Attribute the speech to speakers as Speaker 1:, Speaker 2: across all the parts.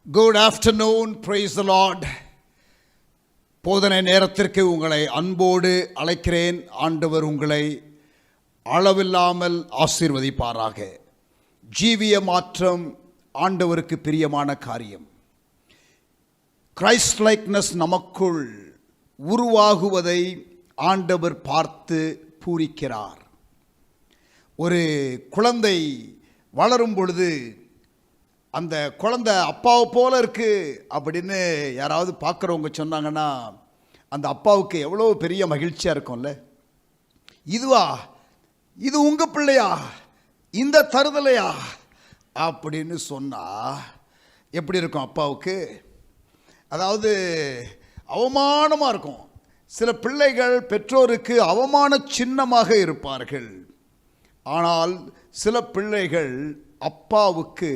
Speaker 1: Good afternoon, praise the Lord. போதனை நேரத்திற்கு உங்களை அன்போடு அழைக்கிறேன். ஆண்டவர் உங்களை அளவில்லாமல் ஆசீர்வதிப்பாராக. ஜீவிய மாற்றம் ஆண்டவருக்கு பிரியமான காரியம். கிரைஸ்ட் லைக்னஸ் நமக்குள் உருவாகுவதை ஆண்டவர் பார்த்து பூரிக்கிறார். ஒரு குழந்தை வளரும் பொழுது அந்த குழந்தை அப்பாவை போல இருக்கு அப்படின்னு யாராவது பார்க்குறவங்க சொன்னாங்கன்னா அந்த அப்பாவுக்கு எவ்வளோ பெரிய மகிழ்ச்சியாக இருக்கும்ல. இதுவா, இது உங்கள் பிள்ளையா, இந்த தருதலையா அப்படின்னு சொன்னால் எப்படி இருக்கும் அப்பாவுக்கு? அதாவது அவமானமாக இருக்கும். சில பிள்ளைகள் பெற்றோருக்கு அவமான சின்னமாக இருப்பார்கள். ஆனால் சில பிள்ளைகள் அப்பாவுக்கு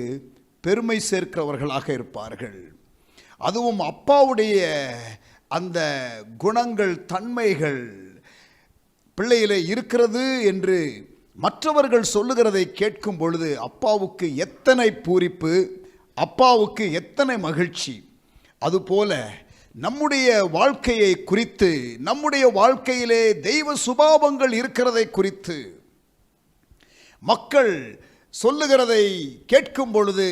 Speaker 1: பெருமை சேர்க்கிறவர்களாக இருப்பார்கள். அதுவும் அப்பாவுடைய அந்த குணங்கள், தன்மைகள் பிள்ளையிலே இருக்கிறது என்று மற்றவர்கள் சொல்லுகிறதை கேட்கும் பொழுது அப்பாவுக்கு எத்தனை பூரிப்பு, அப்பாவுக்கு எத்தனை மகிழ்ச்சி. அதுபோல நம்முடைய வாழ்க்கையை குறித்து, நம்முடைய வாழ்க்கையிலே தெய்வ சுபாவங்கள் இருக்கிறதை குறித்து மக்கள் சொல்லுகிறதை கேட்கும் பொழுது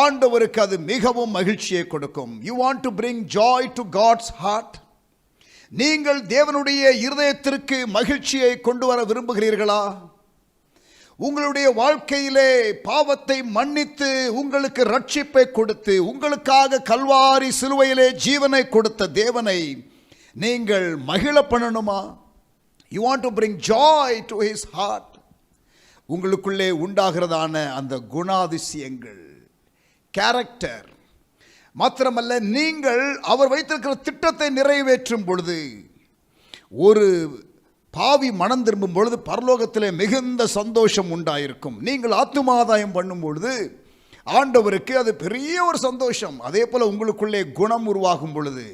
Speaker 1: ஆண்டவருக்கு அது மிகவும் மகிழ்ச்சியை கொடுக்கும். You want to bring joy to God's heart? நீங்கள் தேவனுடைய இருதயத்திற்கு மகிழ்ச்சியை கொண்டு வர விரும்புகிறீர்களா? உங்களுடைய வாழ்க்கையிலே பாவத்தை மன்னித்து உங்களுக்கு ரட்சிப்பை கொடுத்து உங்களுக்காக கல்வாரி சிலுவையிலே ஜீவனை கொடுத்த தேவனை நீங்கள் மகிழ பண்ணணுமா? You want to bring joy to his heart? உங்களுக்குள்ளே உண்டாகிறதான அந்த குணாதிசயங்கள், கேரக்டர் மாத்திரமல்ல, நீங்கள் அவர் வைத்திருக்கிற திட்டத்தை நிறைவேற்றும் பொழுது, ஒரு பாவி மனம் திரும்பும் பொழுது பரலோகத்திலே மிகுந்த சந்தோஷம் உண்டாயிருக்கும். நீங்கள் ஆத்துமாதாயம் பண்ணும் பொழுது ஆண்டவருக்கு அது பெரிய ஒரு சந்தோஷம். அதே போல் உங்களுக்குள்ளே குணம் உருவாகும் பொழுது,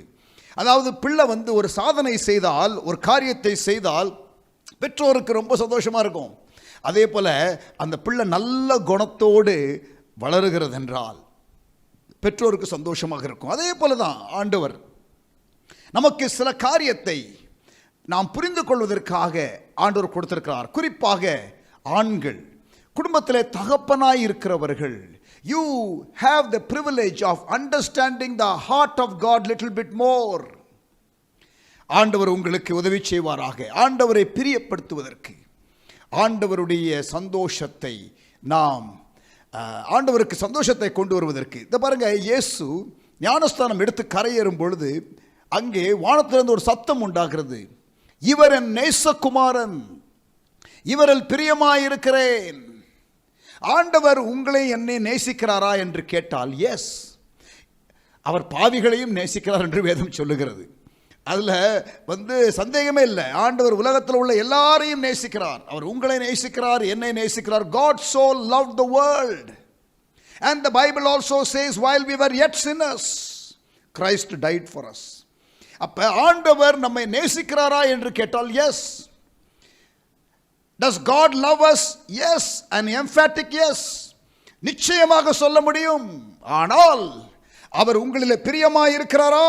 Speaker 1: அதாவது பிள்ளை ஒரு சாதனை செய்தால், ஒரு காரியத்தை செய்தால் பெற்றோருக்கு ரொம்ப சந்தோஷமாக இருக்கும். அதே போல் அந்த பிள்ளை நல்ல குணத்தோடு வளருகிறது என்றால் பெற்றோருக்கு சந்தோஷமாக இருக்கும். அதே போல தான் ஆண்டவர் நமக்கு சில காரியத்தை நாம் புரிந்து கொள்வதற்காக ஆண்டவர் கொடுத்திருக்கிறார். குறிப்பாக ஆண்கள், குடும்பத்திலே தகப்பனாய் இருக்கிறவர்கள், you have the privilege of understanding the heart of God little bit more. ஆண்டவர் உங்களுக்கு உதவி செய்வாராக. ஆண்டவரை பிரியப்படுத்துவதற்கு, ஆண்டவருடைய சந்தோஷத்தை நாம் ஆண்டவருக்கு சந்தோஷத்தை கொண்டு வருவதற்கு. இதை பாருங்க, இயேசு ஞானஸ்தானம் எடுத்து கரையேறும் பொழுது அங்கே வானத்திலிருந்து ஒரு சத்தம் உண்டாகிறது. இவர் என் நேசகுமாரன், இவரில் பிரியமாயிருக்கிறேன். ஆண்டவர் உங்களை என்னை நேசிக்கிறாரா என்று கேட்டால் எஸ், அவர் பாவிகளையும் நேசிக்கிறார் என்று வேதம் சொல்லுகிறது. அதில் சந்தேகமே இல்லை. ஆண்டவர் உலகத்தில் உள்ள எல்லாரையும் நேசிக்கிறார். அவர் உங்களை நேசிக்கிறார், என்னை நேசிக்கிறார். God so loved the world, and the Bible also says while we were yet sinners Christ died for us. அப்ப ஆண்டவர் நம்மை நேசிக்கிறாரா என்று கேட்டால் yes. Does God love us? Yes, an emphatic yes. நிச்சயமாக சொல்ல முடியும். ஆனால் அவர் உங்களிலே பிரியமாய் இருக்கிறாரா?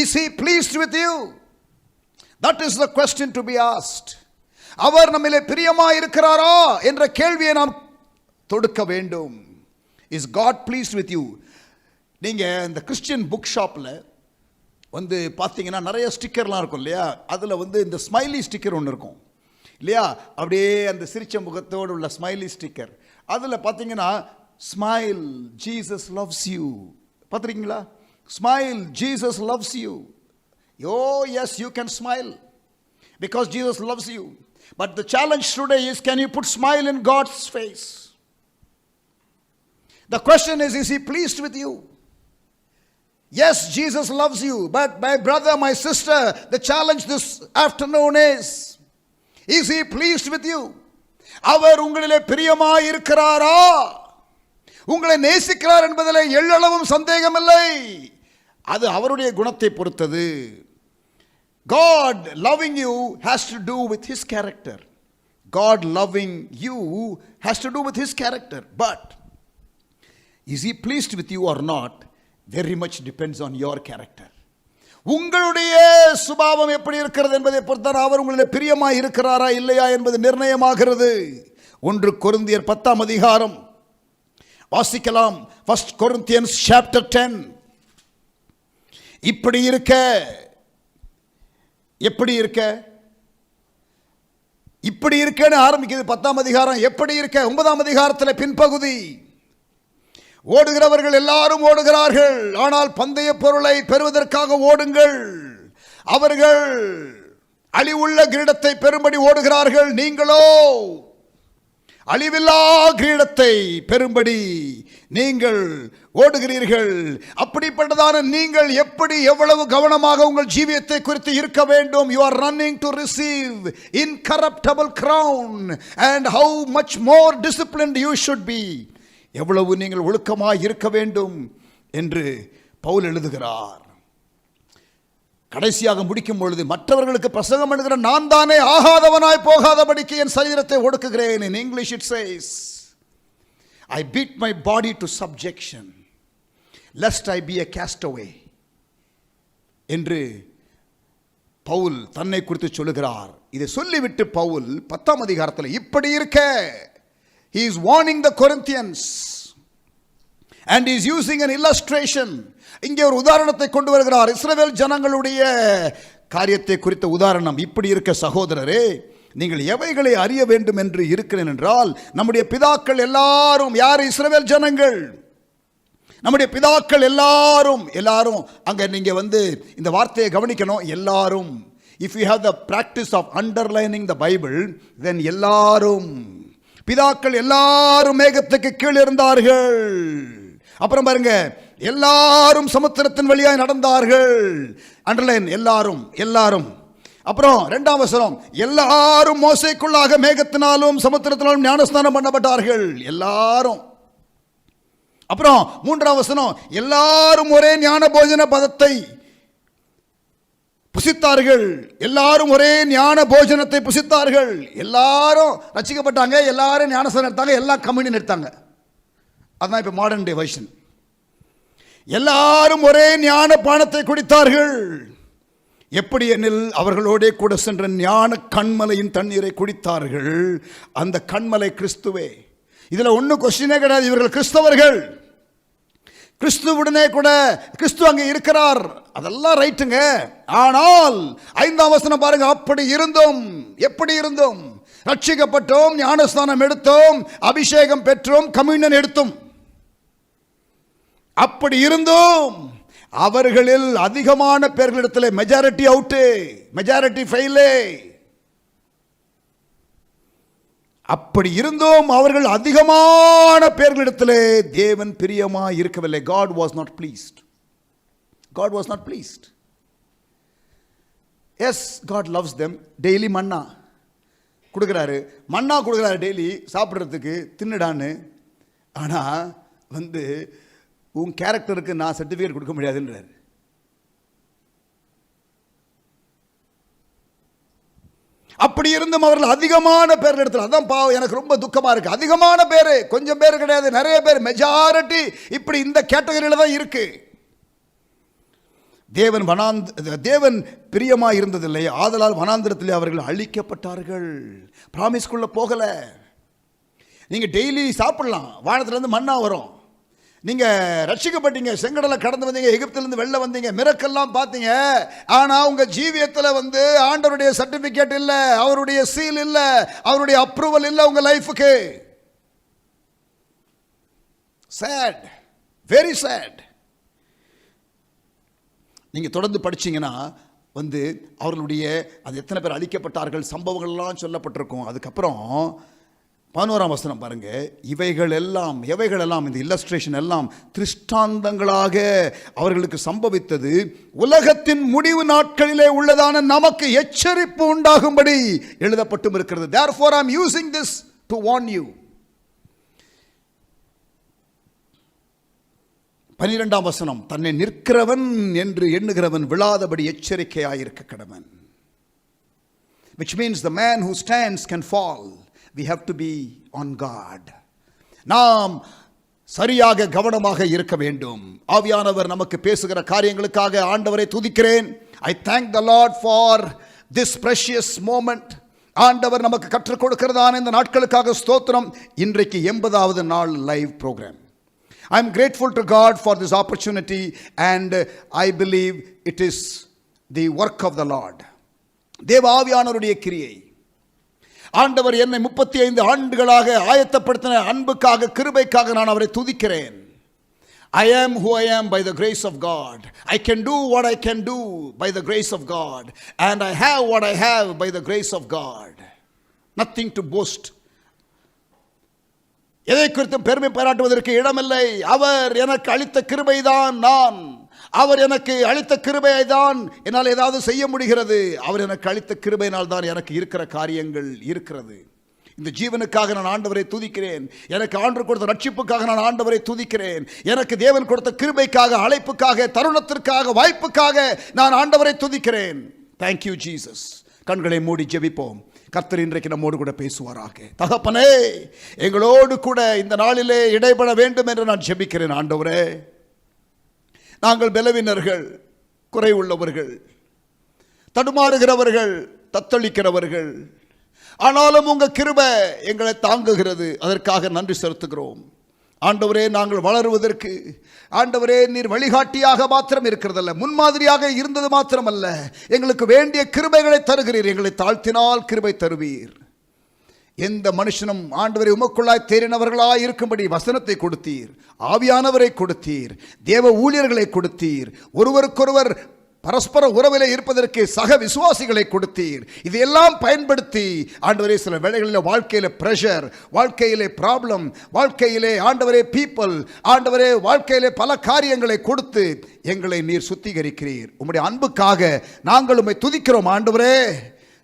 Speaker 1: Is he pleased with you? That is the question to be asked. அவர் நம்மிலே பிரியமாய் இருக்கிறாரா என்ற கேள்வியை நாம் தொடுக்க வேண்டும். Is God pleased with you? நீங்க இந்த கிறிஸ்டியன் புக் ஷாப்பில் பார்த்தீங்கன்னா நிறைய ஸ்டிக்கர்லாம் இருக்கும் இல்லையா? அதில் இந்த ஸ்மைலி ஸ்டிக்கர் ஒன்று இருக்கும் இல்லையா? அப்படியே அந்த சிரிச்ச முகத்தோடு உள்ள ஸ்மைலி ஸ்டிக்கர். அதில் பார்த்தீங்கன்னா ஸ்மைல், ஜீசஸ் லவ்ஸ் யூ. பார்த்துருக்கீங்களா? Smile, Jesus loves you. Oh yes, you can smile because Jesus loves you. But the challenge today is, can you put smile in God's face? The question is he pleased with you? Yes, Jesus loves you. But my brother, my sister, the challenge this afternoon is he pleased with you? அவர் உங்களிலே பிரியமாய் இருக்கிறாரா? உங்களை நேசிக்கிறார் என்பதிலே எள்ளளவும் சந்தேகமில்லை. அது அவருடைய குணத்தை பொறுத்தது. God loving you has to do with his character. God loving you has to do with his character. But Is he pleased with you or not? Very much depends on your character. உங்களுடைய சுபாவம் எப்படி இருக்கிறது என்பதை பொறுத்தான் அவர் உங்களுடைய பிரியமாய் இருக்கிறாரா இல்லையா என்பது நிர்ணயமாகிறது. 1 கொரிந்தியர் 10ஆம் அதிகாரம் வாசிக்கலாம். 1 Corinthians chapter 10. இப்படி இருக்க எப்படி இருக்க இப்படி இருக்கன்னு ஆரம்பிக்குது 10ஆம் அதிகாரம். எப்படி இருக்க 9ஆம் அதிகாரத்தில் பின்பகுதி, ஓடுகிறவர்கள் எல்லாரும் ஓடுகிறார்கள், ஆனால் பந்தய பொருளை பெறுவதற்காக ஓடுங்கள். அவர்கள் அழிவுள்ள கிரீடத்தை பெறும்படி ஓடுகிறார்கள், நீங்களோ அழிவில்லா கிரீடத்தை பெறும்படி நீங்கள் ஓடுகிறீர்கள். அப்படிப்பட்டதான நீங்கள் எப்படி எவ்வளவு கவனமாக உங்கள் ஜீவியத்தை குறித்து இருக்க வேண்டும். You are running to receive incorruptible crown, and how much more disciplined you should be. எவ்வளவு நீங்கள் ஒழுக்கமாய் இருக்க வேண்டும் என்று பவுல் எழுதுகிறார். கடைசியாக முடிக்கும் பொழுது, மற்றவர்களுக்கு பிரசங்கம் பண்ணுகிற நான் தானே ஆகாதவனாய் போகாதபடிக்கு என் சரீரத்தை ஒடுக்குகிறேன். In English it says, I beat my body to subjection lest I be a castaway என்று பவுல் தன்னை குறித்து சொல்லுகிறார். இதை சொல்லிவிட்டு பவுல் 10ஆம் அதிகாரத்தில் இப்படி இருக்க, he is warning the Corinthians and he is using an illustration. இங்கே ஒரு உதாரணத்தை கொண்டு வருகிறார். இஸ்ரவேல் ஜனங்களுடைய காரியத்தை குறித்த உதாரணம். இப்படி இருக்க சகோதரரே, நீங்கள் எவைகளை அறிய வேண்டும் என்று இருக்கிறேன் என்றால், நம்முடைய பிதாக்கள் எல்லாரும் யார்? இஸ்ரவேல் ஜனங்கள். நம்முடைய பிதாக்கள் எல்லாரும் அங்க நீங்க இந்த வார்த்தையை கவனிக்கணும். எல்லாரும். If you have the practice of underlining the Bible, then எல்லாரும், பிதாக்கள் எல்லாரும் மேகத்துக்கு கீழ் இருந்தார்கள். அப்புறம் பாருங்க, எல்லாரும் சமுத்திரத்தின் வழியாய் நடந்தார்கள். அண்டர்லைன், எல்லாரும். அப்புறம் 2ஆம் வசனம், எல்லாரும் மோசேக்குள்ளாக மேகத்தினாலும் சமுத்திரத்தினாலும் ஞானஸ்நானம் பண்ணப்பட்டார்கள். எல்லாரும். அப்புறம் 3ஆம் வசனம், எல்லாரும் ஒரே ஞான போஜன பதத்தை புசித்தார்கள். எல்லாரும் ஒரே ஞான போஜனத்தை புசித்தார்கள். எல்லாரும் ரட்சிக்கப்பட்டாங்க, எல்லாரும் ஞானஸ்நானம் எடுத்தாங்க, எல்லாம் கம்யூனியன் எடுத்தாங்க. அதான் இப்ப மாடர்ன் டே வெர்ஷன். எல்லாரும் ஒரே ஞான பானத்தை குடித்தார்கள். எப்படி எனில் அவர்களோடே கூட சென்ற ஞான கண்மலையின் தண்ணீரை குடித்தார்கள். அந்த கண்மலை கிறிஸ்துவே. இதுல ஒன்னும் கொஸ்டினே கிடையாது. இவர்கள் கிறிஸ்தவர்கள். கிறிஸ்துவுடனே கூட கிறிஸ்து அங்கே இருக்கிறார், அதெல்லாம் ரைட்டுங்க. ஆனால் 5ஆம் வசனம் பாருங்க, அப்படி இருந்தோம். எப்படி இருந்தோம்? ரட்சிக்கப்பட்டோம், ஞானஸ்நானம் எடுத்தோம், அபிஷேகம் பெற்றோம், கம்யூனியன் எடுத்தோம். அப்படி இருந்தோம். அவர்களில் அதிகமான பேர்களிடத்தில் மெஜாரிட்டி அவுட்டு, மெஜாரிட்டி ஃபெயிலே. அப்படி இருந்தோம். அவர்கள் அதிகமான பேர்களிடத்திலே தேவன் பிரியமாய் இருக்கவில்லை. God was not pleased. God was not pleased. Yes, God loves them. Daily மன்னா கொடுக்குறாரு, மன்னா கொடுக்குறாரு டெய்லி சாப்பிட்றதுக்கு, தின்னுடான்னு. ஆனால் உன் கேரக்டருக்கு நான் சர்டிஃபிகேட் கொடுக்க முடியாதுன்றார். அப்படி இருந்தும் அவர்கள் அதிகமான பேர் இடத்துல, அதான் பாவம், எனக்கு ரொம்ப துக்கமா இருக்கு. அதிகமான பேர், கொஞ்சம் பேர் கிடையாது, நிறைய பேர், மெஜாரிட்டி இப்படி இந்த கேட்டகரியில தான் இருக்கு. தேவன் பிரியமா இருந்ததில்லை, ஆதலால் வனாந்திரத்திலே அவர்கள் அழிக்கப்பட்டார்கள். பிராமிஸ்குள்ள போகல. நீங்க டெய்லி சாப்பிடலாம், வானத்துல இருந்து மன்னா வரும். நீங்க ரட்சிக்கப்பட்டீங்க, செங்கடலை கடந்து வந்தீங்க, எகிப்திலிருந்து வெளில வந்தீங்க, மிரக்கெல்லாம் பார்த்தீங்க. ஆனா உங்க ஜீவியத்தில் ஆண்டவருடைய சர்டிபிகேட் இல்ல, அவருடைய சீல் இல்ல, அவருடைய அப்ரூவல் இல்ல உங்க லைஃபுக்கு. Sad, very sad. நீங்க தொடர்ந்து படிச்சீங்கன்னா அவர்களுடைய அது எத்தனை பேர் அழிக்கப்பட்டார்கள் சம்பவங்கள்லாம் சொல்லப்பட்டிருக்கும். அதுக்கப்புறம் 11ஆம் வசனம் பாருங்க, இவைகள் எல்லாம் இந்த இல்லஸ்ட்ரேஷன் எல்லாம் திருஷ்டாந்தங்களாக அவர்களுக்கு சம்பவித்தது உலகத்தின் முடிவு நாட்களிலே உள்ளதான நமக்கு எச்சரிப்பு உண்டாகும்படி எழுதப்பட்டும் இருக்கிறது. Therefore I am using this to warn you. 12ஆம் வசனம், தன்னை நிற்கிறவன் என்று எண்ணுகிறவன் விழாதபடி எச்சரிக்கையாயிருக்க கடவன். Which means the man who stands can fall. We have to be on guard. நாம் சரியாக கவனமாக இருக்க வேண்டும். ஆவியானவர் நமக்கு பேசுகிற காரியங்களுக்காக ஆண்டவரை துதிக்கிறேன். I thank the Lord for this precious moment. ஆண்டவர் நமக்கு கற்றுக் கொடுக்கிறதான இந்த நாட்களுக்காக ஸ்தோத்திரம். இன்றைக்கு 80வது நாள் live program. I am grateful to God for this opportunity and I believe it is the work of the Lord. தேவ ஆவியானவருடைய கிரியை. ஆண்டவர் என்னை 35 ஆண்டுகளாக ஆயத்தப்படுத்தின அன்புக்காக, கிருபைக்காக நான் அவரை துதிக்கிறேன். I am who I am by the grace of God. I can do what I can do by the grace of God. And I have what I have by the grace of God. Nothing to boast. எதை குறித்தும் பெருமை பாராட்டுவதற்கு இடமில்லை. அவர் எனக்கு அளித்த கிருபைதான் நான். அவர் எனக்கு அளித்த கிருபையை தான் என்னால் ஏதாவது செய்ய முடிகிறது. அவர் எனக்கு அளித்த கிருபையினால் தான் எனக்கு இருக்கிற காரியங்கள் இருக்கிறது. இந்த ஜீவனுக்காக நான் ஆண்டவரை துதிக்கிறேன். எனக்கு ஆண்டவர் கொடுத்த ரட்சிப்புக்காக நான் ஆண்டவரை துதிக்கிறேன். எனக்கு தேவன் கொடுத்த கிருபைக்காக, அழைப்புக்காக, தருணத்திற்காக, வாய்ப்புக்காக நான் ஆண்டவரை துதிக்கிறேன். Thank you Jesus. கண்களை மூடி ஜெபிப்போம். கர்த்தர் இன்றைக்கு நம்மோடு கூட பேசுவாராக. தகப்பனே, எங்களோடு கூட இந்த நாளிலே இடைபட வேண்டும் என்று நான் ஜெபிக்கிறேன். ஆண்டவரே, நாங்கள் பலவீனர்கள், குறை உள்ளவர்கள், தடுமாறுகிறவர்கள், தத்தளிக்கிறவர்கள். ஆனாலும் உங்கள் கிருபை எங்களை தாங்குகிறது. அதற்காக நன்றி செலுத்துகிறோம். ஆண்டவரே, நாங்கள் வளருவதற்கு ஆண்டவரே நீர் வழிகாட்டியாக மாத்திரம் இருக்கிறதல்ல, முன்மாதிரியாக இருந்தது மாத்திரமல்ல, எங்களுக்கு வேண்டிய கிருபைகளை தருகிறீர். எங்களை தாழ்த்தினால் கிருபை தருவீர். எந்த மனுஷனும் ஆண்டவரை உமக்குள்ளாய் தேறினவர்களாய் இருக்கும்படி வசனத்தை கொடுத்தீர், ஆவியானவரை கொடுத்தீர், தேவ ஊழியர்களை கொடுத்தீர், ஒருவருக்கொருவர் பரஸ்பர உறவிலே இருப்பதற்கு சக விசுவாசிகளை கொடுத்தீர். இதையெல்லாம் பயன்படுத்தி ஆண்டவரே சில வேளைகளில் வாழ்க்கையில் பிரஷர், வாழ்க்கையிலே ப்ராப்ளம், வாழ்க்கையிலே ஆண்டவரே பீப்பிள், ஆண்டவரே வாழ்க்கையிலே பல காரியங்களை கொடுத்து எங்களை நீர் சுத்திகரிக்கிறீர். உம்முடைய அன்புக்காக நாங்கள் உம்மை துதிக்கிறோம். ஆண்டவரே,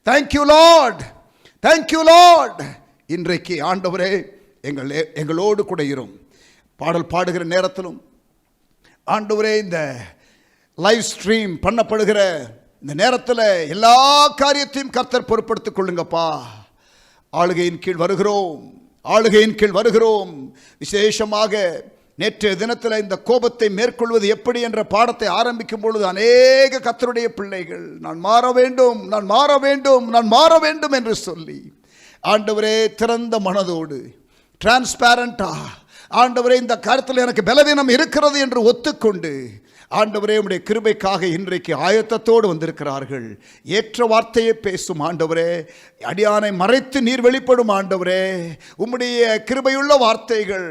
Speaker 1: தேங்க்யூ லார்ட், தேங்க்யூ லார்ட். இன்றைக்கு ஆண்டவரே எங்களோடு கூட இரும். பாடல் பாடுகிற நேரத்திலும் ஆண்டவரே இந்த லைவ் ஸ்ட்ரீம் பண்ணப்படுகிற இந்த நேரத்தில் எல்லா காரியத்தையும் கர்த்தர் பொறுப்படுத்திக் கொள்ளுங்கப்பா. ஆளுகையின் கீழ் வருகிறோம், ஆளுகையின் கீழ் வருகிறோம். விசேஷமாக நேற்றைய தினத்தில் இந்த கோபத்தை மேற்கொள்வது எப்படி என்ற பாடத்தை ஆரம்பிக்கும் பொழுது அநேக கர்த்தருடைய பிள்ளைகள் நான் மாற வேண்டும், நான் மாற வேண்டும், நான் மாற வேண்டும் என்று சொல்லி ஆண்டவரே திறந்த மனதோடு டிரான்ஸ்பேரண்டா ஆண்டவரே இந்த காரியத்தில் எனக்கு பலவீனம் இருக்கிறது என்று ஒத்துக்கொண்டு ஆண்டவரே உம்முடைய கிருபைக்காக இன்றைக்கு ஆயத்தத்தோடு வந்திருக்கிறார்கள். ஏற்ற வார்த்தையை பேசும் ஆண்டவரே, அடியானை மறைத்து நீர் வெளிப்படும் ஆண்டவரே. உம்முடைய கிருபையுள்ள வார்த்தைகள்,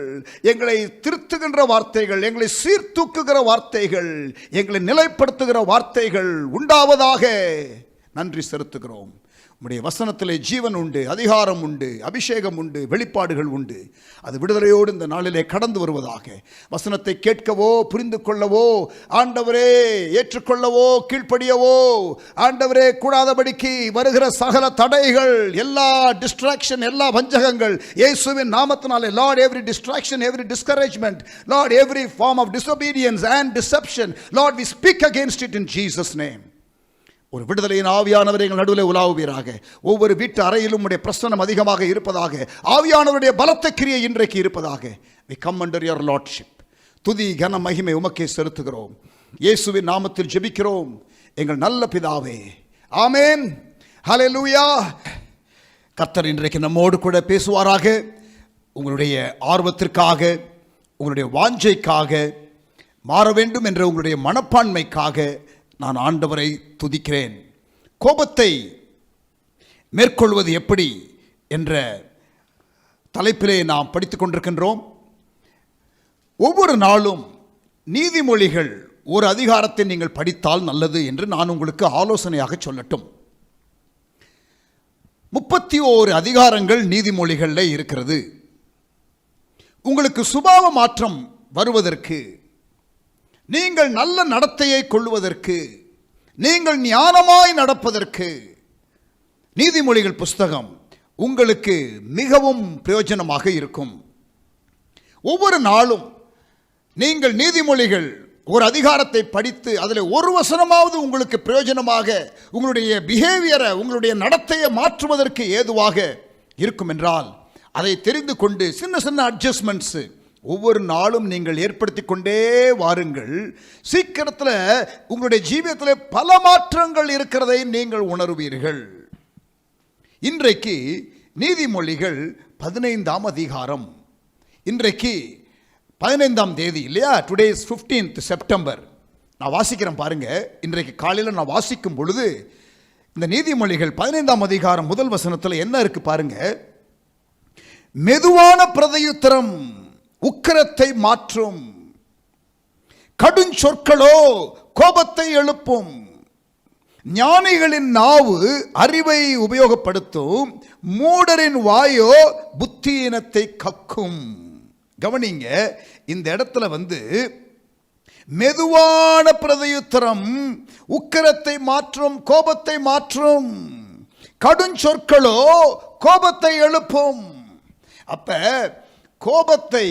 Speaker 1: எங்களை திருத்துகின்ற வார்த்தைகள், எங்களை சீர்தூக்குகிற வார்த்தைகள், எங்களை நிலைப்படுத்துகிற வார்த்தைகள் உண்டாவதாக நன்றி செலுத்துகிறோம். உம்முடைய வசனத்திலே ஜீவன் உண்டு, அதிகாரம் உண்டு, அபிஷேகம் உண்டு, வெளிப்பாடுகள் உண்டு. அது விடுதலையோடு இந்த நாளிலே கடந்து வருவதாக. வசனத்தை கேட்கவோ, புரிந்து கொள்ளவோ, ஆண்டவரே ஏற்றுக்கொள்ளவோ, கீழ்ப்படியவோ ஆண்டவரே கூடாதபடிக்கு வருகிற சகல தடைகள், எல்லா டிஸ்ட்ராக்ஷன், எல்லா வஞ்சகங்கள் இயேசுவின் நாமத்தினாலே, lord, every distraction, every discouragement, lord, every form of disobedience and deception, lord, we speak against it in Jesus name. ஒரு விடுதலையின் ஆவியானவர் எங்கள் நடுவில் உலாவுவீராக. ஒவ்வொரு வீட்டு அறையிலும் உடைய பிரசன்னம் அதிகமாக இருப்பதாக. ஆவியானவருடைய பலத்த கிரியை இன்றைக்கு இருப்பதாக. we come under your lordship. துதி கன மகிமை உமக்கே செலுத்துகிறோம். இயேசுவின் நாமத்தில் ஜெபிக்கிறோம் எங்கள் நல்ல பிதாவே, ஆமென். ஹல்லேலூயா. கர்த்தர் இன்றைக்கு நம்மோடு கூட பேசுவாராக. உங்களுடைய ஆர்வத்திற்காக, உங்களுடைய வாஞ்சைக்காக, மாற வேண்டும் என்ற உங்களுடைய மனப்பான்மைக்காக நான் ஆண்டவரை துதிக்கிறேன். கோபத்தை மேற்கொள்வது எப்படி என்ற தலைப்பிலே நாம் படித்துக் கொண்டிருக்கின்றோம். ஒவ்வொரு நாளும் நீதிமொழிகள் ஒரு அதிகாரத்தை நீங்கள் படித்தால் நல்லது என்று நான் உங்களுக்கு ஆலோசனையாக சொல்லட்டும். 31 அதிகாரங்கள் நீதிமொழிகளில் இருக்கிறது. உங்களுக்கு சுபாவ மாற்றம் வருவதற்கு, நீங்கள் நல்ல நடத்தையை கொள்வதற்கு, நீங்கள் ஞானமாய் நடப்பதற்கு நீதிமொழிகள் புஸ்தகம் உங்களுக்கு மிகவும் பிரயோஜனமாக இருக்கும். ஒவ்வொரு நாளும் நீங்கள் நீதிமொழிகள் ஒரு அதிகாரத்தை படித்து அதில் ஒரு வசனமாவது உங்களுக்கு பிரயோஜனமாக, உங்களுடைய பிஹேவியரை, உங்களுடைய நடத்தையை மாற்றுவதற்கு ஏதுவாக இருக்கும் என்றால் அதை தெரிந்து கொண்டு சின்ன சின்ன அட்ஜஸ்ட்மெண்ட்ஸு ஒவ்வொரு நாளும் நீங்கள் ஏற்படுத்தி கொண்டே வாருங்கள். சீக்கிரத்தில் உங்களுடைய ஜீவியத்தில் பல மாற்றங்கள் இருக்கிறதை நீங்கள் உணர்வீர்கள். இன்றைக்கு நீதிமொழிகள் 15ஆம் அதிகாரம். இன்றைக்கு 15ஆம் தேதி இல்லையா? Today is 15th September. நான் வாசிக்கிறேன் பாருங்க. இன்றைக்கு காலையில் நான் வாசிக்கும் பொழுது இந்த நீதிமொழிகள் 15ஆம் அதிகாரம் முதல் வசனத்தில் என்ன இருக்கு பாருங்க. மெதுவான பிரதியுத்தரம் உக்கிரத்தை மாற்றும், கடுஞ்சொற்களோ கோபத்தை எழுப்பும். ஞானிகளின் நாவு அறிவை உபயோகப்படுத்தும், மூடரின் வாயோ புத்தியினத்தை கக்கும். கவனிங்க, இந்த இடத்துல மெதுவான பிரதியுத்தரம் உக்கிரத்தை மாற்றும், கோபத்தை மாற்றும், கடுஞ்சொற்களோ கோபத்தை எழுப்பும். அப்ப கோபத்தை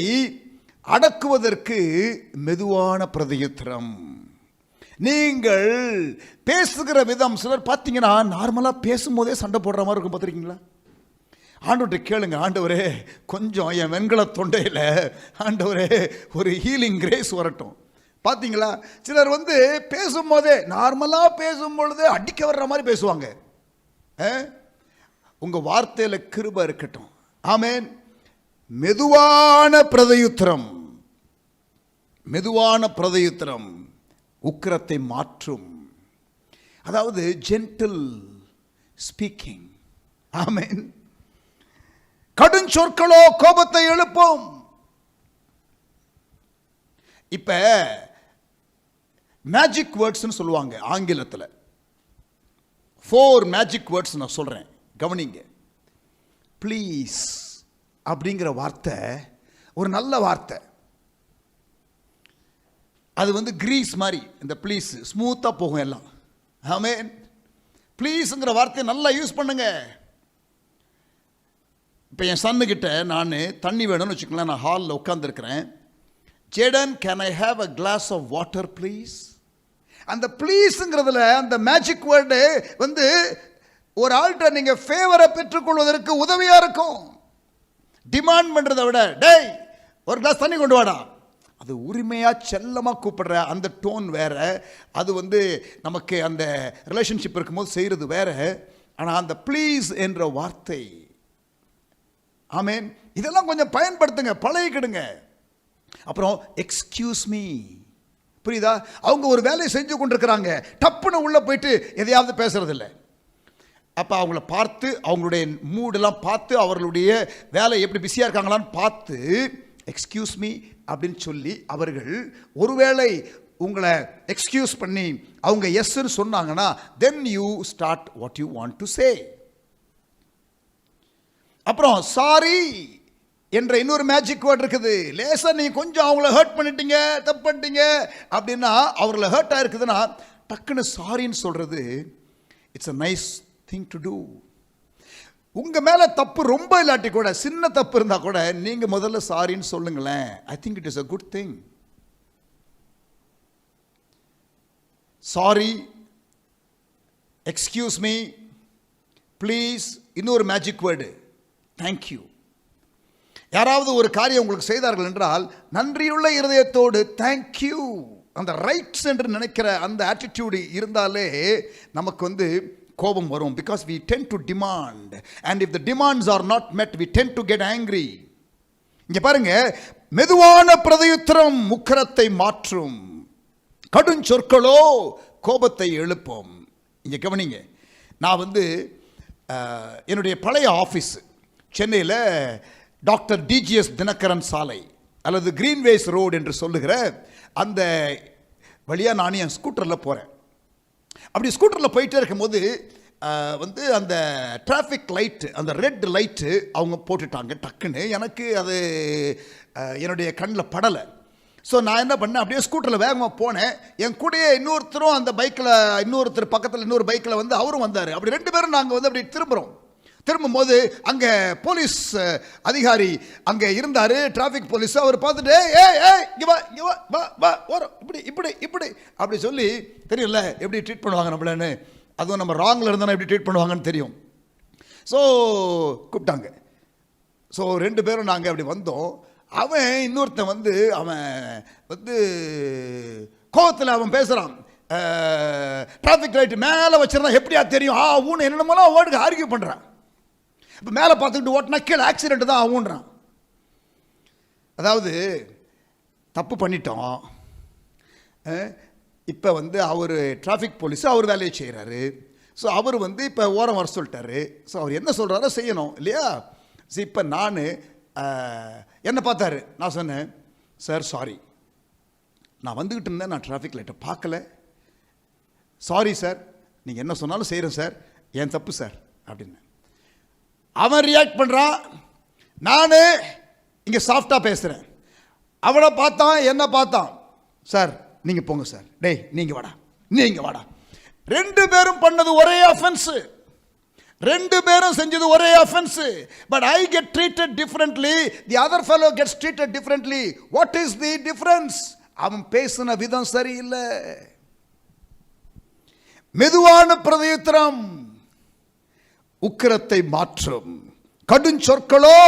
Speaker 1: அடக்குவதற்கு மெதுவான பிரதியுத்தரம். நீங்கள் பேசுகிற விதம், சிலர் பார்த்தீங்கன்னா நார்மலாக பேசும்போதே சண்டை போடுற மாதிரி இருக்கும். பார்த்துருக்கீங்களா? ஆண்டவர்கிட்ட கேளுங்க, ஆண்டவரே கொஞ்சம் என் வெண்கல தொண்டையில் ஆண்டவரே ஒரு ஹீலிங் கிரேஸ் வரட்டும். பார்த்தீங்களா? சிலர் பேசும்போதே நார்மலாக பேசும்பொழுதே அடிக்க வர்ற மாதிரி பேசுவாங்க. உங்கள் வார்த்தையில் கிருபை இருக்கட்டும். ஆமென். மெதுவான பிரதியுத்தரம், மெதுவான பிரதியுத்தரம் உக்கிரத்தை மாற்றும். அதாவது ஜென்டில் ஸ்பீக்கிங். ஆமென். கடுஞ்சொற்களோ கோபத்தை எழுப்பும். இப்ப மேஜிக் வேர்ட்ஸ்னு சொல்லுவாங்க ஆங்கிலத்தில். 4 மேஜிக் வேர்ட்ஸ் நான் சொல்றேன், கவனிங்க. ப்ளீஸ் அப்படிங்கிற வார்த்தை ஒரு நல்ல வார்த்தை. அது கிரீஸ் மாதிரி, இந்த ப்ளீஸ் ஸ்மூத்தாக போகும் எல்லாம். ஆமென். ப்ளீஸுங்கிற வார்த்தையை நல்லா யூஸ் பண்ணுங்க. இப்போ என் சன்னுக்கிட்ட நான் தண்ணி வேணும்னு வச்சுக்கலாம், நான் ஹாலில் உட்காந்துருக்கிறேன். Jaden, can I have a glass of water please? அந்த ப்ளீஸுங்கிறதுல அந்த மேஜிக் வேர்டு ஒரு ஆள்கிட்ட நீங்கள் ஃபேவரை பெற்றுக்கொள்வதற்கு உதவியாக இருக்கும். டிமாண்ட் பண்ணுறதை விட, டேய் ஒரு கிளாஸ் தண்ணி கொண்டு வாடா, அது உரிமையாக செல்லமாக கூப்பிடுற அந்த டோன் வேற. அது நமக்கு அந்த ரிலேஷன்ஷிப் இருக்கும்போது செய்கிறது வேற. ஆனால் அந்த ப்ளீஸ் என்ற வார்த்தை, ஆமென், இதெல்லாம் கொஞ்சம் பயன்படுத்துங்க, பழகிக்கிடுங்க. அப்புறம் எக்ஸ்கியூஸ் மீ, புரியுதா? அவங்க ஒரு வேலையை செஞ்சு கொண்டிருக்கிறாங்க, டப்புன்னு உள்ளே போயிட்டு எதையாவது பேசுறதில்லை. அப்போ அவங்கள பார்த்து, அவங்களுடைய மூடெல்லாம் பார்த்து, அவர்களுடைய வேலை எப்படி பிஸியாக இருக்காங்களான்னு பார்த்து எக்ஸ்கியூஸ் மீ அப்படின்னு சொல்லி, அவர்கள் ஒருவேளை உங்களை எக்ஸ்கியூஸ் பண்ணி அவங்க எஸ்ன்னு சொன்னாங்கன்னா, then you start what you want to say. அப்புறம் சாரி என்ற இன்னொரு மேஜிக் வேர்ட் இருக்குது. லேசாக நீங்கள் கொஞ்சம் அவங்கள ஹர்ட் பண்ணிட்டீங்க, தப்பு பண்ணிட்டீங்க அப்படின்னா, அவங்கள ஹர்ட் ஆயிருக்குதுன்னா டக்குன்னு சாரின்னு சொல்கிறது, it's a nice thing to do. உங்க மேல தப்பு ரொம்ப இல்லாட்டி கூட, சின்ன தப்பு இருந்தா கூட நீங்க முதல்ல சாரின்னு சொல்லுங்களேன். I think it is a good thing. Sorry, excuse me, please, இன்னொரு மேஜிக் வேர்டு தேங்க்யூ. யாராவது ஒரு காரியம் உங்களுக்கு செய்தார்கள் என்றால் நன்றியுள்ள இருதயத்தோடு தேங்க்யூ, அந்த ரைட்ஸ் என்று நினைக்கிற அந்த ஆட்டிடியூடு இருந்தாலே நமக்கு கோபம் வரும். Because we tend to demand, and if the demands are not met, we tend to get angry. இங்க பாருங்க, மெதுவான பிரதியுத்தரம் உக்கிரத்தை மாற்றும், கடுஞ்சொற்களோ கோபத்தை எழுப்பும். இங்க கவனிங்க, நான் என்னுடைய பழைய ஆஃபீஸ் சென்னையில் டாக்டர் டிஜிஎஸ் தினகரன் சாலை அல்லது கிரீன்வேஸ் ரோடு என்று சொல்லுகிற அந்த வழியாக நான் என் ஸ்கூட்டரில் போகிறேன். அப்படி ஸ்கூட்டரில் போயிட்டே இருக்கும்போது அந்த டிராஃபிக் லைட்டு, அந்த ரெட் லைட்டு அவங்க போட்டுட்டாங்க டக்குன்னு. எனக்கு அது என்னுடைய கண்ணில் படலை. ஸோ நான் என்ன பண்ணேன், அப்படியே ஸ்கூட்டரில் வேகமாக போனேன். என் கூடயே இன்னொருத்தரும் அந்த பைக்கில், இன்னொருத்தர் பக்கத்தில் இன்னொரு பைக்கில் அவரும் வந்தார். அப்படி 2 பேரும் நாங்கள் அப்படி திரும்பும்போது அங்கே போலீஸ் அதிகாரி அங்கே இருந்தார், டிராஃபிக் போலீஸ். அவர் பார்த்துட்டு இப்படி இப்படி இப்படி அப்படி சொல்லி, தெரியல எப்படி ட்ரீட் பண்ணுவாங்க நம்மளன்னு, அதுவும் நம்ம ராங்கில் இருந்தாலும் எப்படி ட்ரீட் பண்ணுவாங்கன்னு தெரியும். ஸோ கூப்பிட்டாங்க. ஸோ 2 பேரும் நாங்கள் அப்படி வந்தோம். அவன் இன்னொருத்தன் வந்து அவன் வந்து கோவத்தில் அவன் பேசுகிறான், டிராஃபிக் லைட் மேலே வச்சிருந்தா எப்படியா தெரியும் ஊன்னு என்னென்னமோலாம் வேர்டுக்கு ஆர்கியூ பண்ணுறான். இப்போ மேலே பார்த்துக்கிட்டு ஓட்டினா கீழே ஆக்சிடென்ட் தான் ஆகுன்றான். அதாவது தப்பு பண்ணிட்டோம், இப்போ வந்து அவர் டிராஃபிக் போலீஸ் அவர் வேலையை செய்கிறாரு. ஸோ அவர் வந்து இப்போ ஓரம் வர சொல்லிட்டாரு. ஸோ அவர் என்ன சொல்கிறாரோ செய்யணும் இல்லையா? ஸோ இப்போ நான் என்னை பார்த்தாரு, நான் சொன்னேன், சார் சாரி, நான் வந்துக்கிட்டு இருந்தேன், நான் டிராஃபிக் லைட்டை பார்க்கல, சாரி சார், நீங்கள் என்ன சொன்னாலும் செய்கிறேன் சார், என் தப்பு சார் அப்படின்னு. அவன் ரியாக்ட் பண்ணுறான், நான் இங்கே சாஃப்டாக பேசுகிறேன். அவனை பார்த்தான், என்ன பார்த்தான், சார் நீங்கள் போங்க சார், டேய் நீங்கள் வாடா, நீங்கள் வாடா. ரெண்டு பேரும் பண்ணது ஒரே அஃபென்ஸு, ரெண்டு பேரும் செஞ்சது ஒரே offence. But I get treated differently, the other fellow gets treated differently. What is the difference? அவன் பேசின விதம் சரியில்லை. மெதுவான பிரதியுத்தரம் உக்கிரத்தை மாற்றும், கடுஞ்சொற்களோ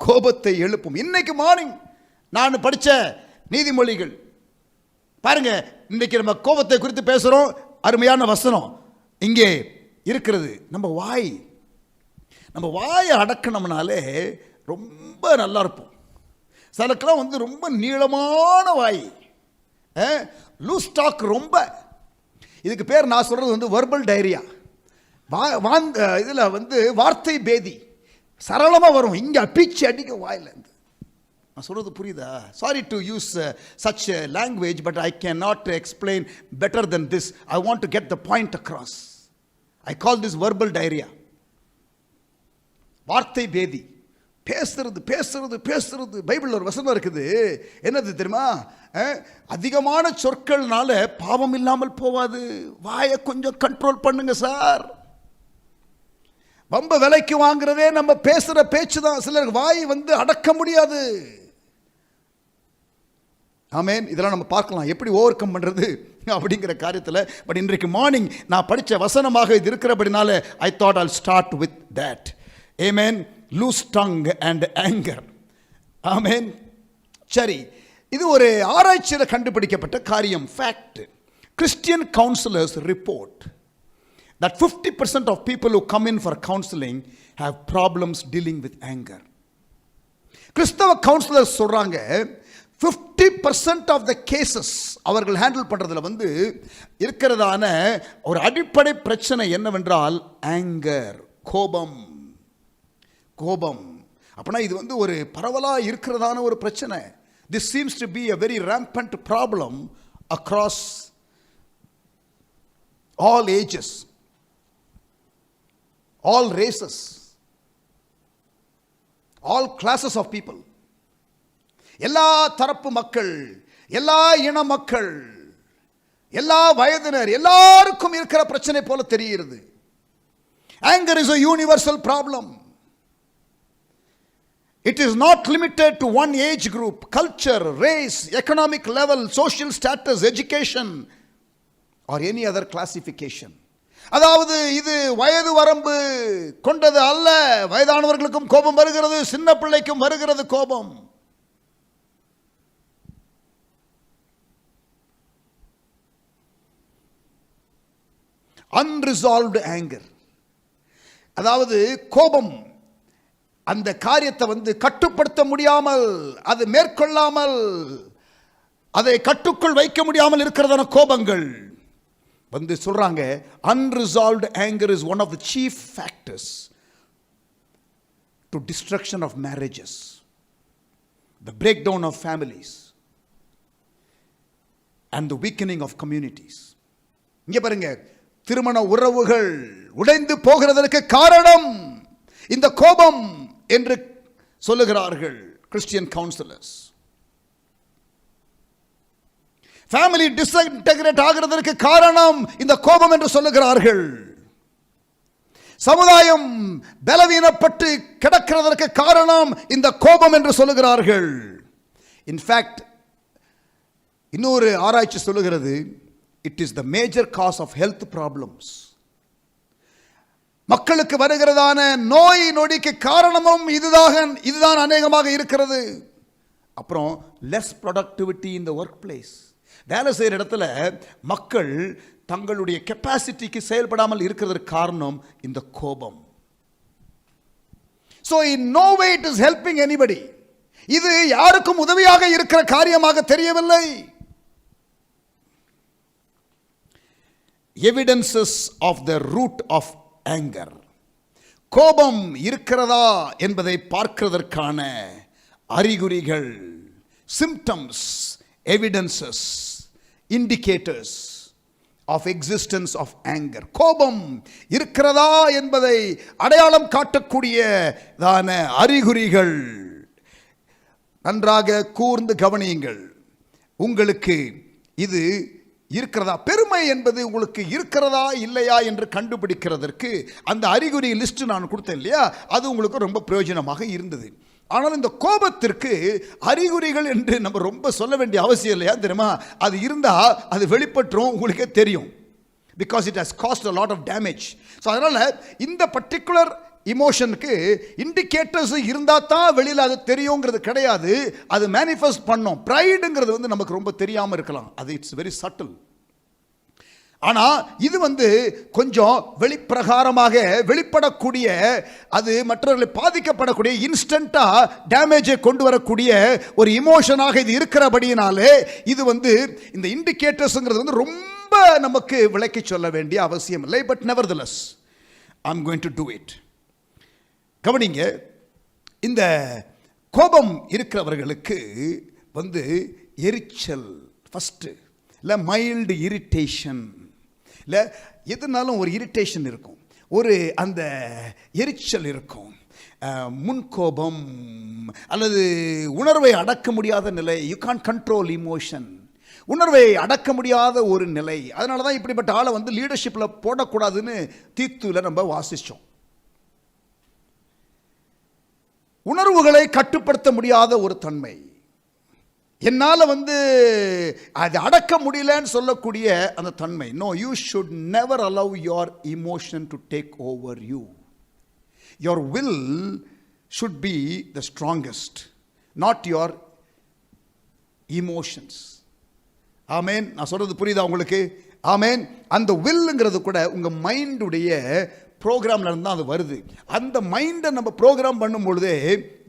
Speaker 1: கோபத்தை எழுப்பும். இன்னைக்கு மார்னிங் நான் படித்த நீதிமொழிகள் பாருங்க, இன்னைக்கு நம்ம கோபத்தை குறித்து பேசுகிறோம். அருமையான வசனம் இங்கே இருக்கிறது. நம்ம வாயை அடக்கணும்னாலே ரொம்ப நல்லா இருப்போம். சிலக்கெல்லாம் வந்து ரொம்ப நீளமான வாய், லூஸ் டாக். ரொம்ப இதுக்கு பேர் நான் சொல்கிறது வந்து வெர்பல் டைரியா. இதில் வந்து வார்த்தை பேதி சரளமாக வரும், இங்கே பீச்சு அடிக்க வாயிலேருந்து. நான் சொல்கிறது புரியுதா? Sorry to use such language, but I can not explain better then this. I want to get the point across. I call this verbal diarrhoea. வார்த்தை பேதி, பேசுறது பேசுறது பேசுறது. பைபிளில் ஒரு வசனம் இருக்குது, என்னது தெரியுமா? அதிகமான சொற்கள்னால பாவம் இல்லாமல் போவாது, வாயை கொஞ்சம் கண்ட்ரோல் பண்ணுங்க சார். வம்ப விலைக்கு வாங்குறதே நம்ம பேசுற பேச்சு தான். சிலருக்கு வாய் வந்து அடக்க முடியாது. ஆமேன். இதெல்லாம் நம்ம பார்க்கலாம் எப்படி ஓவர் கம் பண்ணுறது அப்படிங்கிற காரியத்தில். பட் இன்றைக்கு மார்னிங் நான் படித்த வசனமாக இது இருக்கிறபடினால I thought I'll start with that. Amen. Loose tongue and anger. Amen. சரி, இது ஒரு ஆராய்ச்சியில் கண்டுபிடிக்கப்பட்ட காரியம், fact. Christian counsellors report that 50% of people who come in for counseling have problems dealing with anger. கிறிஸ்தவ கவுன்சிலர்ஸ் சொல்றாங்க 50% of the cases அவர்கள் handle பண்றதுல வந்து இருக்கிறதான ஒரு அடிப்படை பிரச்சனை என்னவென்றால் ஆங்கர், கோபம். கோபம் அப்படின்னா இது வந்து ஒரு பரவலாக இருக்கிறதான ஒரு பிரச்சனை. This seems to be a very rampant problem across all ages, all races, all classes of people. எல்லா தரப்பு மக்கள், எல்லா இன மக்கள், எல்லா வயதினர், எல்லாருக்கும் இருக்கிற பிரச்சனை போல தெரிகிறது. Anger is a universal problem. It is not limited to one age group, culture, race, economic level, social status, education or any other classification. அதாவது இது வயது வரம்பு கொண்டது அல்ல. வயதானவர்களுக்கும் கோபம் வருகிறது, சின்ன பிள்ளைக்கும் வருகிறது கோபம். அன்ரிசால்வ்டு ஆங்கர், அதாவது கோபம் அந்த காரியத்தை வந்து கட்டுப்படுத்த முடியாமல், அது மேற்கொள்ளாமல், அதை கட்டுக்குள் வைக்க முடியாமல் இருக்கிறதான கோபங்கள் வந்து சொல்றாங்க. Unresolved anger is one of the chief factors to destruction of marriages, the break down of families and the weakening of communities. இங்க பாருங்க, திருமண உறவுகள் உடைந்து போகிறதற்கு காரணம் இந்த கோபம் என்று சொல்லுகிறார்கள் கிறிஸ்டியன் கவுன்சிலர்ஸ். ஃபேமிலி டிஸ்இன்டகிரேட் ஆகிறதற்கு காரணம் இந்த கோபம் என்று சொல்லுகிறார்கள். சமுதாயம் பலவீனப்பட்டு கிடக்கிறதற்கு காரணம் இந்த கோபம் என்று சொல்லுகிறார்கள். இன்ஃபேக்ட் இன்னொரு ஆராய்ச்சி சொல்லுகிறது, it is the major cause of health problems. மக்களுக்கு வருகிறதான நோய் நொடிக்கு காரணமும் இதுதான் அநேகமாக இருக்கிறது. அப்புறம் less productivity in the work place. வேலை செய்கிற இடத்துல மக்கள் தங்களுடைய கெப்பாசிட்டிக்கு செயல்படாமல் இருக்கிறதுக்கு காரணம் இந்த கோபம். So in no way it is helping anybody. இது யாருக்கும் உதவியாக இருக்கிற காரியமாக தெரியவில்லை. Evidences of the root of anger. கோபம் இருக்கிறதா என்பதை பார்க்கிறதற்கான அறிகுறிகள், symptoms, evidences, indicators of existence of anger. கோபம் இருக்கிறதா என்பதை அடையாளம் காட்டக்கூடியதான அறிகுறிகள். நன்றாக கூர்ந்து கவனியுங்கள். உங்களுக்கு இது இருக்கிறதா? பெருமை என்பது உங்களுக்கு இருக்கிறதா இல்லையா என்று கண்டுபிடிக்கிறதற்கு அந்த அறிகுறி லிஸ்ட் நான் கொடுத்தேன் இல்லையா, அது உங்களுக்கு ரொம்ப பிரயோஜனமாக இருந்தது. ஆனால் இந்த கோபத்திற்கு அறிகுறிகள் என்று நம்ம ரொம்ப சொல்ல வேண்டிய அவசியம் இல்லையா தெரியுமா? அது இருந்தால் அது வெளிப்பற்றும், உங்களுக்கே தெரியும். Because it has cost a lot of damage. So அதனால் இந்த பர்டிகுலர் இமோஷனுக்கு இண்டிகேட்டர்ஸ் இருந்தால் தான் வெளியில் அது தெரியுங்கிறது கிடையாது. அது மேனிஃபெஸ்ட் பண்ணும். ப்ரைடுங்கிறது வந்து நமக்கு ரொம்ப தெரியாமல் இருக்கலாம், அது இட்ஸ் வெரி சட்டில். ஆனால் இது வந்து கொஞ்சம் வெளிப்பிரகாரமாக வெளிப்படக்கூடிய, அது மற்றவர்களை பாதிக்கப்படக்கூடிய, இன்ஸ்டண்ட்டாக டேமேஜை கொண்டு வரக்கூடிய ஒரு இமோஷனாக இது இருக்கிறபடியினாலே இது வந்து இந்த இண்டிகேட்டர்ஸுங்கிறது வந்து ரொம்ப நமக்கு விளக்கி சொல்ல வேண்டிய அவசியம் இல்லை. But nevertheless I am going to do it. கவனிங்க, இந்த கோபம் இருக்கிறவர்களுக்கு வந்து எரிச்சல் ஃபஸ்ட்டு, இல்லை மைல்டு இரிட்டேஷன், இல்லை எதுனாலும் ஒரு இரிட்டேஷன் இருக்கும், ஒரு அந்த எரிச்சல் இருக்கும், முன்கோபம் அல்லது உணர்வை அடக்க முடியாத நிலை. You can't control emotion. உணர்வை அடக்க முடியாத ஒரு நிலை. அதனால தான் இப்படிப்பட்ட ஆளை வந்து லீடர்ஷிப்பில் போடக்கூடாதுன்னு தீத்துல நம்ம வாசித்தோம். உணர்வுகளை கட்டுப்படுத்த முடியாத ஒரு தன்மை, என்னால் வந்து அது அடக்க முடியலன்னு சொல்லக்கூடிய அந்த தன்மை. No, you should never allow your emotion to take over you. Your will should be the strongest, not your emotions. Amen. நான் சொல்றது புரியுதா உங்களுக்கு? ஆமேன். அந்த வில்லுங்கிறது கூட உங்கள் மைண்டுடைய ப்ரோக்ராம்ல இருந்து தான் அது வருது. அந்த மைண்டை நம்ம ப்ரோக்ராம் பண்ணும் பொழுதே,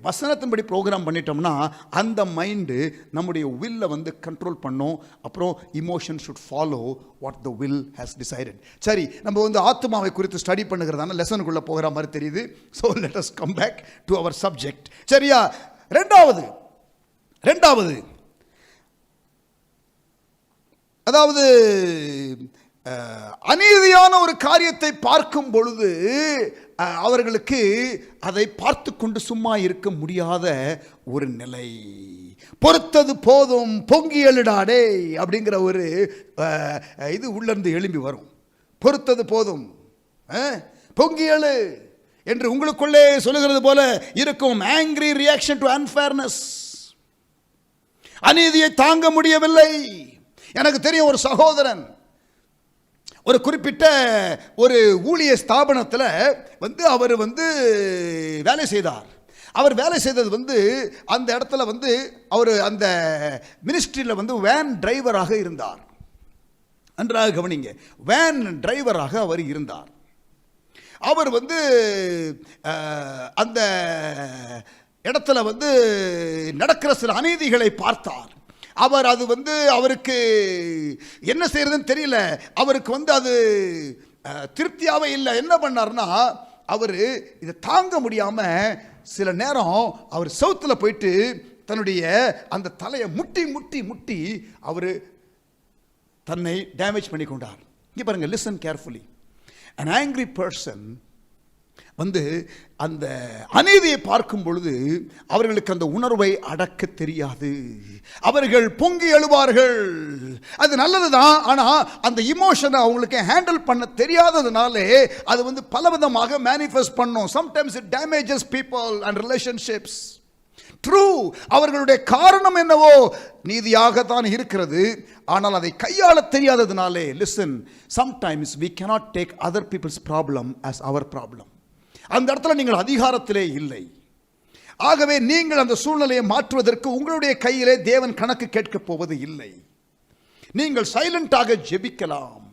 Speaker 1: வசனத்தின்படி ப்ரோக்ராம் பண்ணிட்டோம்னா அந்த மைண்டு நம்முடைய வில்லை வந்து கண்ட்ரோல் பண்ணும். அப்புறம் emotion should follow what the will has decided. சரி, நம்ம வந்து ஆத்மாவை குறித்து ஸ்டடி பண்ணுகிறதான லெசனுக்குள்ளே போகிற மாதிரி தெரியுது. So let us come back to our subject. சரியா? ரெண்டாவது அதாவது அநீதியான ஒரு காரியத்தை பார்க்கும் பொழுது அவர்களுக்கு அதை பார்த்து கொண்டு சும்மா இருக்க முடியாத ஒரு நிலை. பொறுத்தது போதும், பொங்கி எழுடாடே அப்படிங்கிற ஒரு இது உள்ளிருந்து எழும்பி வரும். பொறுத்தது போதும், பொங்கி எழு என்று உங்களுக்குள்ளே சொல்லுகிறது போல இருக்கும். Angry reaction to unfairness. அநீதியை தாங்க முடியவில்லை. எனக்கு தெரியும், ஒரு சகோதரன் ஒரு குறிப்பிட்ட ஒரு ஊழிய ஸ்தாபனத்தில் வந்து அவர் வந்து வேலை செய்தார். அவர் வேலை செய்தது வந்து அந்த இடத்துல வந்து அவர் அந்த மினிஸ்ட்ரியில் வந்து வேன் டிரைவராக இருந்தார். நன்றாக கவனிங்க, வேன் டிரைவராக அவர் இருந்தார். அவர் வந்து அந்த இடத்துல வந்து நடக்கிற சில அநீதிகளை பார்த்தார். அவர் அது வந்து அவருக்கு என்ன செய்யறதுன்னு தெரியல. அவருக்கு வந்து அது திருப்தியாகவே இல்லை. என்ன பண்ணார்னா, அவர் இதை தாங்க முடியாமல் சில நேரம் அவர் சவுத்தில் போயிட்டு தன்னுடைய அந்த தலையை முட்டி முட்டி முட்டி அவர் தன்னை டேமேஜ் பண்ணி கொண்டார். இங்கே பாருங்கள், listen carefully. an angry person வந்து அந்த அநீதியை பார்க்கும் பொழுது அவர்களுக்கு அந்த உணர்வை அடக்க தெரியாது. அவர்கள் பொங்கி எழுவார்கள். அது நல்லதுதான், ஆனால் அந்த இமோஷனை அவங்களுக்கு ஹேண்டில் பண்ண தெரியாததுனாலே அது வந்து பலவிதமாக மேனிஃபெஸ்ட் பண்ணும். Sometimes it damages people and relationships. True, அவர்களுடைய காரணம் என்னவோ நீதியாகத்தான் இருக்கிறது, ஆனால் அதை கையாள தெரியாததுனாலே. Listen, sometimes we cannot take other people's problem as our problem. அந்த இடத்துல நீங்கள் அதிகாரத்திலே இல்லை. ஆகவே நீங்கள் அந்த சூழ்நிலையை மாற்றுவதற்கு உங்களுடைய கையிலே தேவன் கணக்கு கேட்கப் போவது இல்லை. நீங்கள் சைலண்டாக ஜெபிக்கலாம்.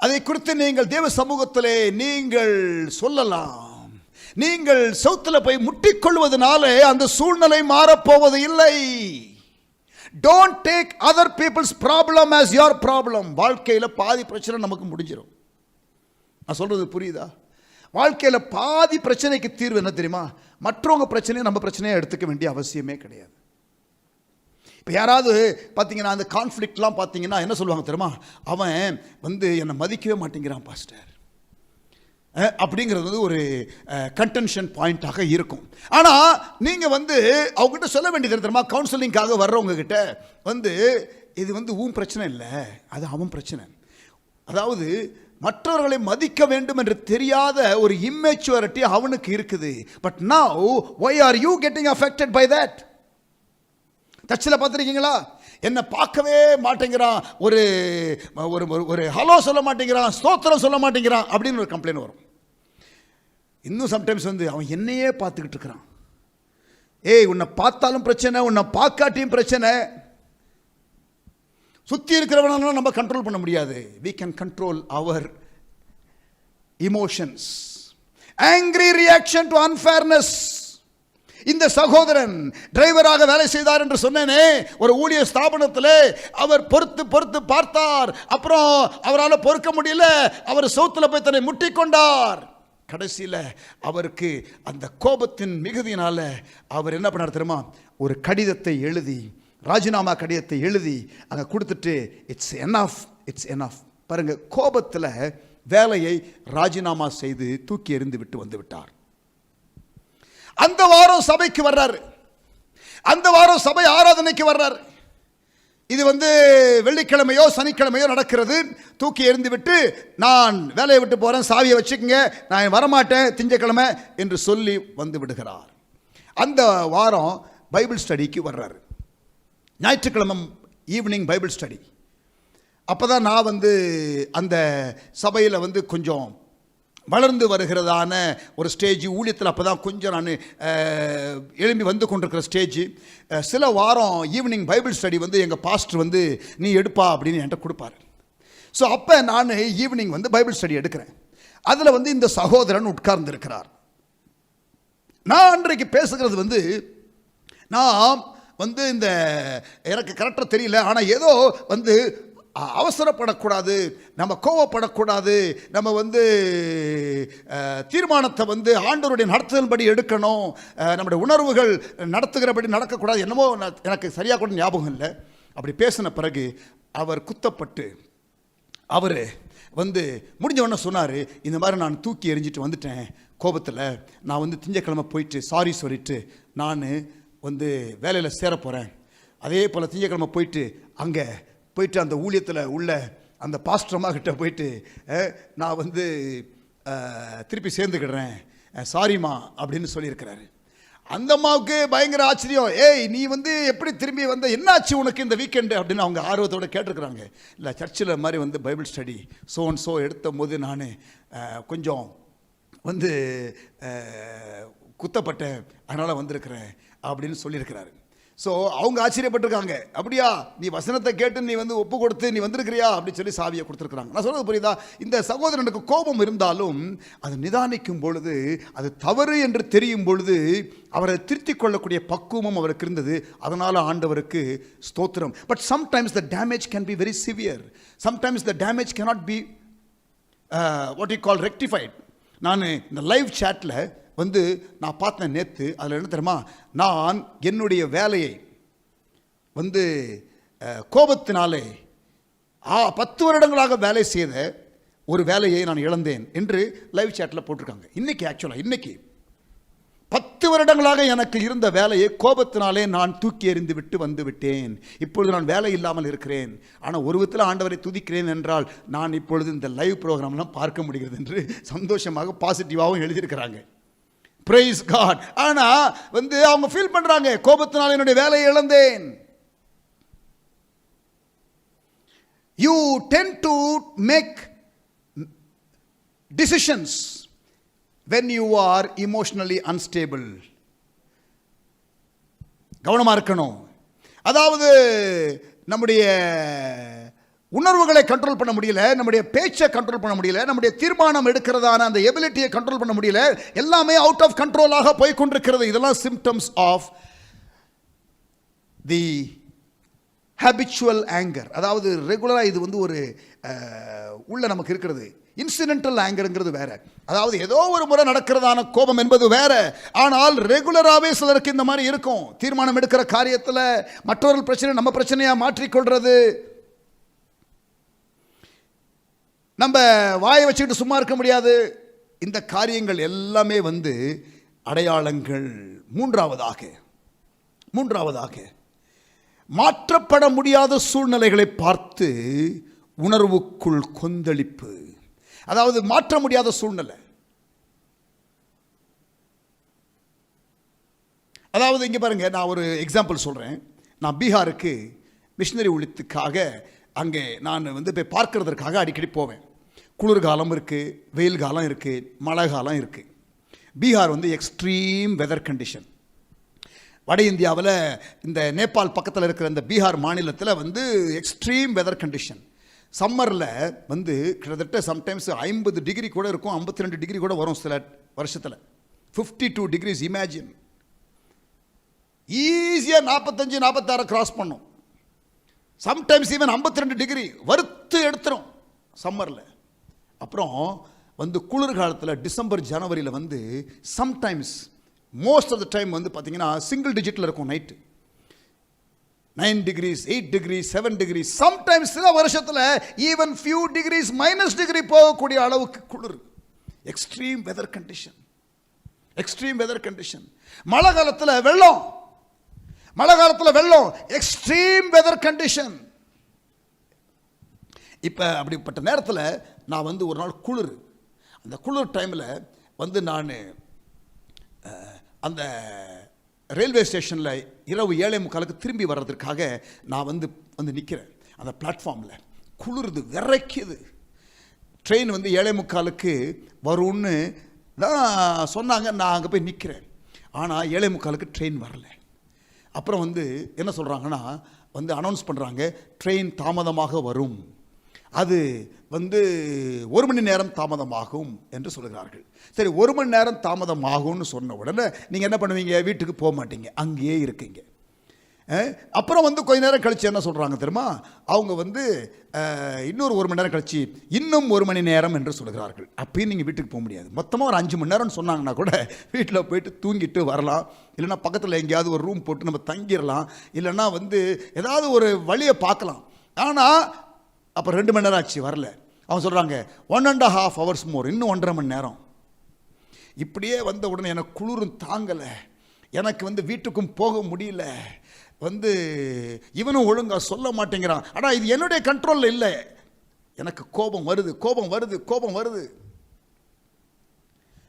Speaker 1: அதை குறித்து நீங்கள் தேவ சமூகத்திலே நீங்கள் சொல்லலாம். நீங்கள் சவுத்தில் போய் முட்டிக்கொள்வதனாலே அந்த சூழ்நிலை மாறப்போவது இல்லை. Don't take other people's problem as your problem. வாழ்க்கையில் பாதி பிரச்சனை நமக்கு முடிஞ்சிடும். நான் சொல்றது புரியுதா? வாழ்க்கையில் பாதி பிரச்சனைக்கு தீர்வு என்ன தெரியுமா? மற்றவங்க பிரச்சனையை நம்ம பிரச்சனையை எடுத்துக்க வேண்டிய அவசியமே கிடையாது. இப்போ யாராவது பார்த்தீங்கன்னா அந்த கான்ஃப்ளிக்ட்லாம் பார்த்தீங்கன்னா என்ன சொல்லுவாங்க தெரியுமா? அவன் என்னை மதிக்கவே மாட்டேங்கிறான் பாஸ்டர் அப்படிங்கிறது ஒரு கன்டென்ஷன் பாயிண்டாக இருக்கும். ஆனால் நீங்கள் அவங்ககிட்ட சொல்ல வேண்டியது தெரியுமா? கவுன்சிலிங்காக வர்றவங்க கிட்ட இது உன் பிரச்சனை இல்லை, அது அவன் பிரச்சனை. அதாவது மற்றவர்களை மதிக்க வேண்டும் என்று தெரியாத ஒரு இம்மெச்சூரிட்டி அவனுக்கு இருக்குது. But now why are you getting affected by that? தச்சில் பார்த்துருக்கீங்களா? என்னை பார்க்கவே மாட்டேங்கிறான், ஒரு ஒரு ஹலோ சொல்ல மாட்டேங்கிறான், ஸ்தோத்திரம் சொல்ல மாட்டேங்கிறான் அப்படின்னு ஒரு கம்ப்ளைண்ட் வரும். இன்னும் சம்டைம்ஸ் அவன் என்னையே பார்த்துக்கிட்டு இருக்கிறான். ஏய், உன்னை பார்த்தாலும் பிரச்சனை, உன்னை பார்க்காட்டியும் பிரச்சனை. சுற்றி இருக்கிறவனால நம்ம கண்ட்ரோல் பண்ண முடியாது. we can control our emotions. angry reaction to unfairness. இந்த சகோதரன் டிரைவராக வேலை செய்தார் என்று சொன்னேனே, ஒரு ஊழிய ஸ்தாபனத்தில் அவர் பொறுத்து பார்த்தார். அப்புறம் அவரால் பொறுக்க முடியல, அவர் சவுத்தில் போய் தன்னை முட்டிக்கொண்டார். கடைசியில் அவருக்கு அந்த கோபத்தின் மிகுதியினால அவர் என்ன பண்ணார் தெரியுமா? ஒரு கடிதத்தை எழுதி, ராஜினாமா கடிதத்தை எழுதி அங்கே கொடுத்துட்டு இட்ஸ் எனஃப் பாருங்க, கோபத்தில் வேலையை ராஜினாமா செய்து தூக்கி எறிந்து விட்டு வந்து விட்டார். அந்த வாரம் சபைக்கு வர்றாரு, அந்த வாரம் சபை ஆராதனைக்கு வர்றாரு. இது வெள்ளிக்கிழமையோ சனிக்கிழமையோ நடக்கிறது. தூக்கி எறிந்து விட்டு நான் வேலையை விட்டு போகிறேன், சாவியை வச்சுக்கோங்க, நான் வரமாட்டேன் திங்கக்கிழமை என்று சொல்லி வந்து விடுகிறார். அந்த வாரம் பைபிள் ஸ்டடிக்கு வர்றாரு. ஞாயிற்றுக்கிழமை ஈவினிங் பைபிள் ஸ்டடி. அப்போ தான் நான் அந்த சபையில் கொஞ்சம் வளர்ந்து வருகிறதான ஒரு ஸ்டேஜ் ஊழியத்தில். அப்போ தான் கொஞ்சம் நான் எழும்பி கொண்டிருக்கிற ஸ்டேஜ். சில வாரம் ஈவினிங் பைபிள் ஸ்டடி எங்கள் பாஸ்டர் நீ எடுப்பா அப்படின்னு என்கிட்ட கொடுப்பார். ஸோ அப்போ நான் ஈவினிங் பைபிள் ஸ்டடி எடுக்கிறேன். அதில் இந்த சகோதரன் உட்கார்ந்து இருக்கிறார். நான் அன்றைக்கு பேசுகிறது நான் இந்த எனக்கு கரெக்டாக தெரியல, ஆனால் ஏதோ அவசரப்படக்கூடாது, நம்ம கோவப்படக்கூடாது, நம்ம தீர்மானத்தை ஆண்டவருடைய நடத்துதல்படி எடுக்கணும், நம்முடைய உணர்வுகள் நடத்துகிறபடி நடக்கக்கூடாது, என்னமோ எனக்கு சரியாக கூட ஞாபகம் இல்லை. அப்படி பேசின பிறகு அவர் குத்தப்பட்டு அவர் முடிஞ்சவொன்னே சொன்னார், இந்த மாதிரி நான் தூக்கி எறிஞ்சிட்டு வந்துட்டேன் கோபத்தில், நான் திங்கக்கிழமை போயிட்டு சாரி சொல்லிட்டு நான் வேலையில் சேர போகிறேன். அதே போல் திங்கக்கிழமை போயிட்டு அங்கே போயிட்டு அந்த ஊழியத்தில் உள்ள அந்த பாஸ்டர்மா கிட்ட போயிட்டு நான் திருப்பி சேர்ந்துக்கிடுறேன், சாரிம்மா அப்படின்னு சொல்லியிருக்கிறாரு. அந்த அம்மாவுக்கு பயங்கர ஆச்சரியம். ஏய், நீ எப்படி திரும்பி என்னாச்சு உனக்கு இந்த வீக்கெண்டு அப்படின்னு அவங்க ஆர்வத்தோடு கேட்டிருக்கிறாங்க. இல்லை, சர்ச்சில் மாதிரி பைபிள் ஸ்டடி ஸோ எடுத்த போது நான் கொஞ்சம் குத்தப்பட்டேன், அதனால் வந்திருக்கிறேன் அப்படின்னு சொல்லியிருக்கிறாரு. ஸோ அவங்க ஆச்சரியப்பட்டிருக்காங்க. அப்படியா, நீ வசனத்தை கேட்டு நீ ஒப்பு கொடுத்து நீ வந்திருக்கிறியா அப்படின்னு சொல்லி சாவியை கொடுத்துருக்குறாங்க. நான் சொல்கிறது புரியுதா? இந்த சகோதரனுக்கு கோபம் இருந்தாலும் அது நிதானிக்கும் பொழுது, அது தவறு என்று தெரியும் பொழுது அவரை திருத்திக் கொள்ளக்கூடிய பக்குவமும் அவருக்கு இருந்தது. அதனால் ஆண்டவருக்கு ஸ்தோத்திரம். But sometimes the damage can be very severe. Sometimes the damage cannot be what you call rectified. நான் இந்த லைவ் சேட்டில் நான் பார்த்தேன் நேற்று. அதில் என்ன தெரியுமா? நான் என்னுடைய வேலையை கோபத்தினாலே 10 வருடங்களாக வேலை செய்த ஒரு வேலையை நான் இழந்தேன் என்று லைவ் சேட்டில் போட்டிருக்காங்க. இன்னைக்கு 10 வருடங்களாக எனக்கு இருந்த வேலையை கோபத்தினாலே நான் தூக்கி எறிந்து விட்டு வந்து விட்டேன். இப்பொழுது நான் வேலை இல்லாமல் இருக்கிறேன். ஆனால் ஒரு விதத்தில் ஆண்டவரை துதிக்கிறேன் என்றால் நான் இப்பொழுது இந்த லைவ் ப்ரோக்ராம்லாம் பார்க்க முடிகிறது என்று சந்தோஷமாக பாசிட்டிவாகவும் எழுதியிருக்கிறாங்க. Praise God. ஆனா அவங்க ஃபீல் பண்றாங்க, கோபத்தினால என்னுடைய வேலையை இழந்தேன். You tend to make decisions when you are emotionally unstable. கவனமாக இருக்கணும். அதாவது நம்முடைய உணர்வுகளை கண்ட்ரோல் பண்ண முடியல, நம்முடைய பேச்சை கண்ட்ரோல் பண்ண முடியல, நம்முடைய தீர்மானம் எடுக்கிறதான அந்த எபிலிட்டியை கண்ட்ரோல் பண்ண முடியல, எல்லாமே அவுட் ஆஃப் கண்ட்ரோலாக போய் கொண்டிருக்கிறது. இதெல்லாம் symptoms of the habitual anger. அதாவது ரெகுலராக இது வந்து ஒரு உள்ள நமக்கு இருக்கிறது. இன்சிடென்டல் ஆங்கருங்கிறது வேற, அதாவது ஏதோ ஒரு முறை நடக்கிறதான கோபம் என்பது வேற. ஆனால் ரெகுலராகவே சிலருக்கு இந்த மாதிரி இருக்கும். தீர்மானம் எடுக்கிற காரியத்தில் மற்றவர்கள் பிரச்சனை நம்ம பிரச்சனையாக மாற்றிக்கொள்றது, நம்ம வாயை வச்சுக்கிட்டு சும்மா இருக்க முடியாது. இந்த காரியங்கள் எல்லாமே வந்து அடையாளங்கள். மூன்றாவதாக மாற்றப்பட முடியாத சூழ்நிலைகளை பார்த்து உணர்வுக்குள் கொந்தளிப்பு. அதாவது மாற்ற முடியாத சூழ்நிலை. அதாவது இங்கே பாருங்க, நான் ஒரு எக்ஸாம்பிள் சொல்கிறேன். நான் பீகாருக்கு மிஷினரி ஊழியத்துக்காக அங்கே நான் வந்து போய் பார்க்கறதுக்காக அடிக்கடி போவேன். குளிர்காலம் இருக்குது, வெயில் காலம் இருக்குது, மழை காலம் இருக்குது. பீகார் வந்து எக்ஸ்ட்ரீம் வெதர் கண்டிஷன். வட இந்தியாவில் இந்த நேபாள் பக்கத்தில் இருக்கிற இந்த பீகார் மாநிலத்தில் வந்து எக்ஸ்ட்ரீம் வெதர் கண்டிஷன். சம்மரில் வந்து கிட்டத்தட்ட சம்டைம்ஸ் 50 டிகிரி கூட இருக்கும், 52 டிகிரி கூட வரும் சில வருஷத்தில். 52 டிகிரிஸ் இமேஜின். ஈஸியாக 45-46 கிராஸ் பண்ணும். சம்டைம்ஸ் ஈவன் 52 டிகிரி வறுத்து எடுத்துரும் சம்மரில். அப்புறம் வந்து குளிர்காலத்தில் டிசம்பர் ஜனவரியில் வந்து sometimes most of the time வந்து பார்த்தீங்கன்னா சிங்கிள் டிஜிட்டில் இருக்கும். Night 9 degrees, 8 degrees, 7 degrees, sometimes சில வருஷத்தில் ஈவன் ஃபியூ டிகிரிஸ் -டிகிரி போகக்கூடிய அளவுக்கு குளிர். Extreme weather condition. மழை காலத்தில் வெள்ளம், எக்ஸ்ட்ரீம் வெதர் கண்டிஷன். இப்போ அப்படிப்பட்ட நேரத்தில் நான் வந்து ஒரு நாள் அந்த குளிர் டைமில் வந்து நான் அந்த ரயில்வே ஸ்டேஷனில் இரவு 7:45 திரும்பி வர்றதுக்காக நான் வந்து நிற்கிறேன். அந்த பிளாட்ஃபார்மில் குளிருது, விரைக்குது. ட்ரெயின் வந்து 7:45 வரும்னு தான் சொன்னாங்க. நான் அங்கே போய் நிற்கிறேன். ஆனால் 7:45 ட்ரெயின் வரல. அப்புறம் வந்து என்ன சொல்கிறாங்கன்னா வந்து அனௌன்ஸ் பண்ணுறாங்க, ட்ரெயின் தாமதமாக வரும், அது வந்து 1 மணி நேரம் தாமதமாகும் என்று சொல்கிறார்கள். சரி, 1 மணி நேரம் தாமதமாகும்னு சொன்ன உடனே நீங்கள் என்ன பண்ணுவீங்க? வீட்டுக்கு போக மாட்டீங்க, அங்கேயே இருக்கீங்க. அப்புறம் வந்து கொஞ்ச நேரம் கழித்து என்ன சொல்கிறாங்க தெரியுமா? அவங்க வந்து இன்னொரு 1 மணி நேரம் கழித்து இன்னும் 1 மணி நேரம் என்று சொல்கிறார்கள். அப்பயும் நீங்கள் வீட்டுக்கு போக முடியாது. மொத்தமாக ஒரு 5 மணி நேரம்னு சொன்னாங்கன்னா கூட வீட்டில் போயிட்டு தூங்கிட்டு வரலாம், இல்லைன்னா பக்கத்தில் எங்கேயாவது ஒரு ரூம் போட்டு நம்ம தங்கிடலாம், இல்லைன்னா வந்து ஏதாவது ஒரு வழியை பார்க்கலாம். ஆனால் அப்போ 2 மணி நேரம் ஆச்சு, வரல. அவங்க சொல்கிறாங்க 1.5 hours மோர், இன்னும் 1.5 மணி நேரம். இப்படியே வந்த உடனே எனக்கு குளிரும் தாங்கலை, எனக்கு வந்து வீட்டுக்கும் போக முடியல. வந்து இவனும் ஒழுங்காக சொல்ல மாட்டேங்கிறான். ஆனால் இது என்னுடைய கண்ட்ரோலில் இல்லை. எனக்கு கோபம் வருது.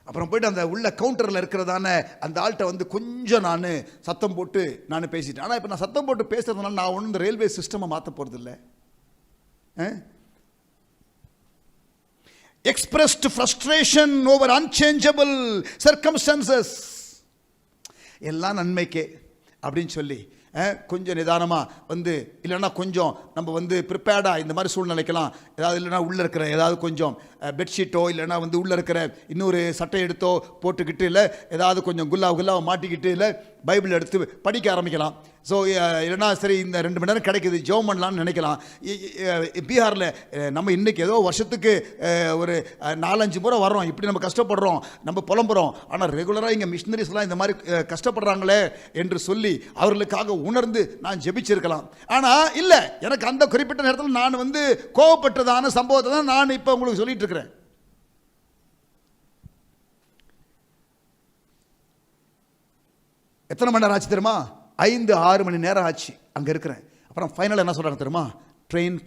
Speaker 1: அப்புறம் போய்ட்டு அந்த உள்ள கவுண்டரில் இருக்கிறதான அந்த ஆள்கிட்ட வந்து கொஞ்சம் நான் சத்தம் போட்டு நான் பேசிட்டேன். ஆனால் இப்போ நான் சத்தம் போட்டு பேசுறதுனால நான் ஒன்றும் இந்த ரயில்வே சிஸ்டமை மாற்ற போகிறதில்லை. Expressed frustration over unchangeable circumstances. எல்லாம் நன்மைக்கே அப்படின்னு சொல்லி கொஞ்சம் நிதானமாக வந்து, இல்லைன்னா கொஞ்சம் நம்ம வந்து ப்ரிப்பேர்டாக இந்த மாதிரி சூழ்நிலைக்கெல்லாம் ஏதாவது, இல்லைனா உள்ளே இருக்கிற ஏதாவது கொஞ்சம் பெட்ஷீட்டோ, இல்லைனா வந்து உள்ளே இருக்கிற இன்னொரு சட்டை எடுத்தோ போட்டுக்கிட்டு, இல்லை ஏதாவது கொஞ்சம் குல்லாவை மாட்டிக்கிட்டு, இல்லை பைபிள் எடுத்து படிக்க ஆரம்பிக்கலாம். ஸோ இல்லைனா சரி இந்த 2 மணி நேரம் கிடைக்குது, ஜெபம் பண்ணலான்னு நினைக்கலாம். பீகாரில் நம்ம இன்றைக்கி ஏதோ வருஷத்துக்கு ஒரு 4-5 முறை வர்றோம், இப்படி நம்ம கஷ்டப்படுறோம், நம்ம புலம்புறோம். ஆனால் ரெகுலராக இங்கே மிஷினரிஸ்லாம் இந்த மாதிரி கஷ்டப்படுறாங்களே என்று சொல்லி அவர்களுக்காக உணர்ந்து நான் ஜெபிச்சிருக்கலாம். ஆனால் இல்லை, எனக்கு அந்த குறிப்பிட்ட நேரத்தில் நான் வந்து கோவப்பட்டதான சம்பவத்தை தான் நான் இப்போ உங்களுக்கு சொல்லிட்டு இருக்கிறேன். எத்தனை மணி நேரம் ஆச்சு தெரியுமா? 5-6 மணி நேரம் ஆச்சு அங்கே இருக்கிறேன். அப்புறம் ஃபைனல் என்ன சொல்கிறாங்க தெரியுமா? Train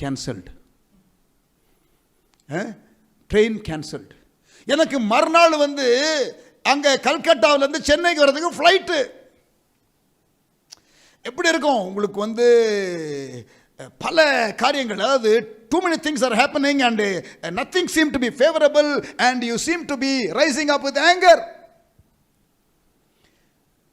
Speaker 1: cancelled. எனக்கு மறுநாள் வந்து அங்கே கல்கட்டாவிலேருந்து சென்னைக்கு வர்றதுக்கு ஃப்ளைட்டு. எப்படி இருக்கும் உங்களுக்கு வந்து பல காரியங்கள், அதாவது too many things are happening and nothing seem to be favorable and you seem to be rising up with anger.